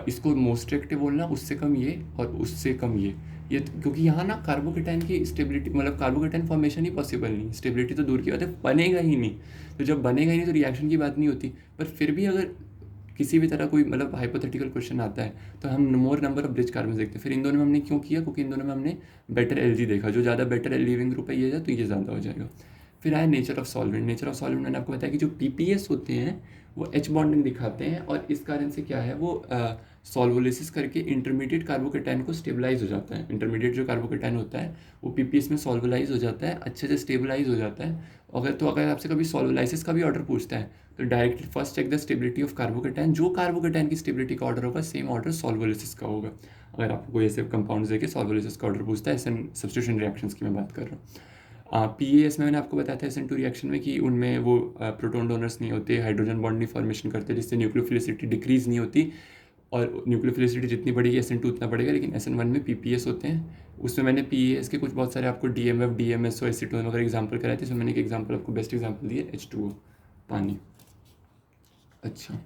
इसको मोस्ट रिएक्टिव बोलना, उससे कम ये और उससे कम ये क्योंकि यहाँ ना कार्बोकेटाइन की स्टेबिलिटी, मतलब कार्बोकेटाइन फॉर्मेशन ही पॉसिबल नहीं, स्टेबिलिटी तो दूर की बात है, बनेगा ही नहीं। तो जब बनेगा ही नहीं तो रिएक्शन की बात नहीं होती। पर फिर भी अगर किसी भी तरह कोई मतलब हाइपोथेटिकल क्वेश्चन आता है तो हम मोर नंबर ऑफ ब्रिज कार्बन देखते हैं। फिर इन दोनों में हमने क्यों किया, क्योंकि इन दोनों में हमने बेटर LG देखा, जो ज़्यादा बेटर लीविंग ग्रुप है ये है तो ये ज़्यादा हो जाएगा। फिर आया nature of solvent. Nature of solvent मैंने आपको बताया कि जो पीपीएस होते हैं वो एच बॉन्डिंग दिखाते हैं और इस कारण से क्या है वो सॉल्वोलिसिस करके इंटरमीडिएट कार्बोकेटाइन को स्टेबलाइज हो जाता है। इंटरमीडिएट जो कार्बोकेटाइन होता है वो पीपीएस में सॉल्वलाइज हो जाता है, अच्छे से स्टेबलाइज हो जाता है। अगर आपसे कभी सॉल्वोलाइसिस का भी ऑर्डर पूछता है तो directly first check the stability of carbocation. जो कार्बोकेटाइन की स्टेबिलिटी का ऑर्डर होगा सेम ऑर्डर सॉल्वोलिसिस का होगा। अगर आपको कोई ऐसे कंपाउंड्स देके सॉल्वोलिसिस का ऑर्डर पूछता है, ऐसे सब्स्टिट्यूशन रिएक्शंस की मैं बात कर रहा हूँ। पीएएस में मैंने आपको बताया था SN2 रिएक्शन में कि उनमें वो प्रोटॉन डोनर्स नहीं होते, हाइड्रोजन बॉन्ड नहीं फॉर्मेशन करते, जिससे न्यूक्लियोफिलिसिटी डिक्रीज नहीं होती और न्यूक्लियोफिलिसिटी जितनी बढ़ेगी SN2 उतना बढ़ेगा। लेकिन SN1 में पीपीएस होते हैं। उसमें मैंने पीएएस के कुछ बहुत सारे आपको DMF, DMSO, एसीटोन वगैरह एग्जाम्पल कराए थे। इसमें मैंने एक एग्जाम्पल आपको बेस्ट एग्जाम्पल दिया H2O, पानी। अच्छा,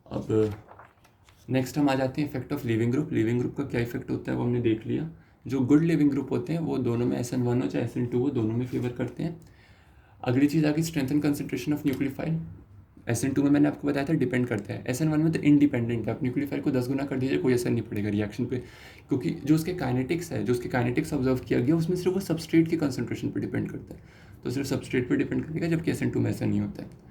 अब नेक्स्ट हम आ जाते हैं effect of leaving group. Leaving group का क्या इफेक्ट होता है वो हमने देख लिया। जो गुड लिविंग ग्रुप होते हैं वो दोनों में SN1 हो चाहे SN2 हो, दोनों में फेवर करते हैं। अगली चीज़ आ गई strength and concentration of nucleophile. SN2 में मैंने आपको बताया था डिपेंड करता है, SN1 में तो इंडिपेंडेंट है। आप न्यूक्लियोफाइल को 10 गुना कर दीजिए कोई असर नहीं पड़ेगा रिएक्शन पे, क्योंकि जो उसके काइनेटिक्स है, जो उसके काइनेटिक्स ऑब्जर्व किया गया उसमें सिर्फ वो सबस्ट्रेट की कंसंट्रेशन पर डिपेंड करता है, तो सिर्फ सबस्ट्रेट पर डिपेंड करेगा, जबकि SN2 में ऐसा नहीं होता है।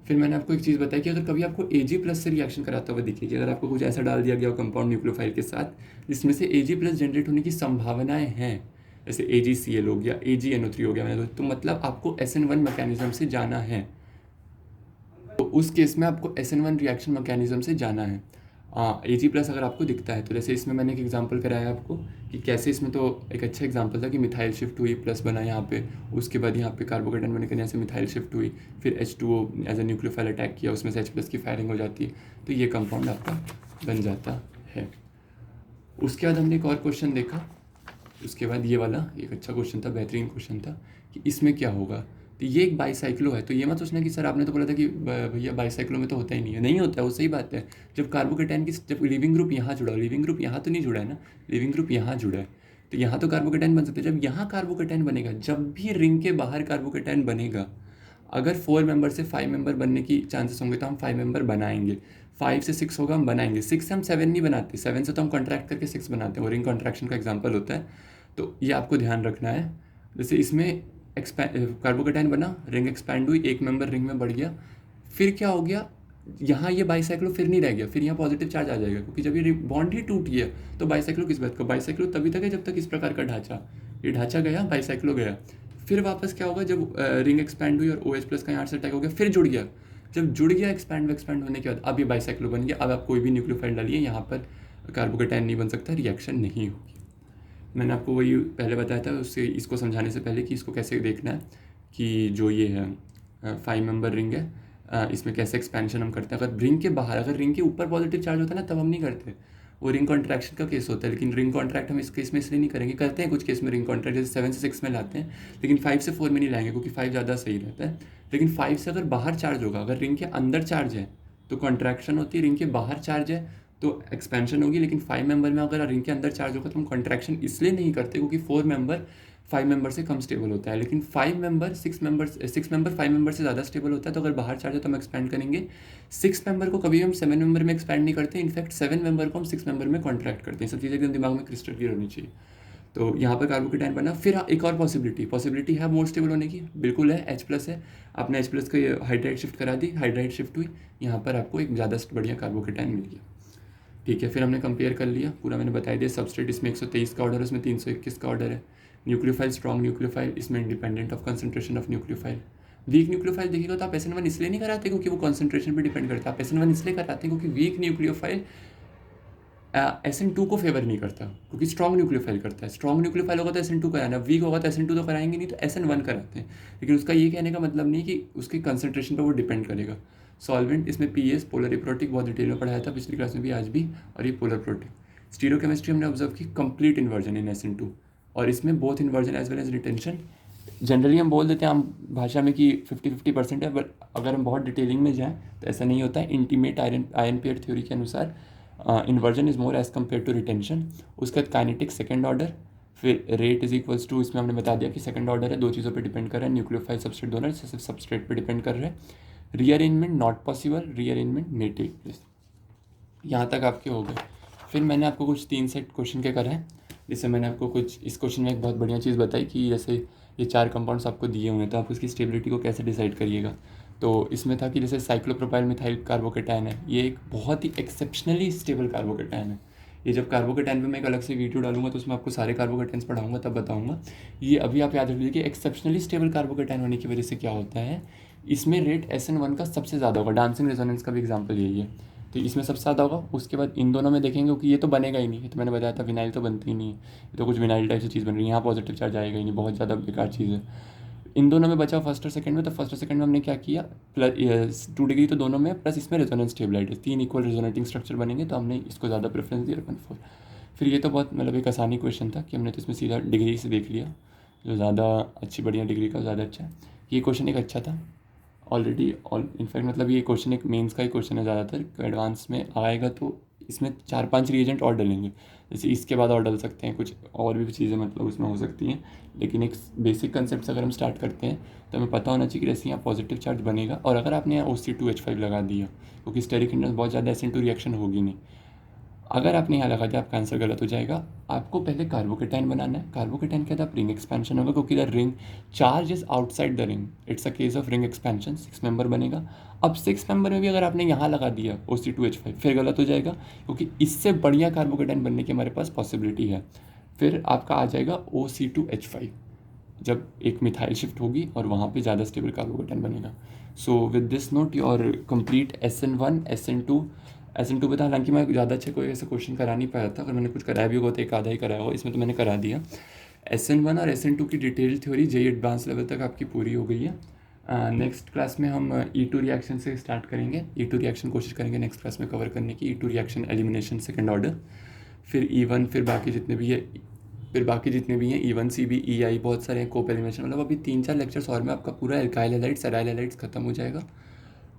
फिर मैंने आपको एक चीज़ बताई कि अगर कभी आपको Ag+ से रिएक्शन कराता हुआ दिखे कि अगर आपको कुछ ऐसा डाल दिया गया हो कंपाउंड न्यूक्लियोफाइल के साथ जिसमें से Ag+ जनरेट होने की संभावनाएं हैं, जैसे AgCl हो गया, AgNO3 हो गया मैंने तो मतलब आपको SN1 मैकेनिज्म से जाना है। तो उस केस में आपको SN1 रिएक्शन मैकेनिज्म से जाना है। Ag+ अगर आपको दिखता है तो जैसे इसमें मैंने एक एग्जांपल कराया आपको कि कैसे इसमें तो एक अच्छा एग्जांपल था कि मिथाइल शिफ्ट हुई, प्लस बना यहाँ पे, उसके बाद यहाँ पे कार्बोकेटाइन बनने के यहाँ से मिथाइल शिफ्ट हुई, फिर H2O as a nucleophile attack किया, उसमें से H+ की फायरिंग हो जाती है, तो ये कंपाउंड आपका बन जाता है। उसके बाद हमने एक और क्वेश्चन देखा, उसके बाद ये वाला एक अच्छा क्वेश्चन था, बेहतरीन क्वेश्चन था कि इसमें क्या होगा। तो ये एक बाईसाइक्लो है, तो ये मत सोचना कि सर आपने तो बोला था कि भैया बाईसाइक्लो में तो होता ही नहीं है, नहीं होता है, वो सही बात है। जब कार्बोकेटाइन की जब लिविंग ग्रुप यहाँ जुड़ा, लिविंग ग्रुप यहाँ तो नहीं जुड़ा है ना, लिविंग ग्रुप यहाँ जुड़ा है, तो यहाँ तो कार्बोकेटाइन बन सकता है। जब यहाँ कार्बोकेटाइन बनेगा, जब भी रिंग के बाहर कार्बोकेटाइन बनेगा, अगर 4 मेंबर से 5 मेंबर बनने की चांसेस होंगे तो हम 5 मेंबर बनाएंगे, 5 से 6 होगा हम बनाएंगे, 6 से हम 7 नहीं बनाते, 7 से तो हम कॉन्ट्रैक्ट करके 6 बनाते हैं, वो रिंग कॉन्ट्रैक्शन का एग्जाम्पल होता है। तो ये आपको ध्यान रखना है। जैसे इसमें कार्बोकेटाइन बना, रिंग एक्सपैंड हुई, एक मेंबर रिंग में बढ़ गया, फिर क्या हो गया, यहाँ ये बाईसाइक्लो फिर नहीं रह गया, फिर यहाँ पॉजिटिव चार्ज आ जाएगा, क्योंकि जब ये बॉन्ड ही टूट गया तो बाईसाइक्लो किस बात का, बाईसाइक्लो तभी तक है जब तक इस प्रकार का ढांचा, ये ढांचा गया, बाईसाइक्लो गया। फिर वापस क्या होगा, जब रिंग एक्सपैंड हुई और OH+ का यहाँ से अटैक हो गया, फिर जुड़ गया, जब जुड़ गया एक्सपैंड होने के बाद अब ये बाईसाइक्लो बन गया। अब आप कोई भी न्यूक्लियोफाइल डालिए, यहाँ पर कार्बोकेटाइन नहीं बन सकता, रिएक्शन नहीं होगी। मैंने आपको वही पहले बताया था, उससे इसको समझाने से पहले कि इसको कैसे देखना है कि जो ये है 5 मेंबर रिंग है, इसमें कैसे एक्सपेंशन हम करते हैं। अगर रिंग के बाहर, अगर रिंग के ऊपर पॉजिटिव चार्ज होता है ना, तब हम नहीं करते, वो रिंग कॉन्ट्रैक्शन का केस होता है। लेकिन रिंग कॉन्ट्रैक्ट हम इस केस में इसलिए नहीं करेंगे, करते हैं कुछ केस में रिंग कॉन्ट्रैक्ट, जैसे 7 से 6 में लाते हैं, लेकिन 5 से 4 में नहीं लाएंगे, क्योंकि 5 ज़्यादा सही रहता है। लेकिन 5 से अगर बाहर चार्ज होगा, अगर रिंग के अंदर चार्ज है तो कॉन्ट्रैक्शन होती है, रिंग के बाहर चार्ज है तो एक्सपेंशन होगी। लेकिन 5 मेंबर में अगर रिंग के अंदर चार्ज होगा तो हम कॉन्ट्रैक्शन इसलिए नहीं करते क्योंकि 4 मेंबर 5 मेंबर से कम स्टेबल होता है, लेकिन 6 मेंबर 5 मेंबर से ज़्यादा स्टेबल होता है। तो अगर बाहर चार्ज है तो हम एक्सपैंड करेंगे। 6 मेंबर को कभी हम 7 मेंबर में एक्सपैंड नहीं करते, इनफैक्ट 7 मेंबर को हम 6 मेंबर में कॉन्ट्रैक्ट करते हैं। सब चीज़ें एकदम दिमाग में क्रिस्टल क्लियर होनी चाहिए। तो यहाँ पर कार्बोकेटाइन बना, फिर एक और पॉसिबिलिटी है मोर स्टेबल होने की, बिल्कुल है, H+ है, आपने H+ को हाइड्राइड शिफ्ट करा दी, हाइड्राइड शिफ्ट हुई, यहाँ पर आपको एक ज़्यादा बढ़िया कार्बोकेटाइन मिल गया। ठीक है, फिर हमने कंपेयर कर लिया, पूरा मैंने बता दिया। सबस्ट्रेट इसमें 123 का ऑर्डर है, उसमें 321 का ऑर्डर है। न्यूक्लियोफाइल स्ट्रॉन्ग न्यूक्लियोफाइल, इसमें independent of concentration of nucleophile. Weak nucleophile देखिएगा तो आप SN1 इसलिए नहीं कराते क्योंकि वो कंसंट्रेशन पे डिपेंड करता है, आप SN1 इसलिए कराते हैं क्योंकि वीक न्यूक्लियोफाइल SN2 को फेवर नहीं करता, क्योंकि स्ट्रॉन्ग न्यूक्लियोफाइल करता है। स्ट्रॉन्ग न्यूक्लियोफाइल होगा तो SN2 कराना, वीक होगा तो SN2 तो कराएंगे नहीं, तो SN1 कराते हैं। लेकिन उसका ये कहने का मतलब नहीं कि उसकी कंसंट्रेशन पर वो डिपेंड करेगा। सॉल्वेंट इसमें PS पोलर इप्रोटिक बहुत डिटेल में पढ़ाया था पिछली क्लास में भी, आज भी, और ये पोलर प्रोटिक। स्टीरियोकेमिस्ट्री हमने ऑब्जर्व की कंप्लीट इन्वर्जन इन SN2, और इसमें both inversion as well as retention. Generally हम बोल देते हैं आम भाषा में कि 50-50% है, बट अगर हम बहुत डिटेलिंग में जाएँ तो ऐसा नहीं होता है। इंटीमेट आयन पेयर थ्योरी के अनुसार inversion is more as compare to retention. उसके बाद काइनेटिक सेकेंड ऑर्डर, फिर रेट इज इक्वल्स टू, इसमें हमने बता दिया कि सेकंड ऑर्डर है, दो चीज़ों पे डिपेंड कर रहा है, न्यूक्लियोफाइल सबस्ट्रेट दोनों, सिर्फ सबस्ट्रेट पे डिपेंड कर रहे हैं। Rearrangement not possible, rearrangement may take place. यहाँ तक आपके हो गए। फिर मैंने आपको कुछ 3 सेट क्वेश्चन के कराए। जैसे मैंने आपको कुछ इस क्वेश्चन में एक बहुत बढ़िया चीज़ बताई कि जैसे ये 4 कंपाउंड्स आपको दिए हुए हैं, तो आप उसकी स्टेबिलिटी को कैसे डिसाइड करिएगा। तो इसमें था कि जैसे साइक्लोप्रोपाइल मिथाइल कार्बोकेटायन है, ये एक बहुत ही एक्सेप्शनली स्टेबल कार्बोकेटायन है। ये जब कार्बोकेटायन पे मैं एक अलग से वीडियो डालूंगा तो उसमें आपको सारे कार्बोकेटायंस पढ़ाऊंगा, तब बताऊंगा। ये अभी आप याद रख लीजिए कि एक्सेप्शनली स्टेबल कार्बोकेटायन होने की वजह से क्या होता है, इसमें रेट SN1 का सबसे ज़्यादा होगा। डांसिंग रेजोनेंस का भी एग्जाम्पल यही है, तो इसमें सबसे ज़्यादा होगा। उसके बाद इन दोनों में देखेंगे कि ये तो बनेगा ही नहीं, ये तो मैंने बताया था विनाइल तो बनती ही नहीं है, ये तो कुछ विनाइल टाइप से चीज़ बन रही है, यहाँ पॉजिटिव चार्ज आएगा ही नहीं, बहुत ज़्यादा बेकार चीज़ है। इन दोनों में बचा फर्स्ट और सेकंड में, तो फर्स्ट और सेकंड में हमने क्या किया, प्लस 2 डिग्री तो दोनों में, प्लस इसमें रेजोनेंस स्टेबिलाइट 3 इक्वल रेजोनेटिंग स्ट्रक्चर बनेंगे, तो हमने इसको ज़्यादा प्रेफरेंस दिया 1.4। फिर ये तो बहुत मतलब एक आसानी क्वेश्चन था कि हमने तो इसमें सीधा डिग्री से देख लिया, जो ज़्यादा अच्छी बढ़िया डिग्री का ज़्यादा अच्छा है। ये क्वेश्चन एक अच्छा था ऑलरेडी, और इनफैक्ट मतलब ये क्वेश्चन एक मेंस का ही क्वेश्चन है ज़्यादातर, एडवांस में आएगा तो इसमें 4-5 रिएजेंट और डलेंगे, जैसे इसके बाद और डल सकते हैं, कुछ और भी चीज़ें मतलब उसमें हो सकती हैं। लेकिन एक बेसिक कंसेप्ट अगर हम स्टार्ट करते हैं तो हमें पता होना चाहिए कि जैसे यहाँ पॉजिटिव चार्ज बनेगा, और अगर आपने यहाँ OC2H5 लगा दिया, क्योंकि स्टेरिक हिंड्रेंस बहुत ज़्यादा SN2 रिएक्शन होगी नहीं, अगर आपने यहाँ लगा दिया आपका आंसर गलत हो जाएगा। आपको पहले कार्बोकेटाइन बनाना है, कार्बोकेटाइन के बाद आप रिंग एक्सपेंशन होगा, क्योंकि the ring charge is outside the ring, it's a case of ring expansion, 6 member बनेगा। अब 6 मेंबर में भी अगर आपने यहाँ लगा दिया OC2H5 फिर गलत हो जाएगा, क्योंकि इससे बढ़िया कार्बोकेटाइन बनने की हमारे पास पॉसिबिलिटी है। फिर आपका आ जाएगा OC2H5, जब एक मिथाइल शिफ्ट होगी और वहाँ पे ज़्यादा स्टेबल कार्बोकेटाइन बनेगा। So with this not your complete SN1 SN2 पे था। हालांकि मैं ज़्यादा अच्छे कोई ऐसा क्वेश्चन करा नहीं पाया था, अगर मैंने कुछ कराया भी होगा तो एक आधा ही कराया होगा, इसमें तो मैंने करा दिया। SN1 और SN2 की detail theory JEE advance level तक आपकी पूरी हो गई है। नेक्स्ट क्लास में हम E2 रिएक्शन से स्टार्ट करेंगे। E2 रिएक्शन कोशिश करेंगे नेक्स्ट क्लास में कवर करने की, E2 reaction elimination second order, फिर E1, फिर बाकी जितने भी हैं E1 CB EI, बहुत सारे हैं, कोप एलिमिनेशन, मतलब अभी 3-4 लेक्चर्स और में आपका पूरा एल्काइल हैलाइड्स सेराइल हैलाइड्स खत्म हो जाएगा।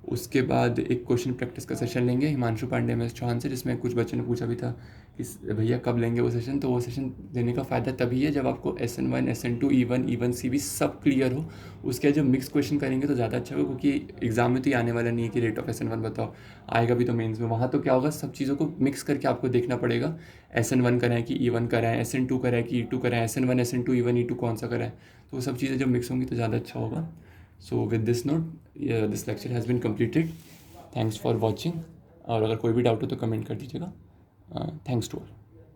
उसके बाद एक क्वेश्चन प्रैक्टिस का सेशन लेंगे हिमांशु पांडे MS चौहान से, जिसमें कुछ बच्चों ने पूछा भी था कि भैया कब लेंगे वो सेशन। तो वो सेशन लेने का फ़ायदा तभी है जब आपको SN1 SN2 E1 CB सब क्लियर हो। उसके जब मिक्स क्वेश्चन करेंगे तो ज़्यादा अच्छा होगा, क्योंकि एग्जाम में तो ये आने वाला नहीं है कि रेट ऑफ SN1 बताओ, आएगा भी तो मेंस में। वहाँ तो क्या होगा, सब चीज़ों को मिक्स करके आपको देखना पड़ेगा, SN1 कराएं कि E1 कराएं, SN2 कराएं कि E2 कराएं, SN1 SN2 E1 E2 कौन सा कराएं। तो वो सब चीज़ें जब मिक्स होंगी तो ज़्यादा अच्छा होगा। So with this note, this lecture has been completed. Thanks for watching, और अगर कोई भी डाउट हो तो कमेंट कर दीजिएगा। Thanks to all.